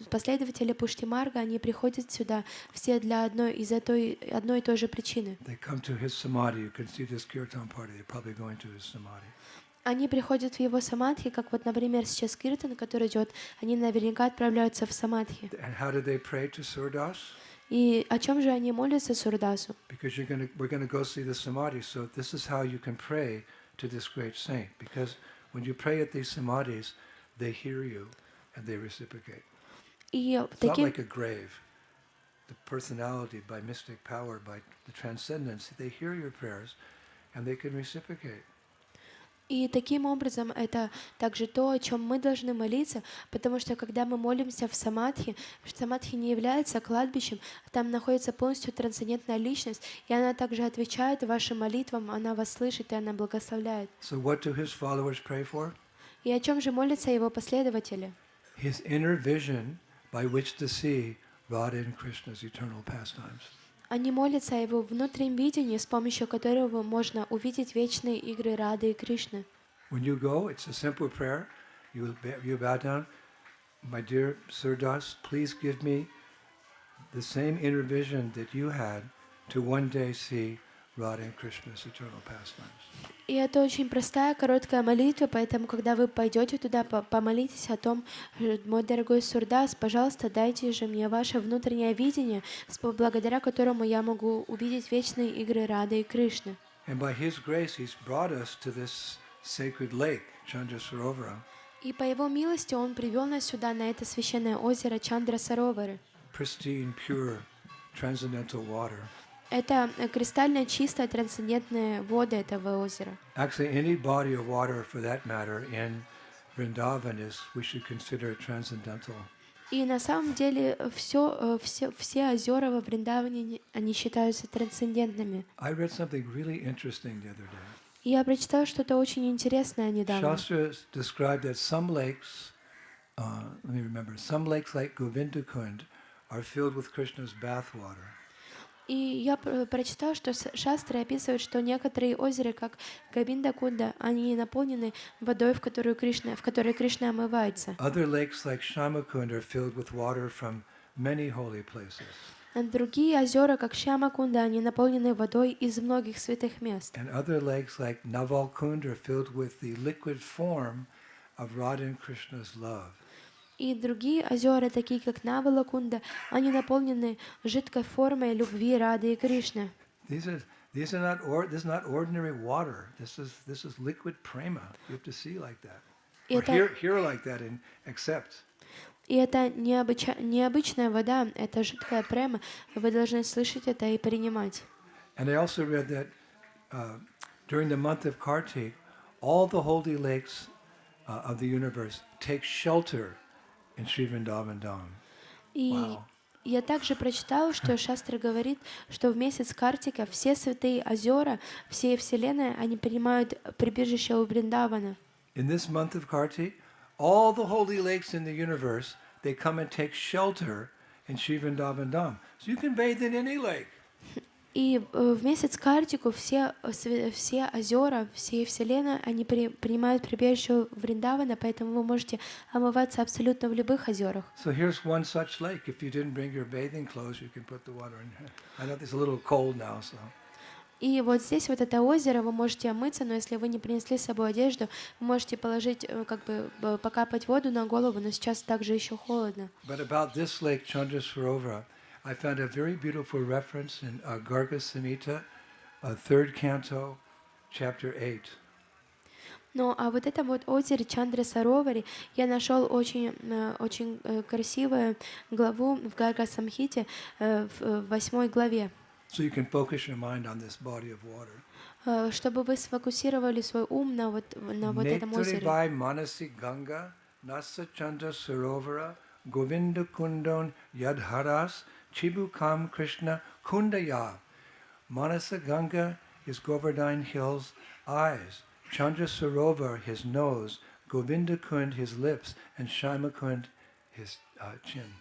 последователи Пуштимарга, они приходят сюда все для одной и той же причины. They come to his samadhi. You can see this kirtan party. They're probably going to his samadhi. Они приходят в его самадхи, как вот, например, сейчас Киртан, который идет, они наверняка отправляются в самадхи. And how do they pray to Surdas? И о чем же они молятся Сурдасу? Because we're going to go see the samadhi. So this is how you can pray to this great saint. Because when you pray at these samadhis, they hear you and they reciprocate. It's not like a grave. The personality, by mystic power, by the transcendence, they hear your prayers and they can reciprocate. И таким образом это также то, о чем мы должны молиться, потому что когда мы молимся в самадхи не является кладбищем, там находится полностью трансцендентная личность, и она также отвечает вашим молитвам, она вас слышит и она благословляет. So what do his followers pray for? И о чем же молятся его последователи? His inner vision by which to see Radha and Krishna's eternal pastimes. Они молятся о его внутреннем видении, с помощью которого можно увидеть вечные игры Рады и Кришны. When you go, it's a simple prayer. You bow down. My dear Surdas, please give me the same inner vision that you had to one day see Radha and Krishna's eternal pastimes. И это очень простая, короткая молитва, поэтому, когда вы пойдете туда, помолитесь о том, мой дорогой Сурдас, пожалуйста, дайте же мне ваше внутреннее видение, благодаря которому я могу увидеть вечные игры Рады и Кришны. And by his grace, he's brought us to this sacred lake, Chandra Sarovar. И по его милости он привел нас сюда, на это священное озеро Чандра Саровары. Pristine, pure, transcendental water. Это кристально чистая трансцендентная вода этого озера. Actually, any body of water, for that matter, in Vrindavan we should consider transcendental. И на самом деле все озера во Вриндаване, они считаются трансцендентными. I read something really interesting the other day. И я прочитала что-то очень интересное недавно. Shastra described that some lakes like Govindakund are filled with Krishna's bathwater. И я прочитала, что шастры описывают, что некоторые озера, как Говиндакунда, они наполнены водой, в которой Кришна омывается. Other lakes like Shamakund are filled with water from many holy places. Другие озера, как Шьяма-кунда, они наполнены водой из многих святых мест. And other lakes like Naval-kund are filled with the liquid form of Radha and Krishna's love. И другие озера, такие как Навала-кунда, они наполнены жидкой формой любви Рады и Кришны. This is not ordinary water. This is liquid prema. You have to see like that. Or hear like that and accept. И это необычная вода, это жидкая према. Вы должны слышать это и принимать. And I also read that during the month of Kartik, all the holy lakes of the universe take shelter in Sri Vrindavan Dham. И я также прочитала, что Шастра говорит, что в месяц Картика все святые озера, все вселенные, они принимают прибежище у Вриндавана. In this month of Kartik, all the holy lakes in the universe, they come and take shelter in Sri Vrindavan Dham. So you can bathe in any lake. И в месяц Картику все озера, все вселенные, они принимают прибежище Вриндавана, поэтому вы можете омываться абсолютно в любых озерах. So here's one such lake. If you didn't bring your bathing clothes, you can put the water in here. I know it's a little cold now, so. И вот здесь вот это озеро, вы можете омыться, но если вы не принесли с собой одежду, вы можете положить, как бы покапать воду на голову, но сейчас также еще холодно. But about this lake, Chandra Sarovar, I found a very beautiful reference in Garga Samhita, 3rd canto, chapter 8. Ну, а вот это вот озеро Чандра Саровари я нашел очень красивую главу в Гарга Самхите в 8 главе. So you can focus your mind on this body of water. Чтобы вы сфокусировали свой ум на вот этом озере. Netrivai manasi ganga nasa Chandra Sarovara Govinda kundon yadharas chibukam Krishna kundaya. Manasa Ganga is Govardhan Hill's eyes, Chandra Sarovar his nose, Govinda Kund his lips, and Shama Kund his chin.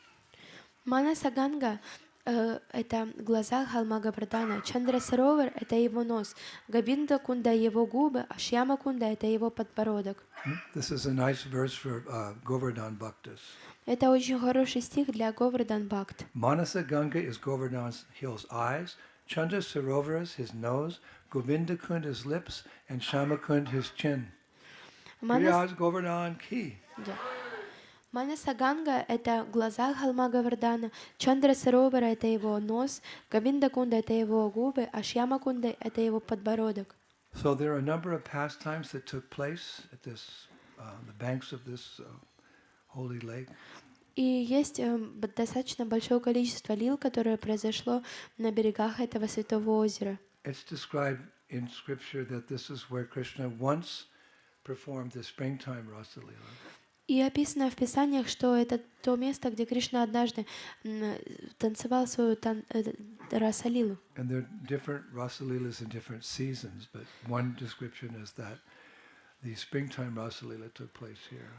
Манаса Ганга это глаза холма Говардхана, Чандра Саровар это его нос, Говинда Кунда его губы, а Шьяма Кунда это его подбородок. This is a nice verse for Govardhan Bhaktas. Это очень хороший стих для Говардхан Бхакт. Manasa Ganga is Govardhan Hill's eyes, Chandra Sarovar is his nose, Govinda Kund his lips, and Shama Kund his chin. Priyas Govardhan Ki. Манаса Ганга это глаза холма Говардхана, Чандра Саровара это его нос, Говинда Кунда это его губы, а Шьяма Кунда это его подбородок. So there are a number of pastimes that took place at this, the banks of this holy lake. И есть достаточно большое количество лил, которое произошло на берегах этого святого озера. It's described in scripture that this is where Krishna once performed the springtime Rasa Leela. И описано в Писаниях, что это то место, где Кришна однажды танцевал свою Раса-лилу. And there are different Rasa Leelas in different seasons, but one description is that the springtime Rasa Leela took place here.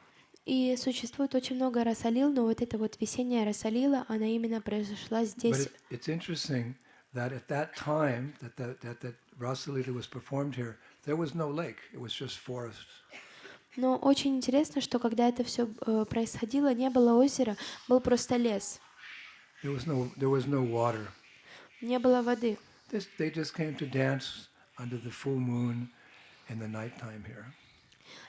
И существует очень много Раса-лил, но вот эта вот весенняя Раса-лила, она именно произошла здесь. But it's interesting that at that time that Rasa Leela was performed here, there was no lake; it was just forest. Но очень интересно, что когда это все происходило, не было озера, был просто лес. There was no water. Не было воды. They just came to dance under the full moon in the nighttime here.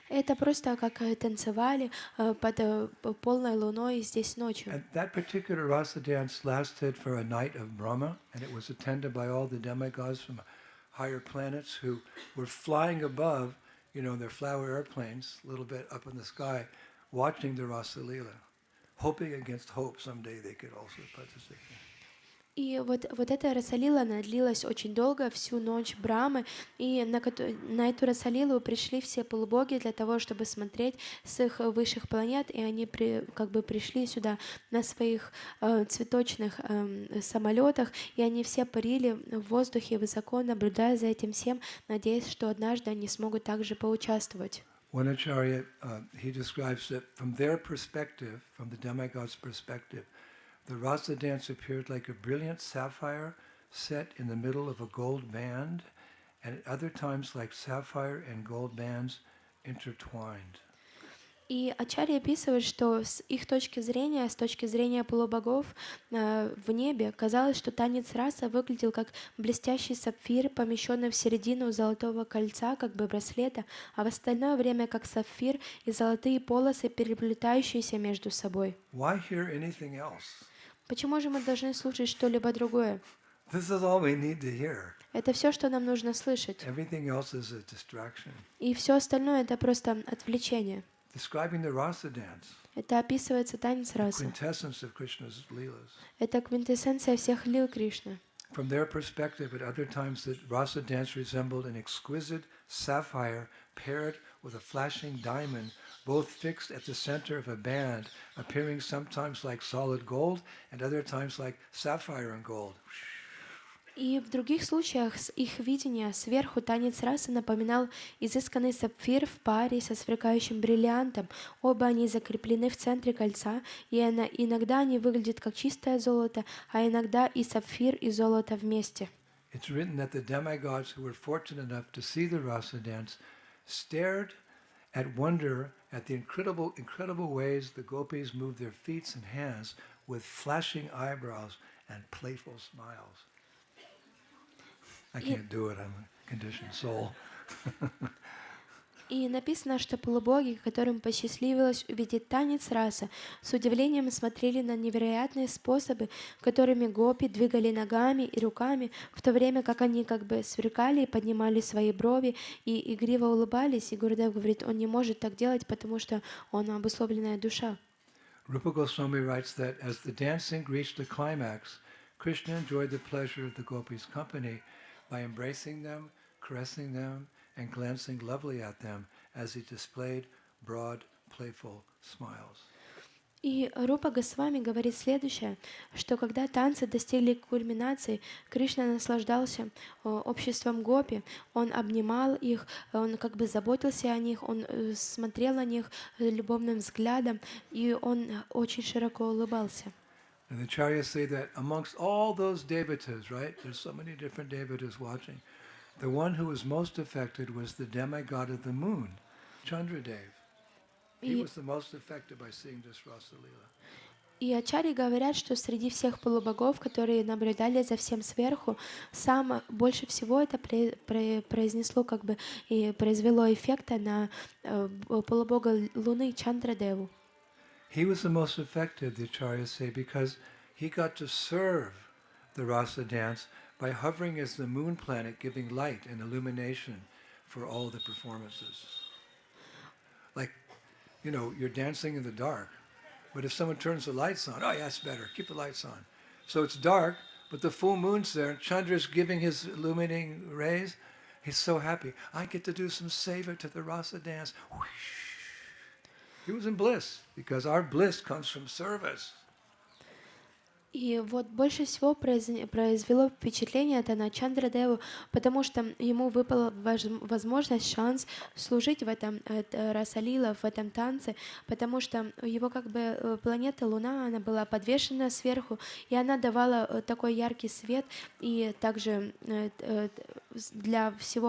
Это просто как танцевали под полной луной здесь ночью. And that particular rasa dance lasted for a night of Brahma, and it was attended by all the demigods from higher planets who were flying above, their flower airplanes, a little bit up in the sky, watching the Rasa Leela, hoping against hope someday they could also participate. И вот эта Раса-лила, она длилась очень долго, всю ночь Брамы, и на эту Раса-лилу пришли все полубоги для того, чтобы смотреть с их высших планет, и они пришли сюда на своих цветочных самолетах, и они все парили в воздухе высоко, наблюдая за этим всем, надеясь, что однажды они смогут также поучаствовать. One acharya, he describes that from their perspective, from the demigod's perspective, the rasa dance appeared like a brilliant sapphire set in the middle of a gold band, and at other times like sapphire and gold bands intertwined. И Ачарья описывает, что с их точки зрения, с точки зрения полубогов в небе, казалось, что танец раса выглядел как блестящий сапфир, помещенный в середину золотого кольца, как бы браслета, а в остальное время как сапфир и золотые полосы, переплетающиеся между собой. Why hear anything else? Почему же мы должны слушать что-либо другое? This is all we need to hear. Это все, что нам нужно слышать. Everything else is a distraction. И все остальное это просто отвлечение. Describing the rasa dance, Это описывается танец раса. quintessence of Krishna's leelas. Это квинтэссенция всех лил Кришны. From their perspective, at other times, the rasa dance resembled an exquisite sapphire paired with a flashing diamond, both fixed at the center of a band, appearing sometimes like solid gold and other times like sapphire and gold. И в других случаях с их видения сверху танец расы напоминал изысканный сапфир в паре со сверкающим бриллиантом. Оба они закреплены в центре кольца, и иногда они выглядят как чистое золото, а иногда и сапфир, и золото вместе. It's written that the demigods who were fortunate enough to see the rasa dance stared at wonder at the incredible ways the gopis moved their feet and hands with flashing eyebrows and playful smiles. I can't do it, I'm a conditioned soul. И написано, что полубоги, которым посчастливилось увидеть танец раса, с удивлением смотрели на невероятные способы, которыми гопи двигали ногами и руками, в то время как они как бы сверкали и поднимали свои брови и игриво улыбались. И Гурудев говорит, он не может так делать, потому что он обусловленная душа. Rupa Goswami writes that as the dancing reached the climax, Krishna enjoyed the pleasure of the gopis' company by embracing them, caressing them, and glancing lovely at them as he displayed broad, playful smiles. И Рупа Госвами говорит следующее, что когда танцы достигли кульминации, Кришна наслаждался обществом гопи, он обнимал их, он как бы заботился о них, он смотрел на них любовным взглядом, и он очень широко улыбался. And the Acharyas say that amongst all those devatas, right, there's so many different devatas watching, the one who was most affected was the demigod of the moon, Chandradev. He was the most affected by seeing this Rasa Leela. И ачарьи говорят, что среди всех полубогов, которые наблюдали за всем сверху, больше всего это произнесло как бы и произвело эффекта на полубога Луны Чандрадеву. He was the most affected, the acharyas say, because he got to serve the rasa dance by hovering as the moon planet, giving light and illumination for all the performances. Like, you know, you're dancing in the dark, but if someone turns the lights on, oh yeah, that's better, keep the lights on. So it's dark, but the full moon's there, and Chandra's giving his illuminating rays. He's so happy. I get to do some seva to the rasa dance. Whoosh. He was in bliss, because our bliss comes from service. И вот больше всего произвело впечатление это на Чандрадеву, потому что ему выпала возможность, шанс служить в этом расалила, в этом танце, потому что его как бы планета Луна, она была подвешена сверху, и она давала такой яркий свет, и также для всей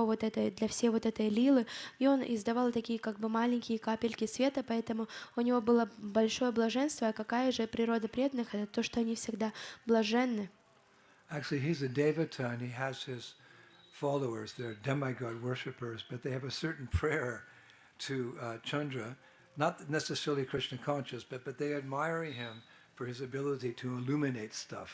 вот этой лилы, и он издавал такие как бы маленькие капельки света, поэтому у него было большое блаженство. А какая же природа преданных? Это то, что они всегда блаженны. Actually, he's a devata and he has his followers, they're demigod worshippers, but they have a certain prayer to Chandra, not necessarily Krishna conscious, but they admire him for his ability to illuminate stuff.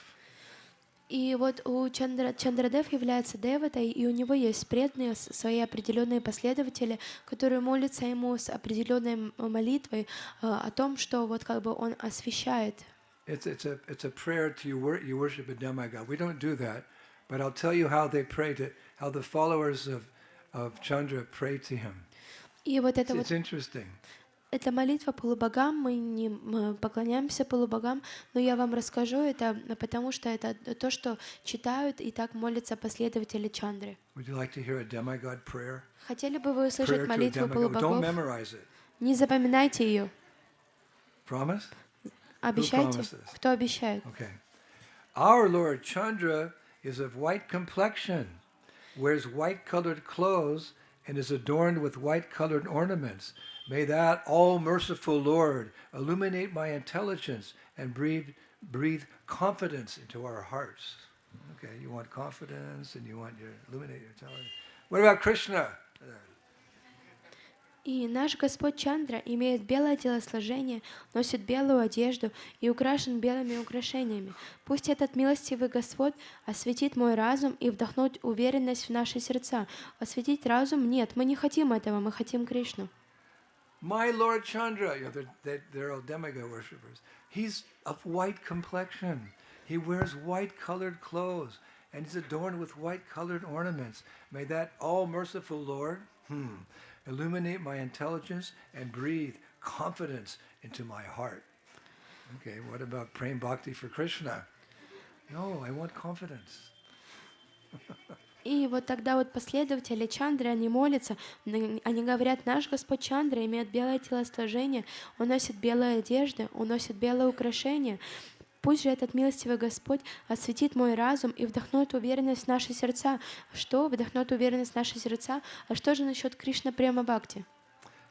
И вот у Чандрадев является деватой, и у него есть преданные, свои определенные последователи, которые молятся ему с определенной молитвой о том, что вот как бы он освещает. It's a prayer to you worship a demigod. We don't do that, but I'll tell you how they pray to, how the followers of Chandra pray to him. И вот это It's interesting. Это молитва полубогам, мы не поклоняемся полубогам, но я вам расскажу это, потому что это то, что читают и так молятся последователи Чандры. Would you like to hear a demigod prayer? Хотели бы вы услышать молитву Don't полубогов? memorize it. Не запоминайте ее. Promise? Обещайте. Кто обещает? Okay. Our Lord Chandra is of white complexion, wears white-colored clothes, and is adorned with white-colored ornaments. May that all-merciful Lord illuminate my intelligence and breathe confidence into our hearts. Okay, you want confidence and you want your illuminate your intelligence. What about Krishna? И наш Господь Чандра имеет белое телосложение, носит белую одежду и украшен белыми украшениями. Пусть этот милостивый Господь осветит мой разум и вдохнуть уверенность в наши сердца. Осветить разум? Нет, мы не хотим этого, мы хотим Кришну. My Lord Chandra, they're all demigod worshippers. He's of white complexion. He wears white-colored clothes, and he's adorned with white-colored ornaments. May that all-merciful Lord illuminate my intelligence and breathe confidence into my heart. Okay, what about praying bhakti for Krishna? No, I want confidence. И вот тогда вот последователи Чандры, они молятся, они говорят, наш Господь Чандра имеет белое телосложение, он носит белые одежды, он носит белые украшения. Пусть же этот милостивый Господь осветит мой разум и вдохнет уверенность в наши сердца. Что? Вдохнет уверенность в наши сердца. А что же насчет Кришна Према Бхакти?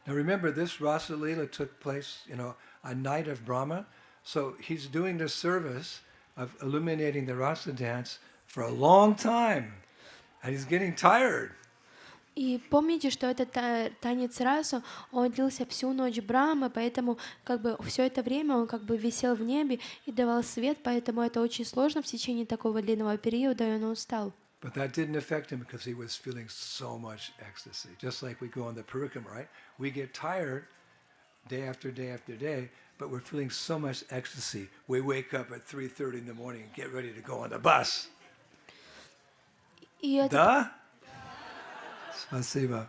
Now remember, this Rasa Leela took place, a night of Brahma. So he's doing the service of illuminating the Rasa dance for a long time. And he's getting tired. И помните, что этот танец расу, он длился всю ночь Брахмы, поэтому как бы все это время он как бы висел в небе и давал свет, поэтому это очень сложно в течение такого длинного периода, и он устал. But that didn't affect him because he was feeling so much ecstasy. Just like we go on the Parikrama, right? We get tired day after day after day, but we're feeling so much ecstasy. We wake up at 3:30 in the morning and get ready to go on the bus. Да? Спасибо.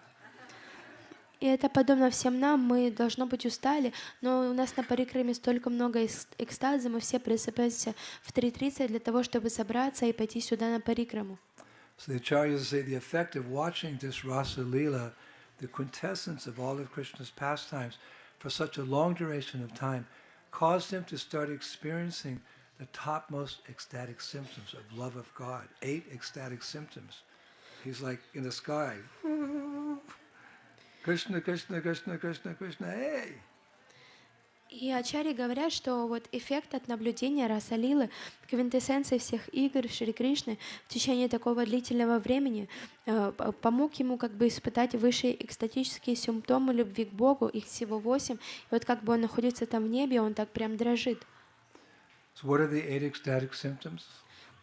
И это подобно всем нам, мы должно быть устали, но у нас на Парикраме столько много экстаза, мы все просыпаемся в 3:30 для того, чтобы собраться и пойти сюда на Парикраму. So the acharyas say the effect of watching this Rasa Leela, the quintessence of all of Krishna's pastimes, for such a long duration of time, caused him to start experiencing the topmost ecstatic symptoms of love of God. 8 ecstatic symptoms. He's like in the sky. Krishna, Krishna, Krishna, Krishna, Krishna, hey! И ачарьи говорят, что вот эффект от наблюдения Раса Лилы, квинтэссенции всех игр Шри Кришны в течение такого длительного времени помог ему как бы испытать высшие экстатические симптомы любви к Богу, их всего 8, и вот как бы он находится там в небе, он так прям дрожит. So what are the 8 ecstatic symptoms?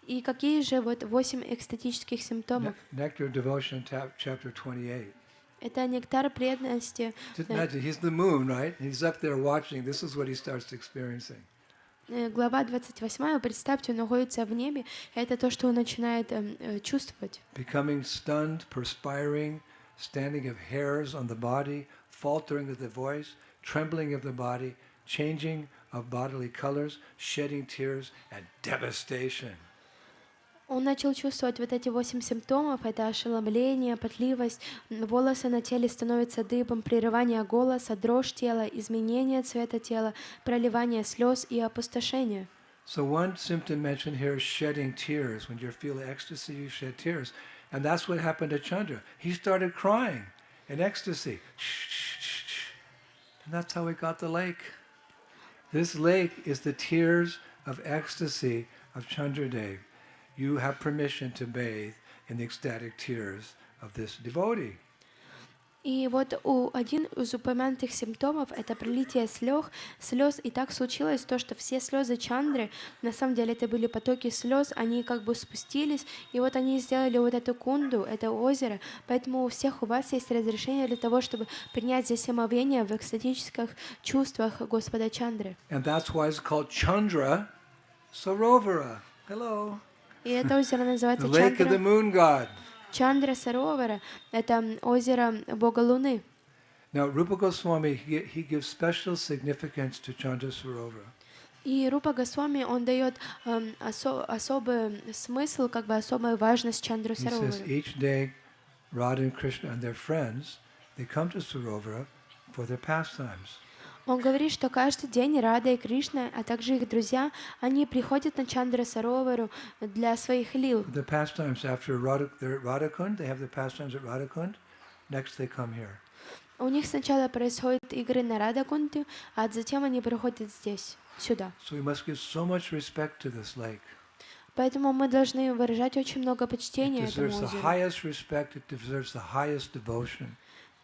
И какие же вот 8 экстатических симптомов? Nectar Devotion, chapter 28. Это нектар преданности. Imagine, he's the moon, right? He's up there watching. This is what he starts experiencing. Глава 28, представьте, он находится в небе, и это то, что он начинает чувствовать. Becoming stunned, perspiring, standing of hairs on the body, faltering of the voice, trembling of the body, changing of bodily colors, shedding tears, and devastation. Он начал чувствовать вот эти 8 симптомов. Это ошеломление, потливость, волосы на теле становятся дыбом, прерывание голоса, дрожь тела, изменение цвета тела, проливание слез и опустошение. So one symptom mentioned here is shedding tears. When you feel ecstasy, you shed tears. And that's what happened to Chandra. He started crying in ecstasy. And that's how he got the lake. This lake is the tears of ecstasy of Chandradev. You have permission to bathe in the ecstatic tears of this devotee. И вот один из упомянутых симптомов — это пролитие слез, и так случилось то, что все слезы Чандры, на самом деле это были потоки слез, они как бы спустились, и вот они сделали вот эту кунду, это озеро, поэтому у всех у вас есть разрешение для того, чтобы принять здесь омовение в экстатических чувствах Господа Чандры. And that's why it's called Chandra Sarovar. Hello. И это озеро называется The lake of the moon god. Чандра Саровара, это озеро Бога Луны. Now, Rupa Goswami, he gives special significance to Chandra Sarovar. И Рупа Госвами, он дает особый смысл, как бы особую важность Чандру Саровару. He says each day, Radha and Krishna and their friends, they come to Sarovara for their pastimes. Он говорит, что каждый день Рада и Кришна, а также их друзья, они приходят на Чандра Саровару для своих лил. The pastimes after Radha Kund, they have the pastimes at Radha Kund. Next they come here. У них сначала происходят игры на Радакунте, а затем они приходят здесь, сюда. So we must give so much respect to this lake. Поэтому мы должны выражать очень много It почтения этому deserves the озеру, highest respect, it deserves the highest devotion.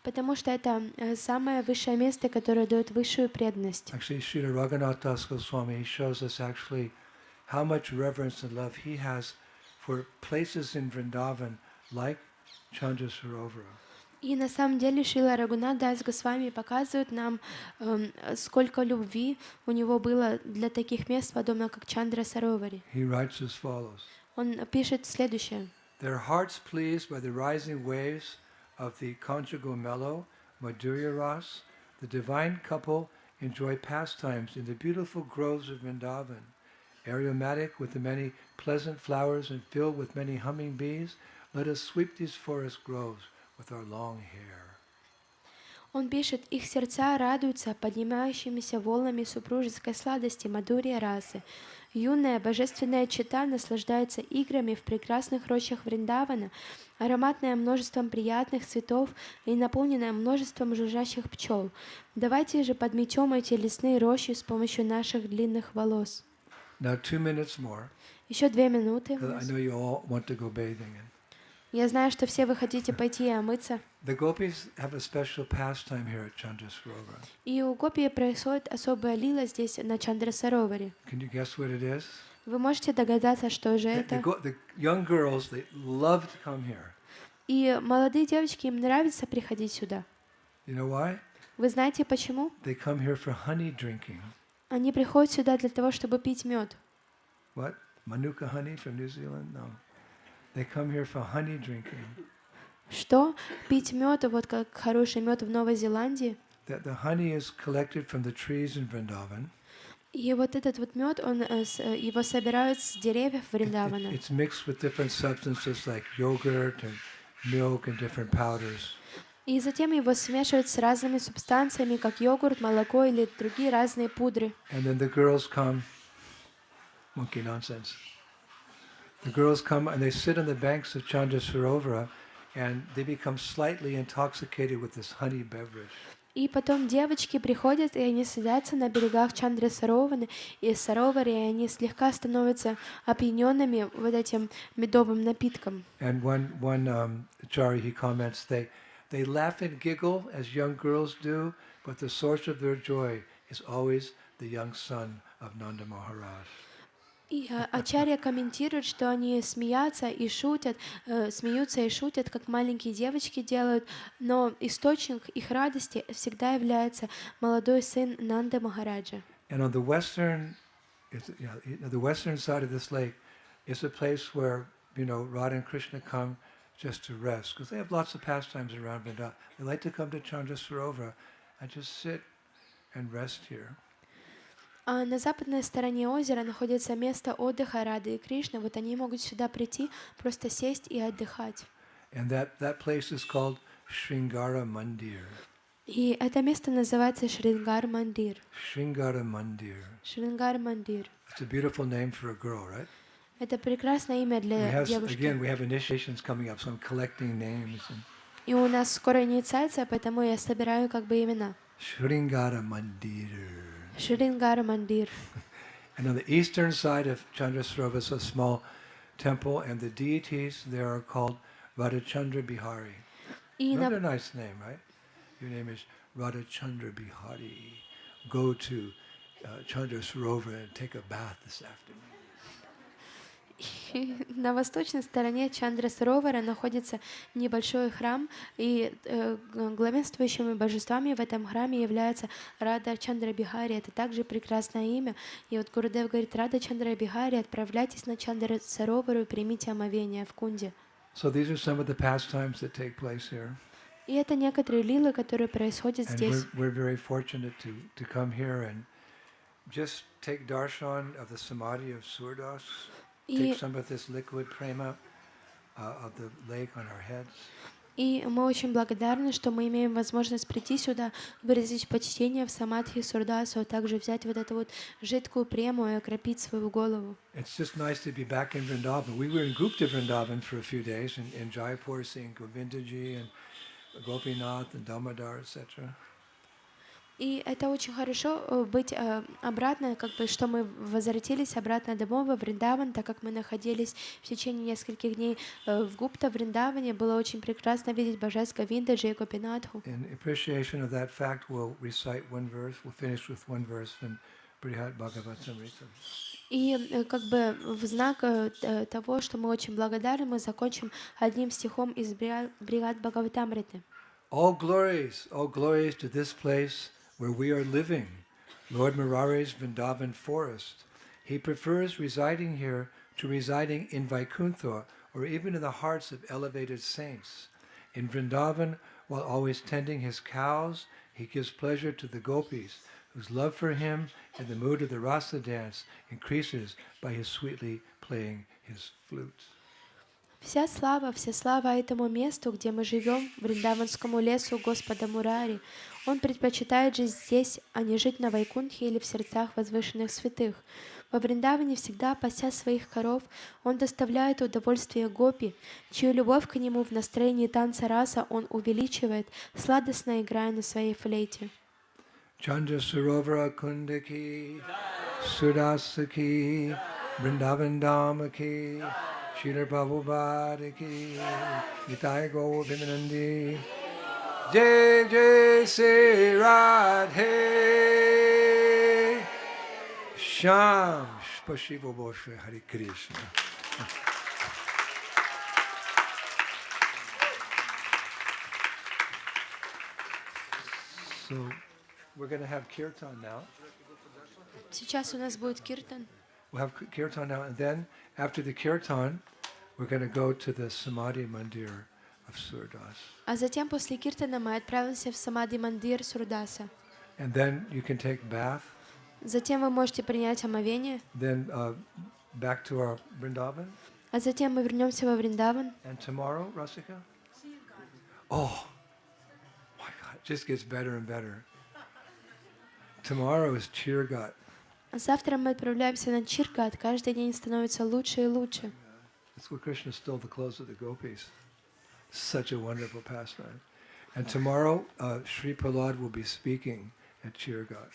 потому что это самое высшее место, которое дает высшую преданность. Actually, Srila Raghunath Das Goswami, he shows us actually how much reverence and love he has for places in Vrindavan like Chandra Sarovar. И на самом деле Шрила Рагунат Дас Госвами показывает нам, сколько любви у него было для таких мест, подобно как Чандра Саровари. He writes as follows. Он пишет следующее. Their hearts pleased by the rising waves of the conjugal mellow, Madhurya Ras, the divine couple enjoy pastimes in the beautiful groves of Vrindavan, aromatic with the many pleasant flowers and filled with many humming bees. Let us sweep these forest groves with our long hair. Он пишет, их сердца радуются поднимающимися волнами супружеской сладости Мадхурья расы. Юная божественная чета наслаждается играми в прекрасных рощах Вриндавана, ароматная множеством приятных цветов и наполненная множеством жужжащих пчел. Давайте же подметем эти лесные рощи с помощью наших длинных волос. Now 2 minutes more, Еще 2 минуты. because I know you all want to go bathing. Я знаю, что все вы хотите пойти и омыться. The gopis have a special pastime here at Chandra Sarovar. И у гопи происходит особая лила здесь, на Чандра Сароваре. Can you guess what it is? Вы можете догадаться, что же это? The young girls, they love to come here. И молодые девочки, им нравится приходить сюда. You know why? Вы знаете почему? They come here for honey drinking. Они приходят сюда для того, чтобы пить мед. What? Manuka honey from New Zealand? No. They come here for honey drinking. Что? Пить мед, вот как хороший мед в Новой Зеландии. The honey is collected from the trees in Vrindavan. И вот этот вот мед, его собирают с деревьев Вриндавана. It's mixed with different substances like yogurt and milk and different powders. И затем его смешивают с разными субстанциями, как йогурт, молоко или другие разные пудры. And then the girls come. Monkey nonsense. The girls come and they sit on the banks of Chandra Sarovar and they become slightly intoxicated with this honey beverage. И потом девочки приходят, и они садятся на берегах Чандры Сарованы и Саровари, и они слегка становятся опьяненными вот этим медовым напитком. And one Acharya, he comments, they laugh and giggle as young girls do, but the source of their joy is always the young son of Nanda Maharaj. И Ачарья комментирует, что они смеются и шутят, как маленькие девочки делают, но источник их радости всегда является молодой сын Нанды Махараджа. And on the western side of this lake is a place where, Radha and Krishna come just to rest, because they have lots of pastimes around Vrindavan. They like to come to Chandra Sarovar and just sit and rest here. А на западной стороне озера находится место отдыха Рады и Кришны. Вот они могут сюда прийти, просто сесть и отдыхать. And that place is called Sringara Mandir. И это место называется Шрингар Мандир. Sringara Mandir. Шрингар Мандир. It's a beautiful name for a girl, right? Это прекрасное имя для девушки. Again, we have initiations coming up, so I'm collecting names. И у нас скоро инициация, поэтому я собираю как бы имена. Sringara Mandir. Шрингар Мандир. And on the eastern side of Chandra Sarovar is a small temple, and the deities there are called Radha Chandra Bihari. Another nice name, right? Your name is Radha Chandra Bihari. Go to Chandra Sarovar and take a bath this afternoon. На восточной стороне Чандра Саровара находится небольшой храм, и главенствующими божествами в этом храме является Рада Чандра Бихари. Это также прекрасное имя. И вот Гурудев говорит: Рада Чандра Бихари, отправляйтесь на Чандра Саровару и примите омовение в Кунде. So these are some of the pastimes that take place here. И это некоторые лилы, которые происходят здесь. We're very fortunate to come here and just take darshan of the samadhi of Surdas. Take some of this liquid prema of the lake on our heads. И мы очень благодарны, что мы имеем возможность прийти сюда, выразить почтение в самадхи Сурдасу, а также взять вот эту вот жидкую прему и окропить свою голову. It's just nice to be back in Vrindavan. We were in Gupta Vrindavan for a few days in Jaipur, seeing Govindaji and Gopinath and Damodar, etc. И это очень хорошо быть обратно, как бы, что мы возвратились обратно домой во Вриндаван, так как мы находились в течение нескольких дней в Гупта, Вриндаване. Было очень прекрасно видеть Божес Говиндаджи и Гопинатху. In appreciation of that fact, we'll recite one verse. We'll finish with one verse from Brihad Bhagavatamrita. И как бы в знак того, что мы очень благодарны, мы закончим одним стихом из Брихад Бхагаватамриты. All glories to this place where we are living, Lord Murare's Vrindavan forest. He prefers residing here to residing in Vaikuntha or even in the hearts of elevated saints. In Vrindavan, while always tending his cows, he gives pleasure to the gopis, whose love for him and the mood of the rasa dance increases by his sweetly playing his flute. Вся слава этому месту, где мы живем, Вриндаванскому лесу Господа Мурари. Он предпочитает жить здесь, а не жить на Вайкунтхе или в сердцах возвышенных святых. Во Вриндаване, всегда пася своих коров, он доставляет удовольствие гопи, чью любовь к нему в настроении танца раса он увеличивает, сладостно играя на своей флейте. Chandra Sarovar Kundaki, Surdas ki, Vrindavan Dham ki, Srila Prabhupada ki, Nitai Govinandi, Jai Jai Sri Radhe, Sham Spasibo Boshe Hare Krishna. So we're going to have Kirtan now. Сейчас у нас будет Киртан. We'll have Kirtan now, and then after the Kirtan, we're going to go to the Samadhi Mandir of Surdas. А затем после Киртана мы отправимся в Самадhi Мандир Сурдаса. And then you can take bath. Затем вы можете принять омовение. Then back to our Vrindavan. А затем мы вернемся во Вриндаван. And tomorrow, Rasika? Oh, my God, it just gets better and better. Tomorrow is Chirgat. Завтра мы отправляемся на Чиргат. Каждый день становится лучше и лучше. That's where Krishna stole the clothes of the gopis. Such a wonderful pastime. And tomorrow, Sri Prahlad will be speaking at Chirgat.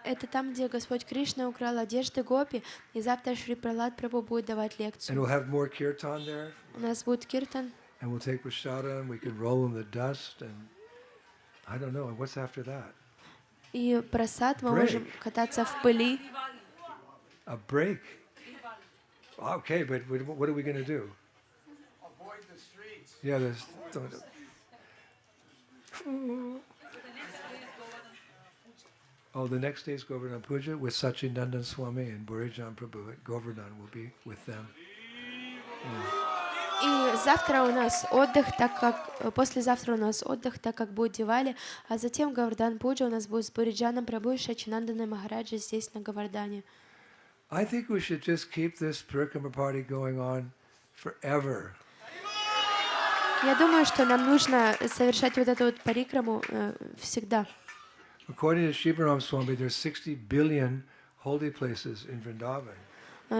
Это там, где Господь Кришна украл одежды гопи, и завтра Шри Пралад Прабху будет давать And лекцию. we'll have more kirtan there. У нас будет Киртан. And we'll take prasada and we can roll in the dust and I don't know, what's after that? И просад мы можем кататься в пыли. A break. Okay, but what are we going to do? Avoid the streets. Yeah, there's... Oh, the next day is Govarhan Puja with H.H.Indradyumna Swami and Burijan Prabhu at Govarhan will be with them. И завтра у нас отдых, так как послезавтра у нас отдых, так как будет Дивали, а затем Говардан Пуджа у нас будет с Буриджаном Прабху и H.H.Indradyumna Махараджи здесь на Говардане. I think we should just keep this Parikrama party going on forever. Я думаю, что нам нужно совершать вот эту вот парикраму всегда. According to Shivaram Swami, there's 60 billion holy places in Vrindavan.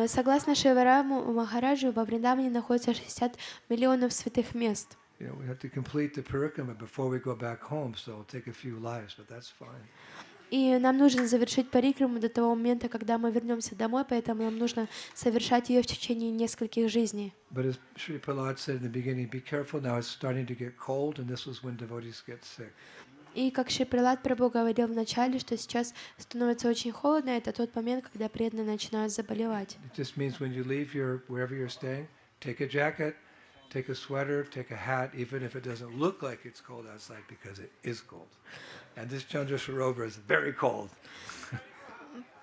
Согласно Шивараму Махараджу, во Вриндаване находится 60 миллионов святых мест. You know, we have to complete the Parikrama before we go back home, so it'll take a few lives, but that's fine. И нам нужно завершить парикраму до того момента, когда мы вернемся домой, поэтому нам нужно совершать ее в течение нескольких жизней. But as Sri Prahlad said in the beginning, be careful now, it's starting to get cold, and this is when devotees get sick. И как Шри Пралад Прабху говорил в начале, что сейчас становится очень холодно, это тот момент, когда преданные начинают заболевать. It just means when you leave wherever you're staying, take a jacket, take a sweater, take a hat, even if it doesn't look like it's cold outside, because it is cold. And this Chandra Sarovar is very cold.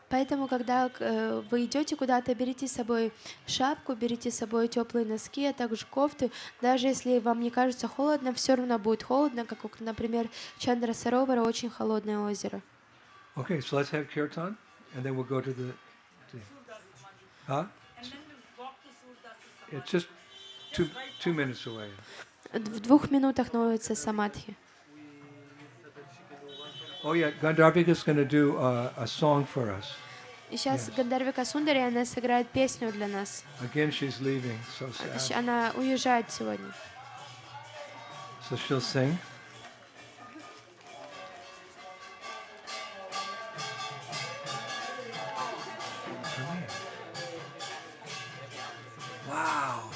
Поэтому, когда вы идете куда-то, берите с собой шапку, берите с собой теплые носки, а также кофты. Даже если вам не кажется холодно, все равно будет холодно, как, например, Чандра Саровара, очень холодное озеро. Okay, so let's have kirtan, and then we'll go to the... Huh? It's just two minutes away. В 2 минутах находится самадхи. Oh yeah, Gandharvika is going to do a song for us. И сейчас Гандарвика Сундари, она сыграет песню для нас. Again, she's leaving, so sad. Она уезжает сегодня. So she'll sing. Wow.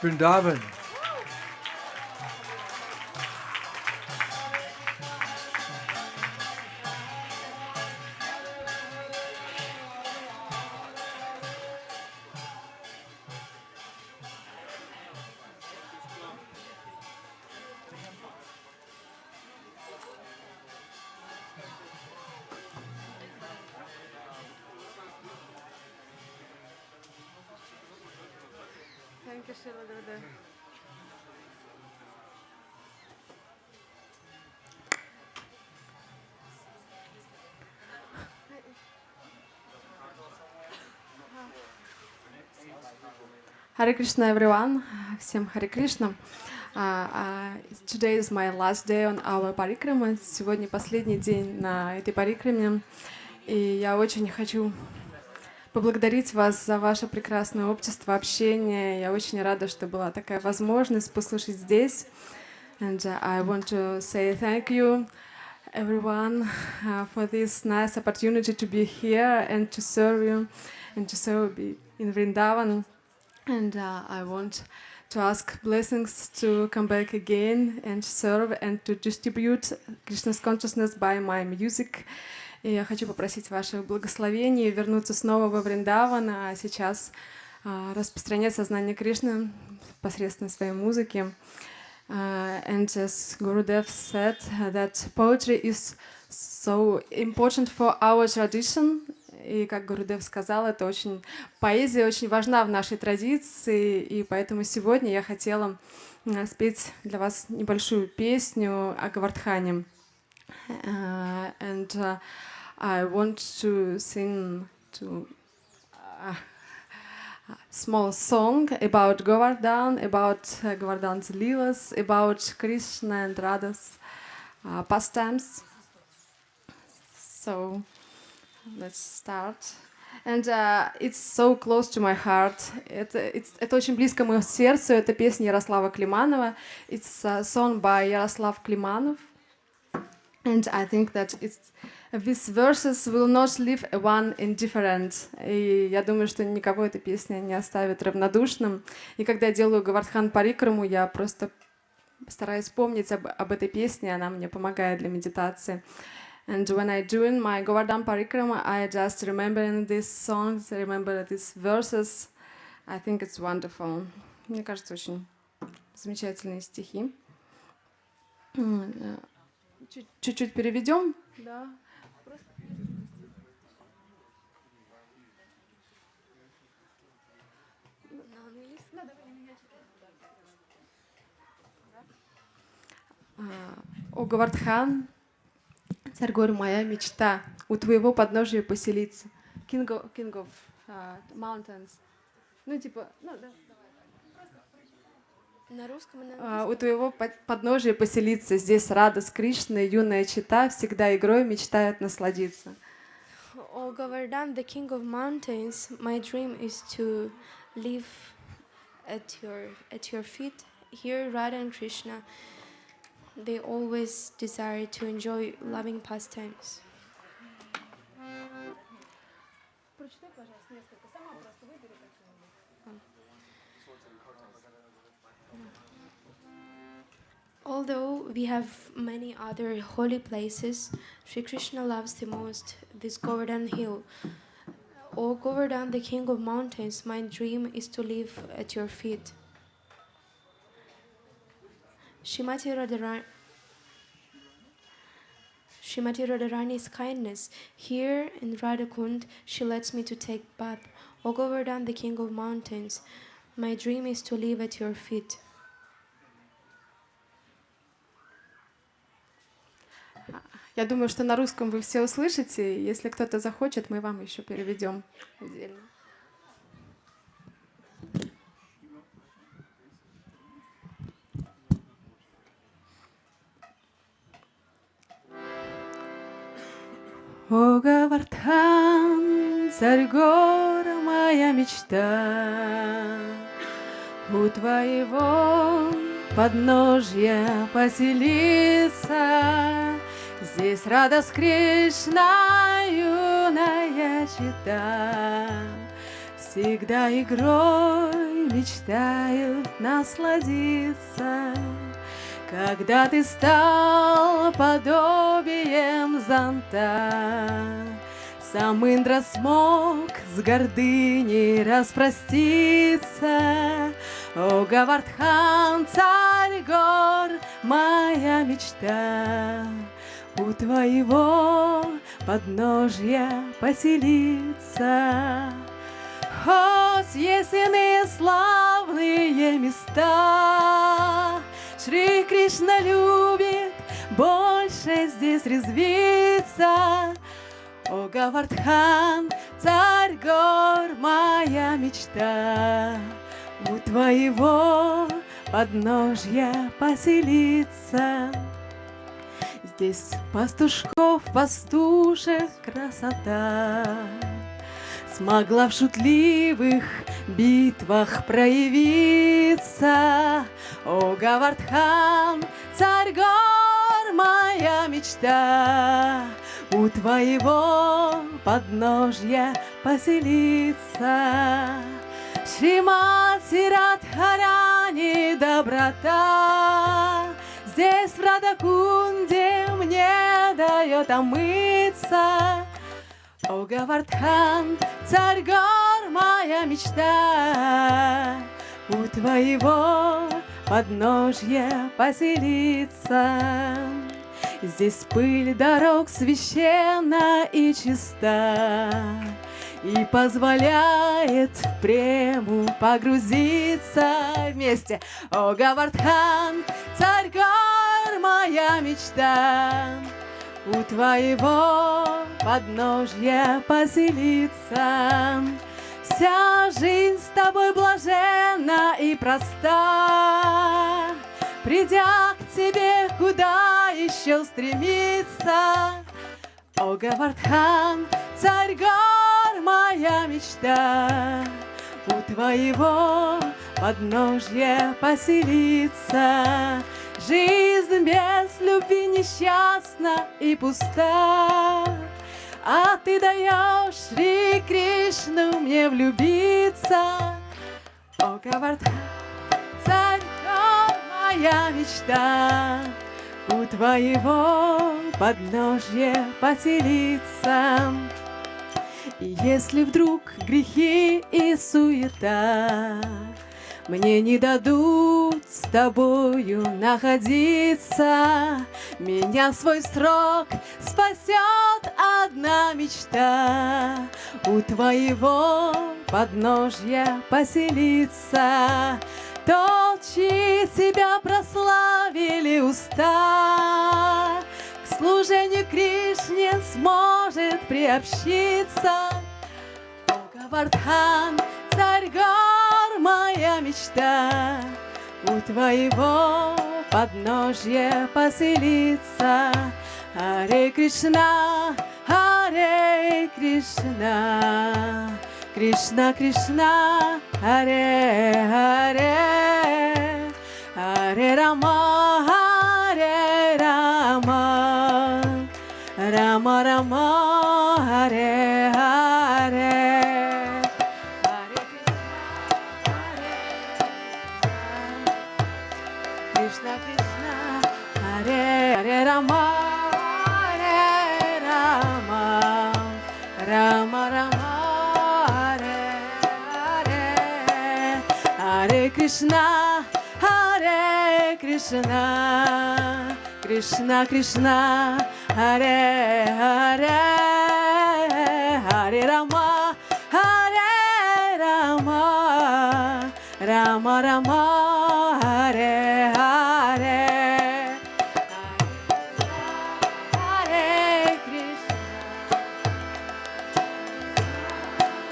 Vrindavan. Thank you, Chandradev. Hare Krishna, everyone. Всем Hare Krishna. Today is my last day on our Parikrama. Сегодня последний день на этой Парикраме. И я очень хочу поблагодарить вас за ваше прекрасное общество, общение. Я очень рада, что была такая возможность послушать здесь. And I want to say thank you, everyone, for this nice opportunity to be here and to serve you and to serve in Vrindavan. And I want to ask blessings to come back again and serve and to distribute Krishna's consciousness by my music. И я хочу попросить ваших благословений вернуться снова во Вриндаван, а сейчас распространять сознание Кришны посредством своей музыки. And as Gurudev said, that poetry is so important for our tradition. И как Гурудев сказал, это поэзия очень важна в нашей традиции, и поэтому сегодня я хотела спеть для вас небольшую песню о Говардхане. And I want to sing a small song about Govardhan, about Govardhan's Leelas, about Krishna and Radha's pastimes. So let's start. And it's so close to my heart. Это очень близко моему сердцу. Это песня Ярослава Климанова. It's a song by Yaroslav Klimanov. And I think that these verses will not leave one indifferent. И я думаю, что никого эта песня не оставит равнодушным. И когда я делаю Говардхан Парикраму, я просто стараюсь помнить об этой песне. Она мне помогает для медитации. And when I do in my Govardhan Parikrama, I just remember these songs, remember these verses. I think it's wonderful. Мне кажется, очень замечательные стихи. Чуть-чуть переведем. Да. О Говардхан, царь гор, моя мечта, у твоего подножия поселиться. King of mountains. Ну, типа, ну, да. На русском и на английском. У твоего подножия поселиться. Здесь Рада с Кришной, юная чета, всегда игрой мечтают насладиться. O Govardhan, the king of mountains, my dream is to live at your feet. Here, Radha and Krishna, they always desire to enjoy loving pastimes. Although we have many other holy places, Sri Krishna loves the most this Govarhan Hill. O Govardhan, the king of mountains, my dream is to live at your feet. Shrimati Radharani's kindness. Here in Radhakund, she lets me to take bath. O Govardhan, the king of mountains, my dream is to live at your feet. Я думаю, что на русском вы все услышите. Если кто-то захочет, мы вам еще переведем отдельно. О Говардхан, царь гор, моя мечта, у твоего подножья поселиться. Здесь радость Кришна, юная чита, всегда игрой мечтают насладиться. Когда ты стал подобием зонта, сам Индра смог с гордыней распроститься. О, Говардхан, царь гор, моя мечта, у твоего подножья поселиться. Хоть есть иные славные места, Шри Кришна любит больше здесь резвиться. О, Говардхан, царь гор, моя мечта, у твоего подножья поселиться. Здесь пастушков, пастушек красота смогла в шутливых битвах проявиться. О, Говардхан, царь гор, моя мечта, у твоего подножья поселиться. Шримати Радхарани доброта здесь в Радакунде мне дает омыться. О, Говардхан, царь гор, моя мечта, у твоего подножья поселиться. Здесь пыль дорог священна и чиста и позволяет в прему погрузиться вместе. О, Говардхан, царь гор, моя мечта, у твоего подножья поселиться. Вся жизнь с тобой блаженна и проста, придя к тебе, куда еще стремиться. О, Говардхан, царь гор, моя мечта, у твоего подножья поселиться. Жизнь без любви несчастна и пуста, а ты даешь, Шри Кришну, мне влюбиться. О, Говардхан, царь гор, моя мечта, у твоего подножья поселиться. И если вдруг грехи и суета мне не дадут с тобою находиться, меня в свой срок спасет одна мечта, у твоего подножья поселиться. Тот, чьи тебя прославили уста, к служению Кришне сможет приобщиться. О, Говардхан, царь гор, моя мечта, у твоего подножья поселиться. Харе Кришна, Харе Кришна, Кришна Кришна, Харе Харе, Харе Рама, Харе Рама, Рама Рама, Харе Харе. Krishna Krishna, Hare Hare Rama, Hare Rama, Rama Rama, Hare Hare, Hare Krishna, Hare Krishna, Krishna Krishna, Hare Hare, Hare Rama, Hare Rama, Rama Rama, Hare Hare. Hare Krishna,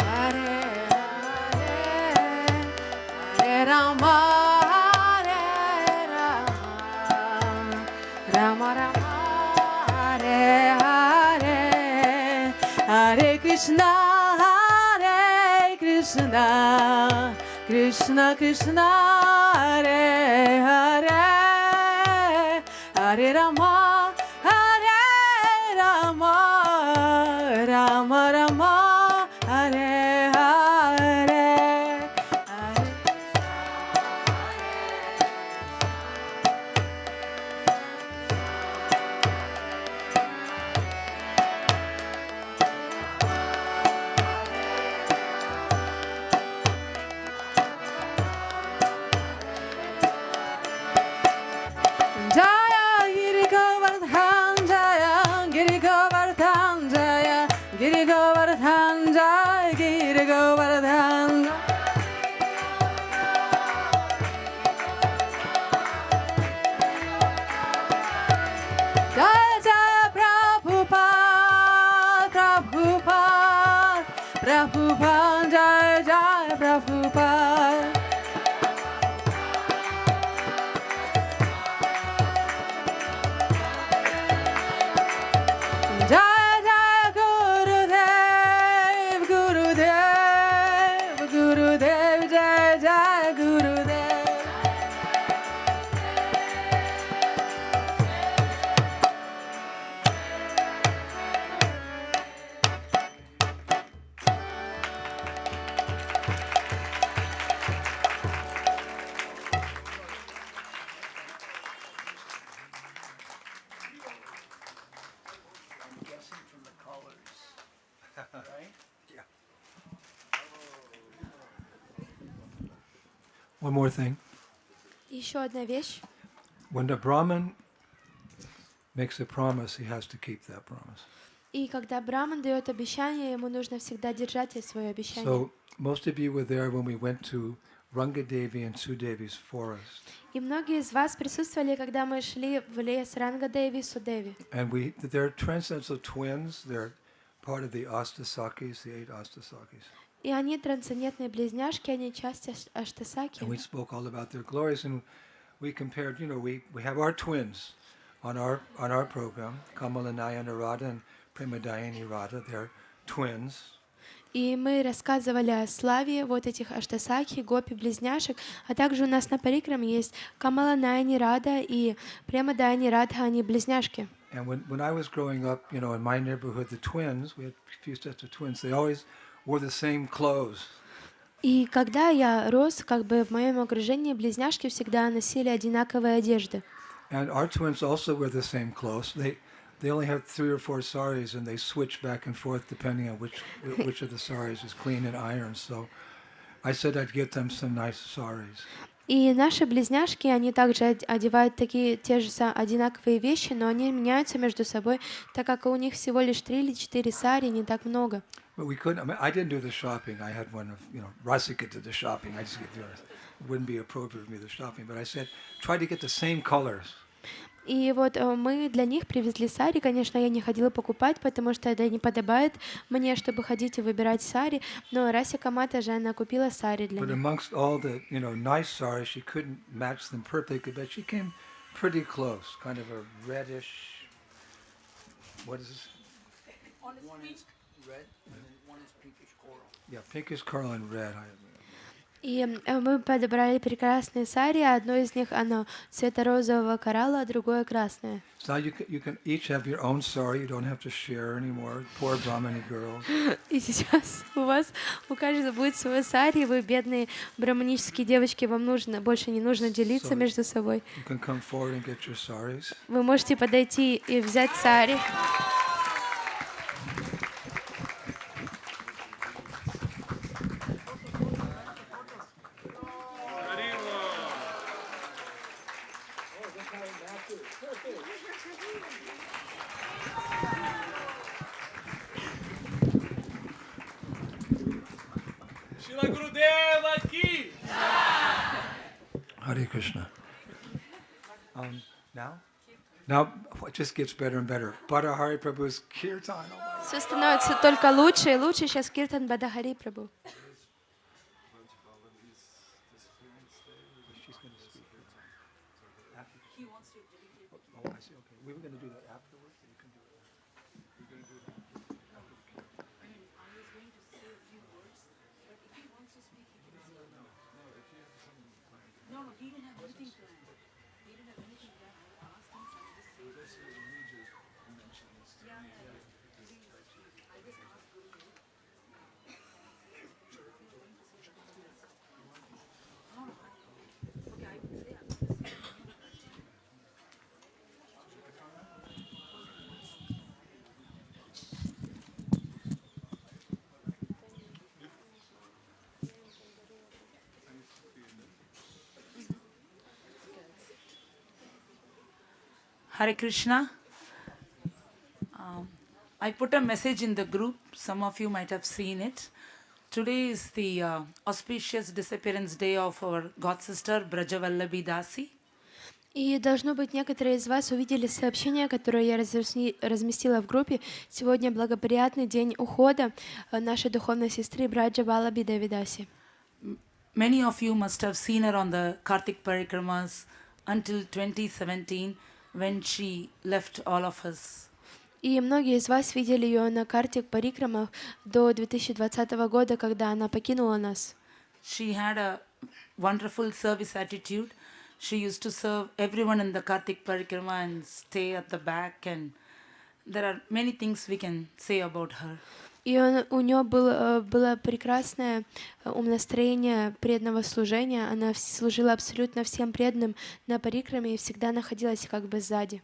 Hare Hare, Hare Rama, Hare Rama, Rama Rama, Hare Hare. Hare Krishna, Hare Krishna, Krishna Krishna Hare Hare Hare Rama Hare Rama Rama Rama Hare Hare Jaya Giri Govardhan Jaya Giri Govardhan Jaya Giri Govardhan Jaya Giri Govardhan Jaya Jaya Prabhupada Prabhupada Prabhupada Jaya Jaya Prabhupada Jaya Jaya Gurudev Gurudev Gurudev Jaya Jaya Gurudev I'm guessing from the colors. Right? One more thing. Еще одна вещь. When the Brahmin makes a promise, he has to keep that promise. И когда Браман дает обещание, ему нужно всегда держать свое обещание. So most of you were there when we went to Rangadevi and Sudevi's forest. И многие из вас присутствовали, когда мы шли в лес Рангадеви и Судеви. And they're transcendental twins. They're part of the Astasakis, the 8 Astasakis. И они трансцендентные близняшки, они часть Аштасаки. And we spoke all about their glories, and we compared. We have our twins on our program, Kamalanayana Radha and Premadayani Radha. They're twins. И мы рассказывали о славе вот этих Аштасаки, гопи-близняшек, а также у нас на Парикраме есть Камаланайани Рада и Премадайани Радха, они близняшки. And when I was growing up, in my neighborhood, the twins, we had a few sets of twins, they always wore the same clothes. И когда я рос, в моем окружении близняшки всегда носили одинаковые одежды. And our twins also wear the same clothes. They only have 3 or 4 saris, and they switch back and forth depending on which of the saris is clean and ironed. So I said I'd get them some nice saris. И наши близняшки, они также одевают те же одинаковые вещи, но они меняются между собой, так как у них всего лишь 3 или 4 сари, не так много. But we couldn't. I didn't do the shopping. I had one of Rasika did the shopping. I just get yours. It wouldn't be appropriate for me the shopping. But I said try to get the same colors. И вот мы для них привезли сари. Конечно, я не ходила покупать, потому что это не подобает мне, чтобы ходить и выбирать сари. Но Расика Мата же она купила сари для них. But amongst all the nice saris, she couldn't match them perfectly, but she came pretty close. Kind of a reddish. What is this? One is red, and then one is pinkish coral. Yeah, pinkish coral and red. И мы подобрали прекрасные сари, одно из них оно цвета розового коралла, а другое красное. So you can each have your own sari. You don't have to share anymore. Poor Brahmani girls. И сейчас у каждого будет свой сари, вы бедные браманические девочки, вам больше не нужно делиться между собой. You can come forward and get your saris. Вы можете подойти и взять сари. Hare Krishna. Now it just gets better and better. Badahari Prabhu's Kirtan. Все становится только лучше и лучше. Сейчас Киртан Бадагари Прабху. We were going to do that afterwards. You can do it. We're going to do that after. I was going to say a few words, but if he wants to speak, he can. No. Hare Krishna. I put a message in the group. Some of you might have seen it. Today is the auspicious disappearance day of our god sister Brajavallabi Dasi. И, должно быть, некоторые из вас увидели сообщение, которое я разместила в группе. Сегодня благоприятный день ухода нашей духовной сестры Браджавалаби Девидаси. Many of you must have seen her on the Kartik Parikramas until 2017 when she left all of us. И многие из вас видели ее на Картик Парикрамах до 2020 года, когда она покинула нас. She had a wonderful service attitude. She used to serve everyone in the Kartik Parikrama and stay at the back, and there are many things we can say about her. И у нее было прекрасное умонастроение преданного служения. Она служила абсолютно всем преданным на Парикраме и всегда находилась как бы сзади.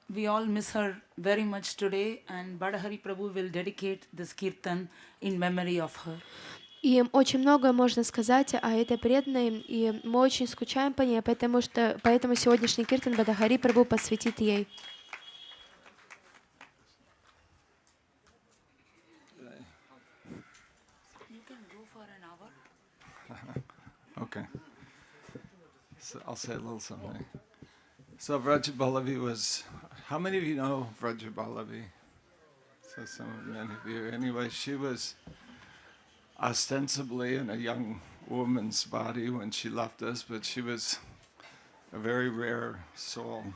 We all miss her very much today, and Badahari Prabhu will dedicate this Kirtan in memory of her. И очень многое можно сказать о этой преданной, и мы очень скучаем по ней, поэтому сегодняшний Киртан Бадахари Прабху посвятит ей. You can go for an hour. Okay. So I'll say a little something. So Vrajabalavi was, how many of you know Vrajabalavi? So many of you. Anyway, she was ostensibly in a young woman's body when she left us, but she was a very rare soul.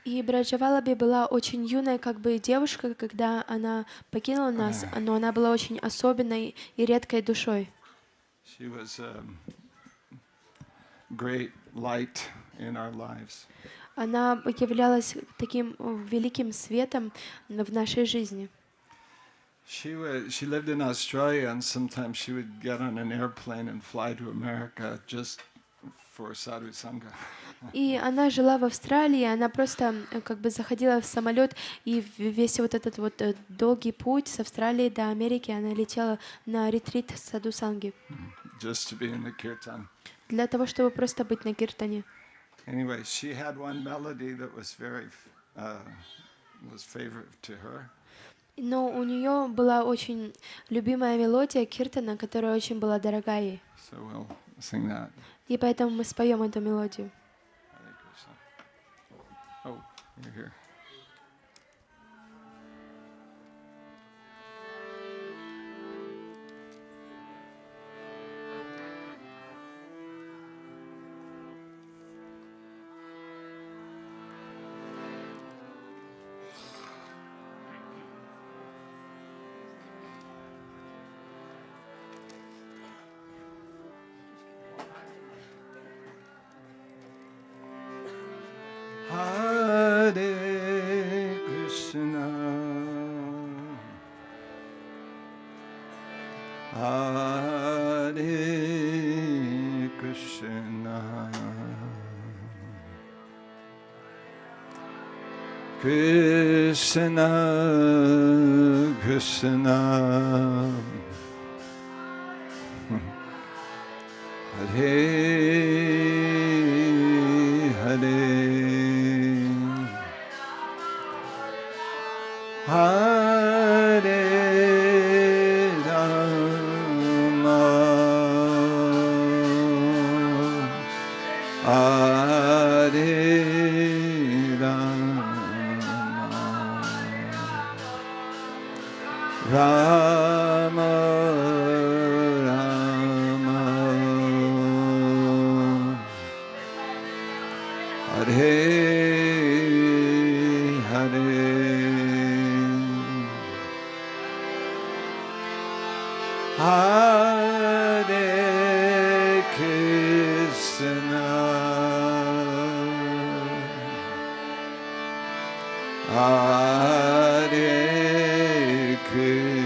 И Браджавалаби была очень юной как бы девушкой, когда она покинула нас, но она была очень особенной и редкой душой. She was great light in our lives. Она являлась таким великим светом в нашей жизни. She lived in Australia, and sometimes she would get on an airplane and fly to America just for sadhu sangha. И она жила в Австралии, она просто как бы заходила в самолет, и весь вот этот вот долгий путь с Австралии до Америки она летела на ретрит садхусанги. Just to be in the kirtan. Для того, чтобы просто быть на киртане. Anyway, she had one melody that was was favorite to her. Но у нее была очень любимая мелодия киртана, которая очень была дорога ей. So we'll sing that. И поэтому мы споем эту мелодию. Oh, you're here. Hare Krishna, Hare Krishna, Krishna Krishna, Hare Hare. Hare Rama, Hare Rama, Rama Rama, Hare Hare. Hare Krishna, Hare Krishna,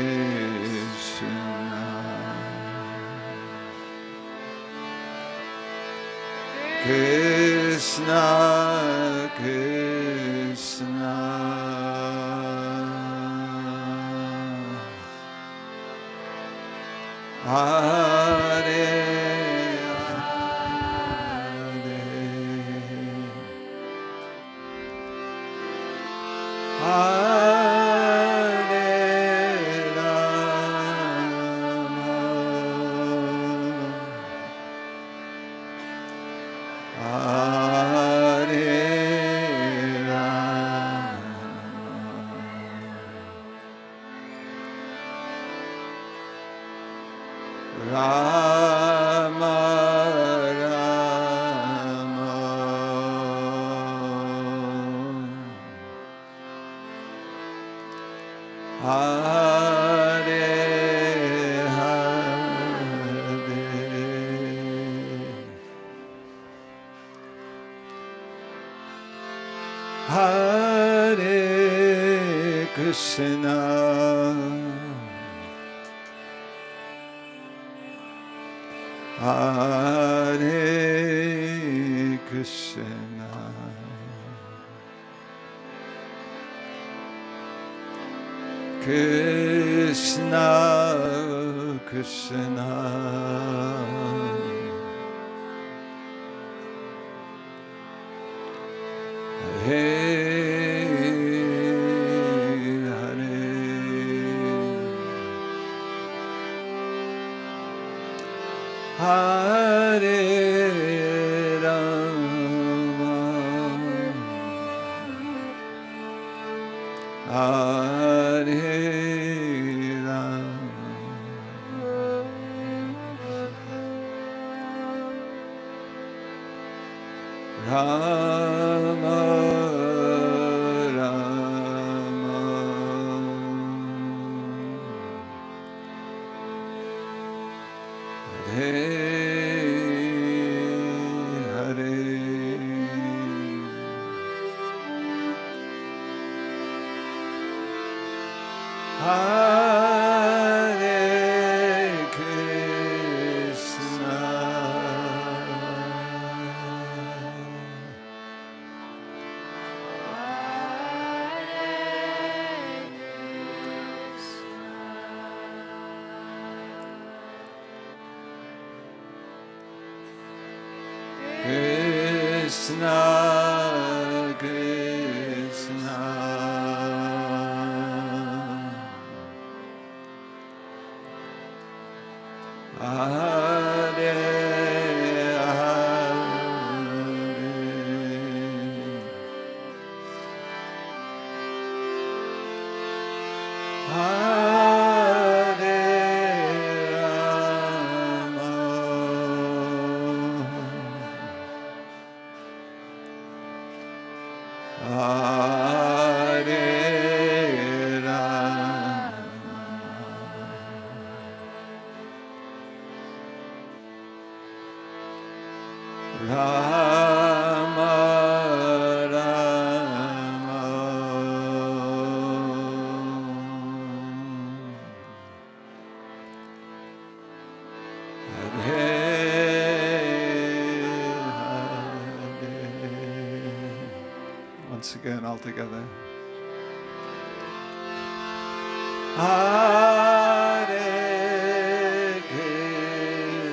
Krishna Krishna, Hare Hare, Rama Hare Hare Krishna Hare Krishna Krishna Krishna Hare Rama Hare Rama Rama Hare Hare Krishna Krishna Krishna Hare Once again, all together. Hare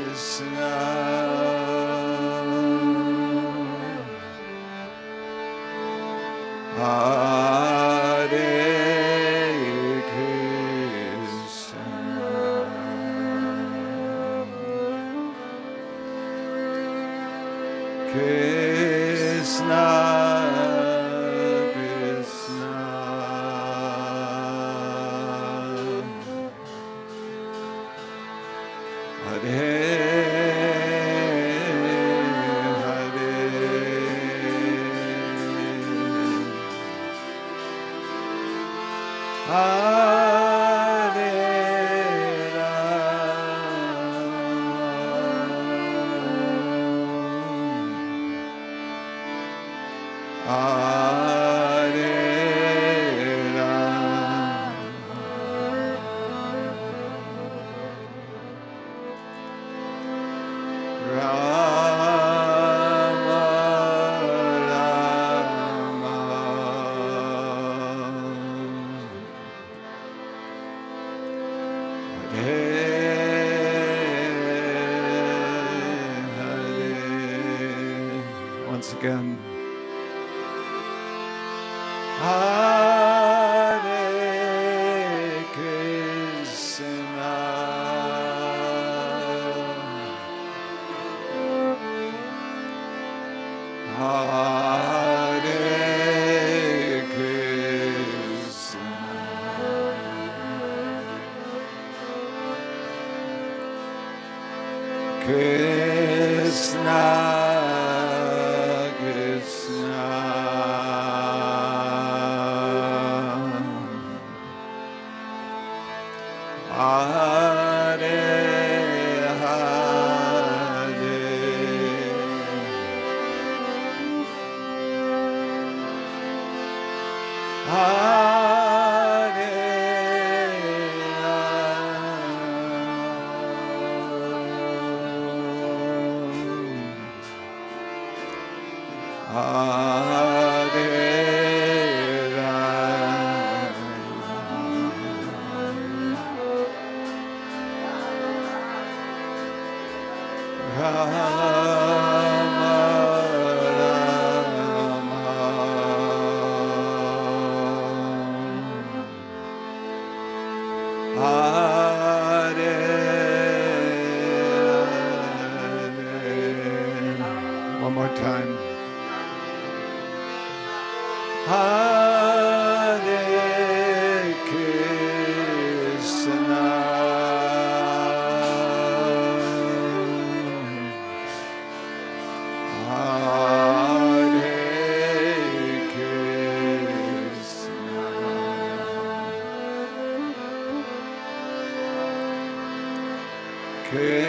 Krishna Hare Krishna Krishna Once again. Hare Krishna Hare Krishna Krishna, Krishna, Hare Hare, one more time. Hare Krishna, Hare Krishna, Krishna,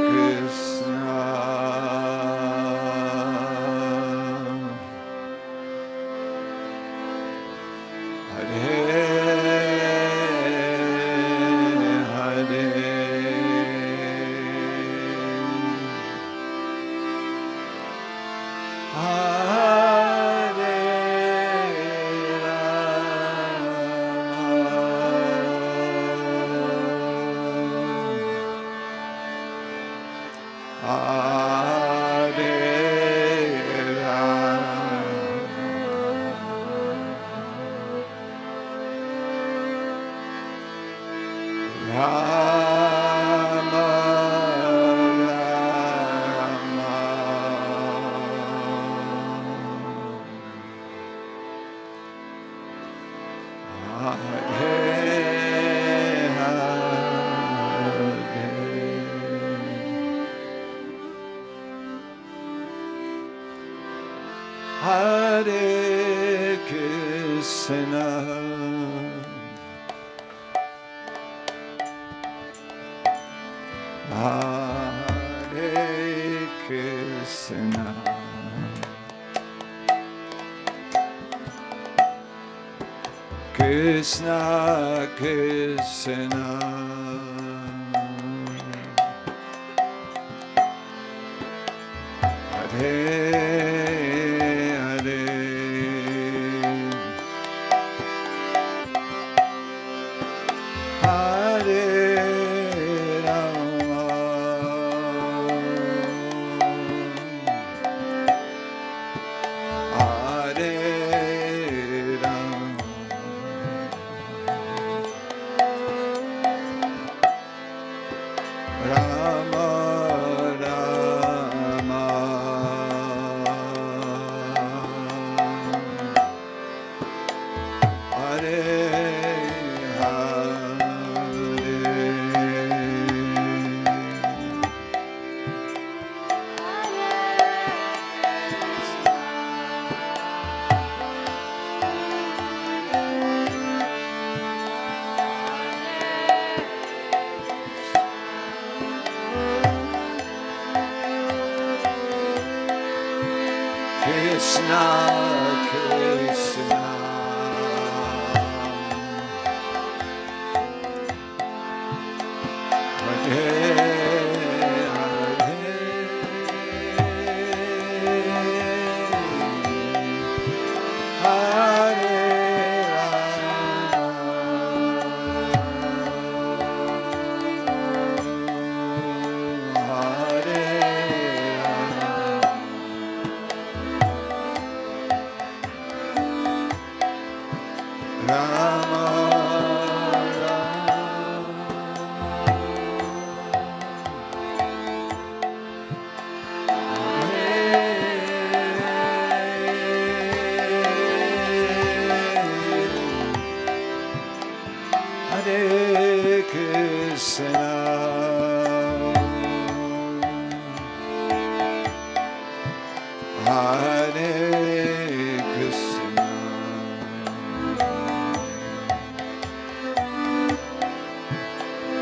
Krishna, Hare Krishna, Hare Krishna, Krishna, Krishna, Hare Krishna, Hare Krishna,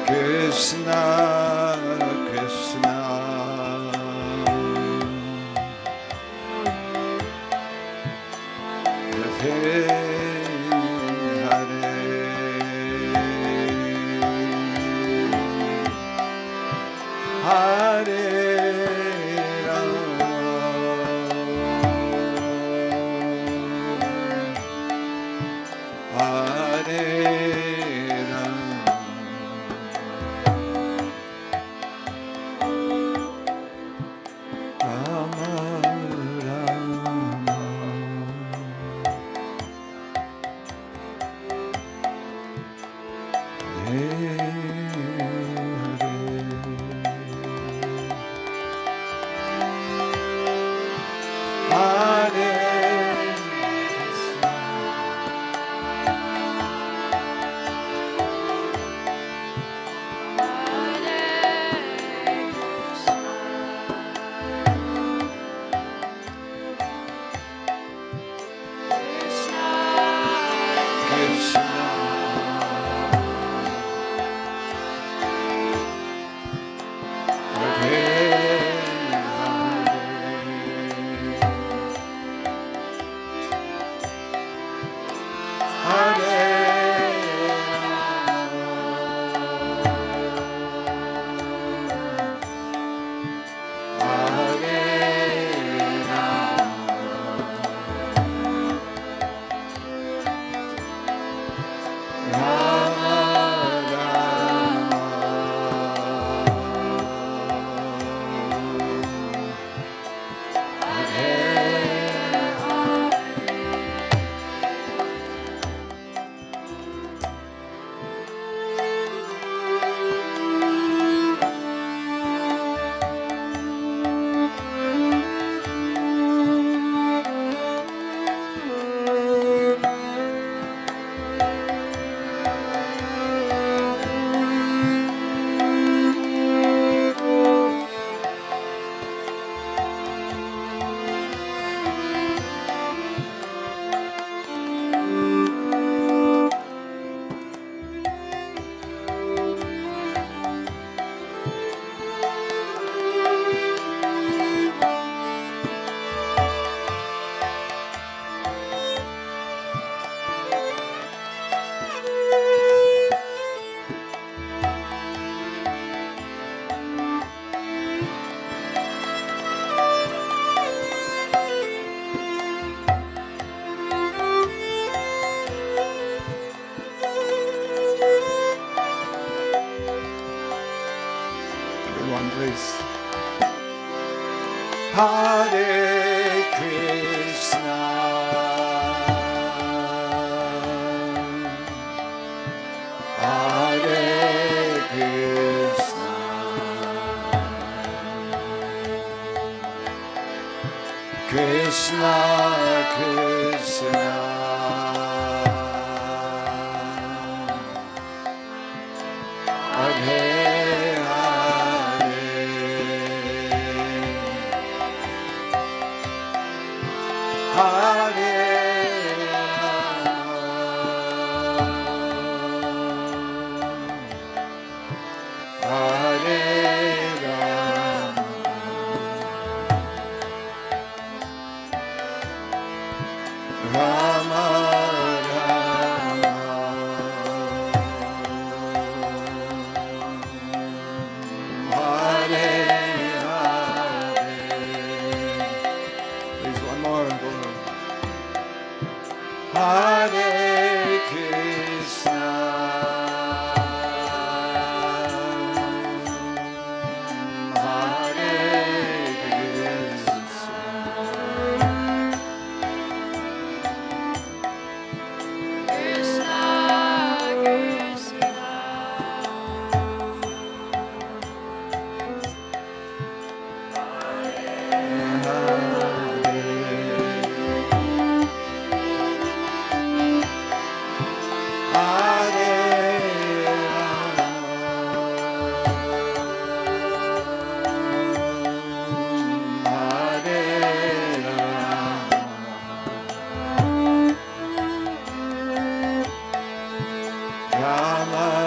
Krishna Krishna, Hare Hare Rama, Hare Rama, Rama Rama, Hare Please. Hare Krishna, Hare Krishna, Krishna Krishna, Hare Rama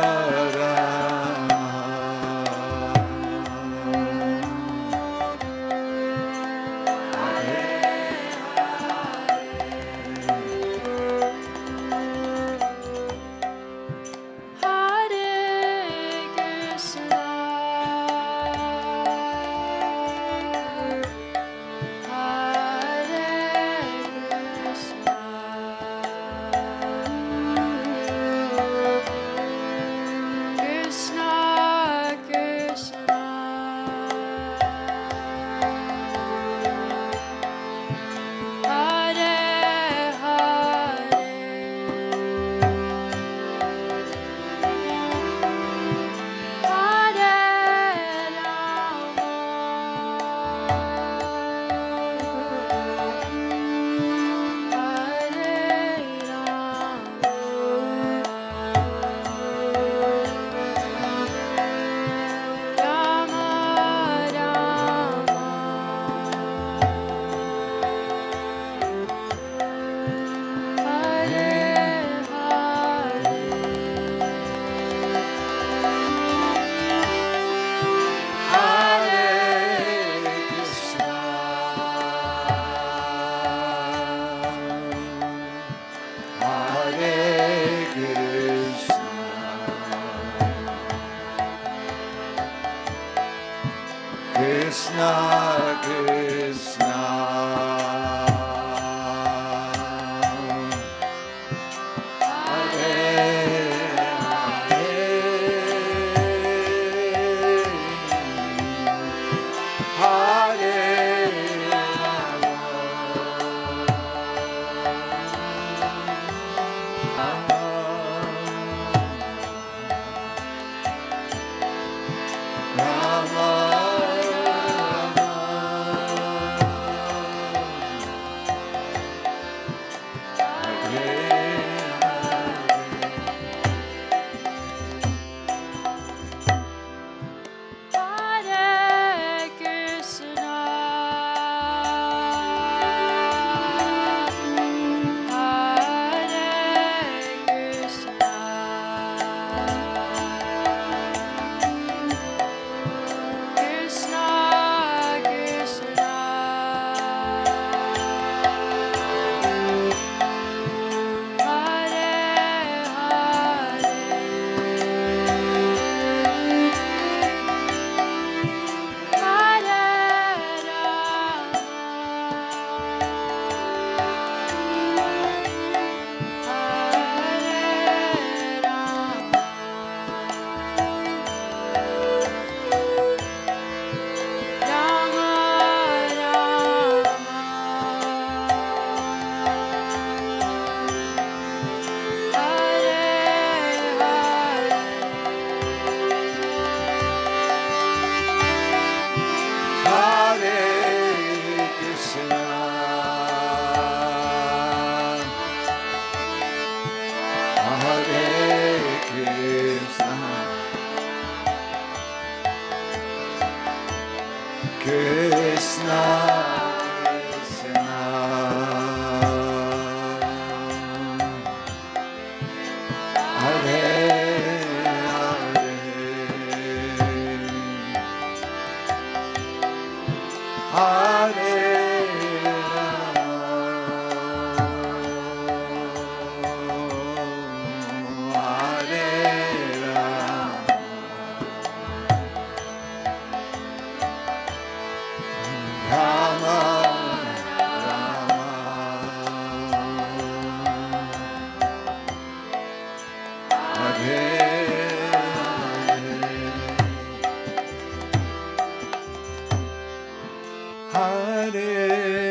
Rama, Hare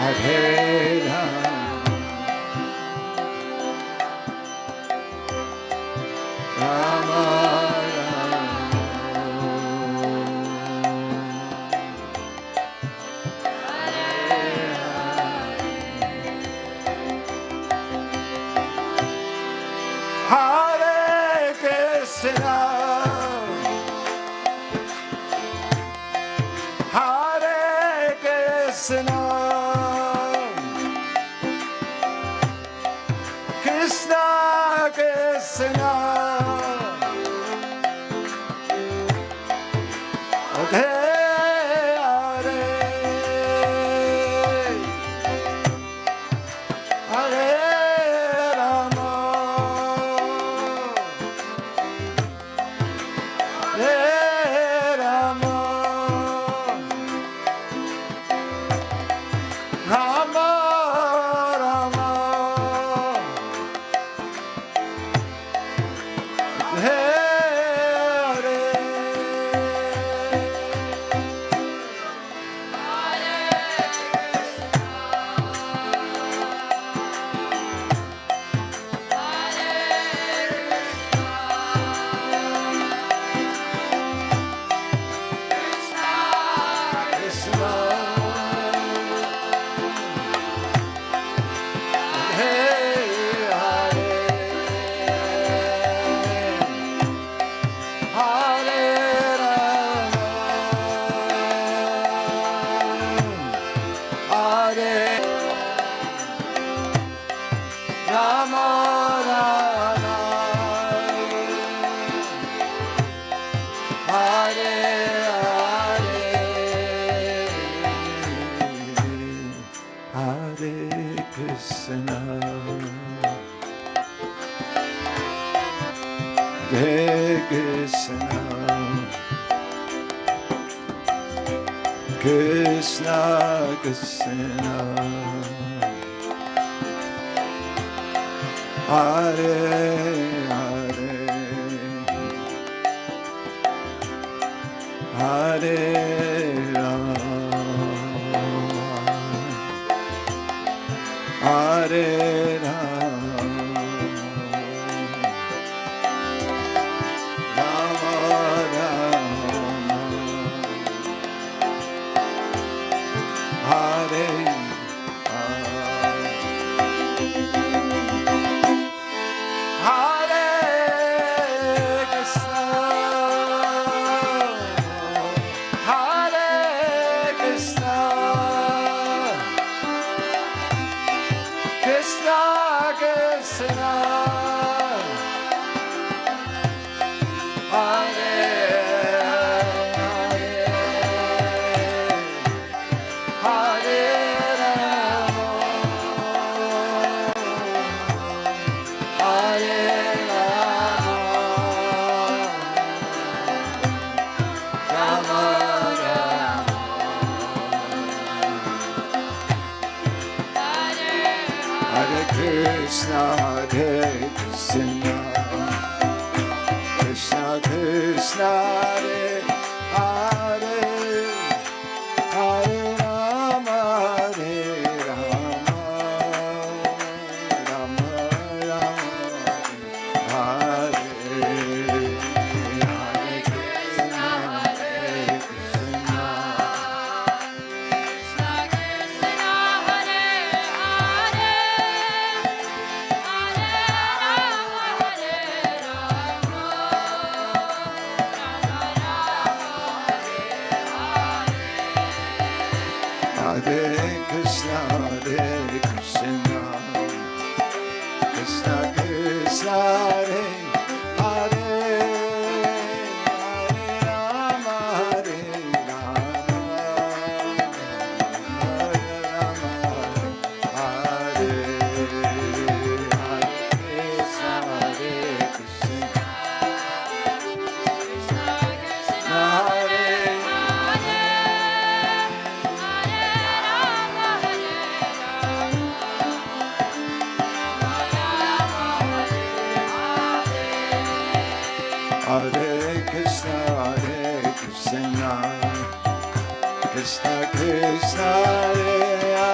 Hare Rama. Krishna Krishna Hare Hare Hare Rama Hare Rama Rama Rama Hare Krishna Krishna Hare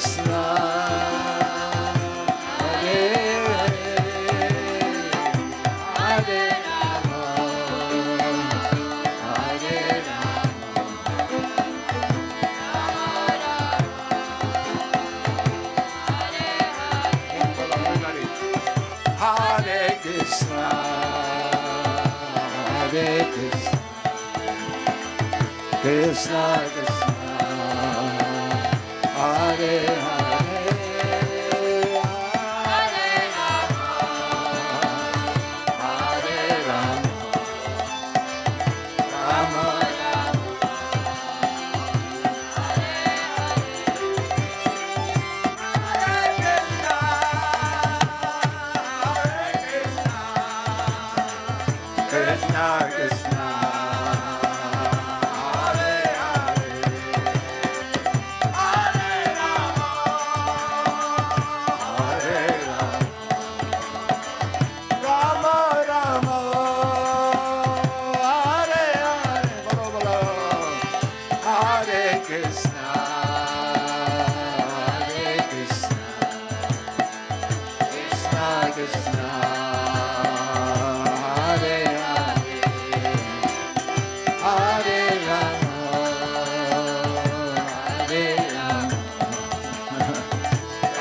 Krishna, Hare Hare Rama, Hare Rama, Hare Krishna, Hare Krishna, Krishna Krishna, Hare Hare, Hare Rama, Hare Rama, Rama Rama, Hare Krishna, Krishna Krishna, Hare Hare, Hare Rama, Hare Rama, Rama Rama, Hare Hare, bolo bolo, Hare Krishna, Hare Krishna, Krishna Krishna, Hare Hare, Hare Rama, Hare Rama,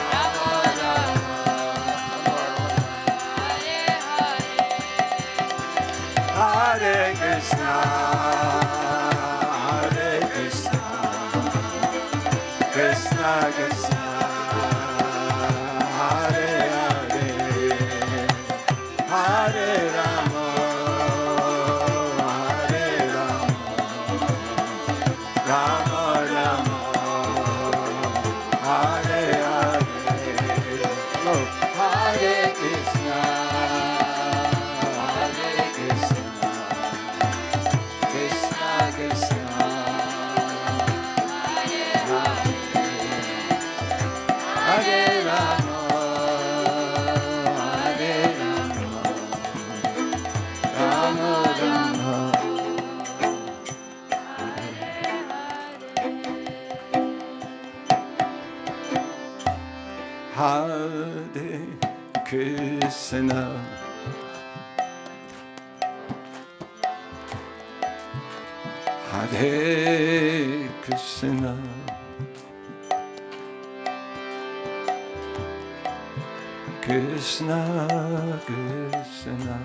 Rama Rama, Hare Krishna, Hare Krishna, Krishna Krishna, Hare Hare, Hare Rama, Hare Rama, Rama Rama, Hare Hare, oh, Hare Krishna, Hare Krishna, Krishna Krishna, Hare Rama, Hare Rama, Rama Rama, Hare Krishna, Hare Krishna, Krishna Krishna,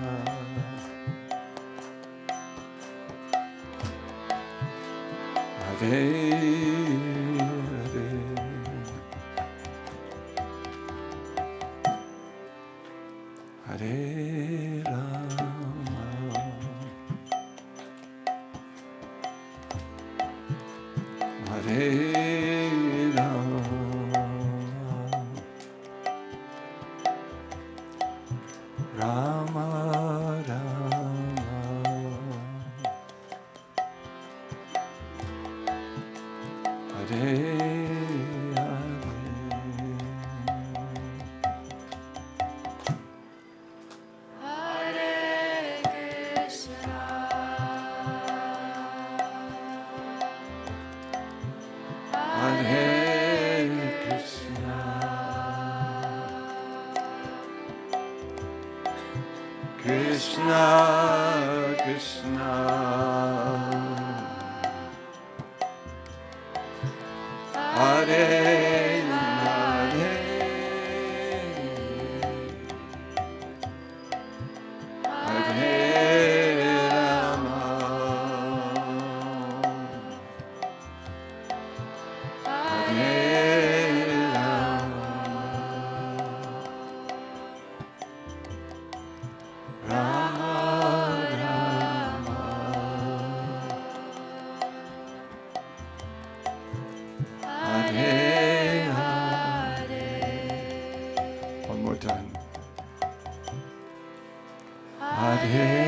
Hare Hare, Hare Rama, Hare Rama, Rama Rama, Hare Hare, Hare Krishna, Krishna Krishna, Hare Hare, Hare Rama, Hare Rama, Rama Rama, Hare Hare. One more time. Hare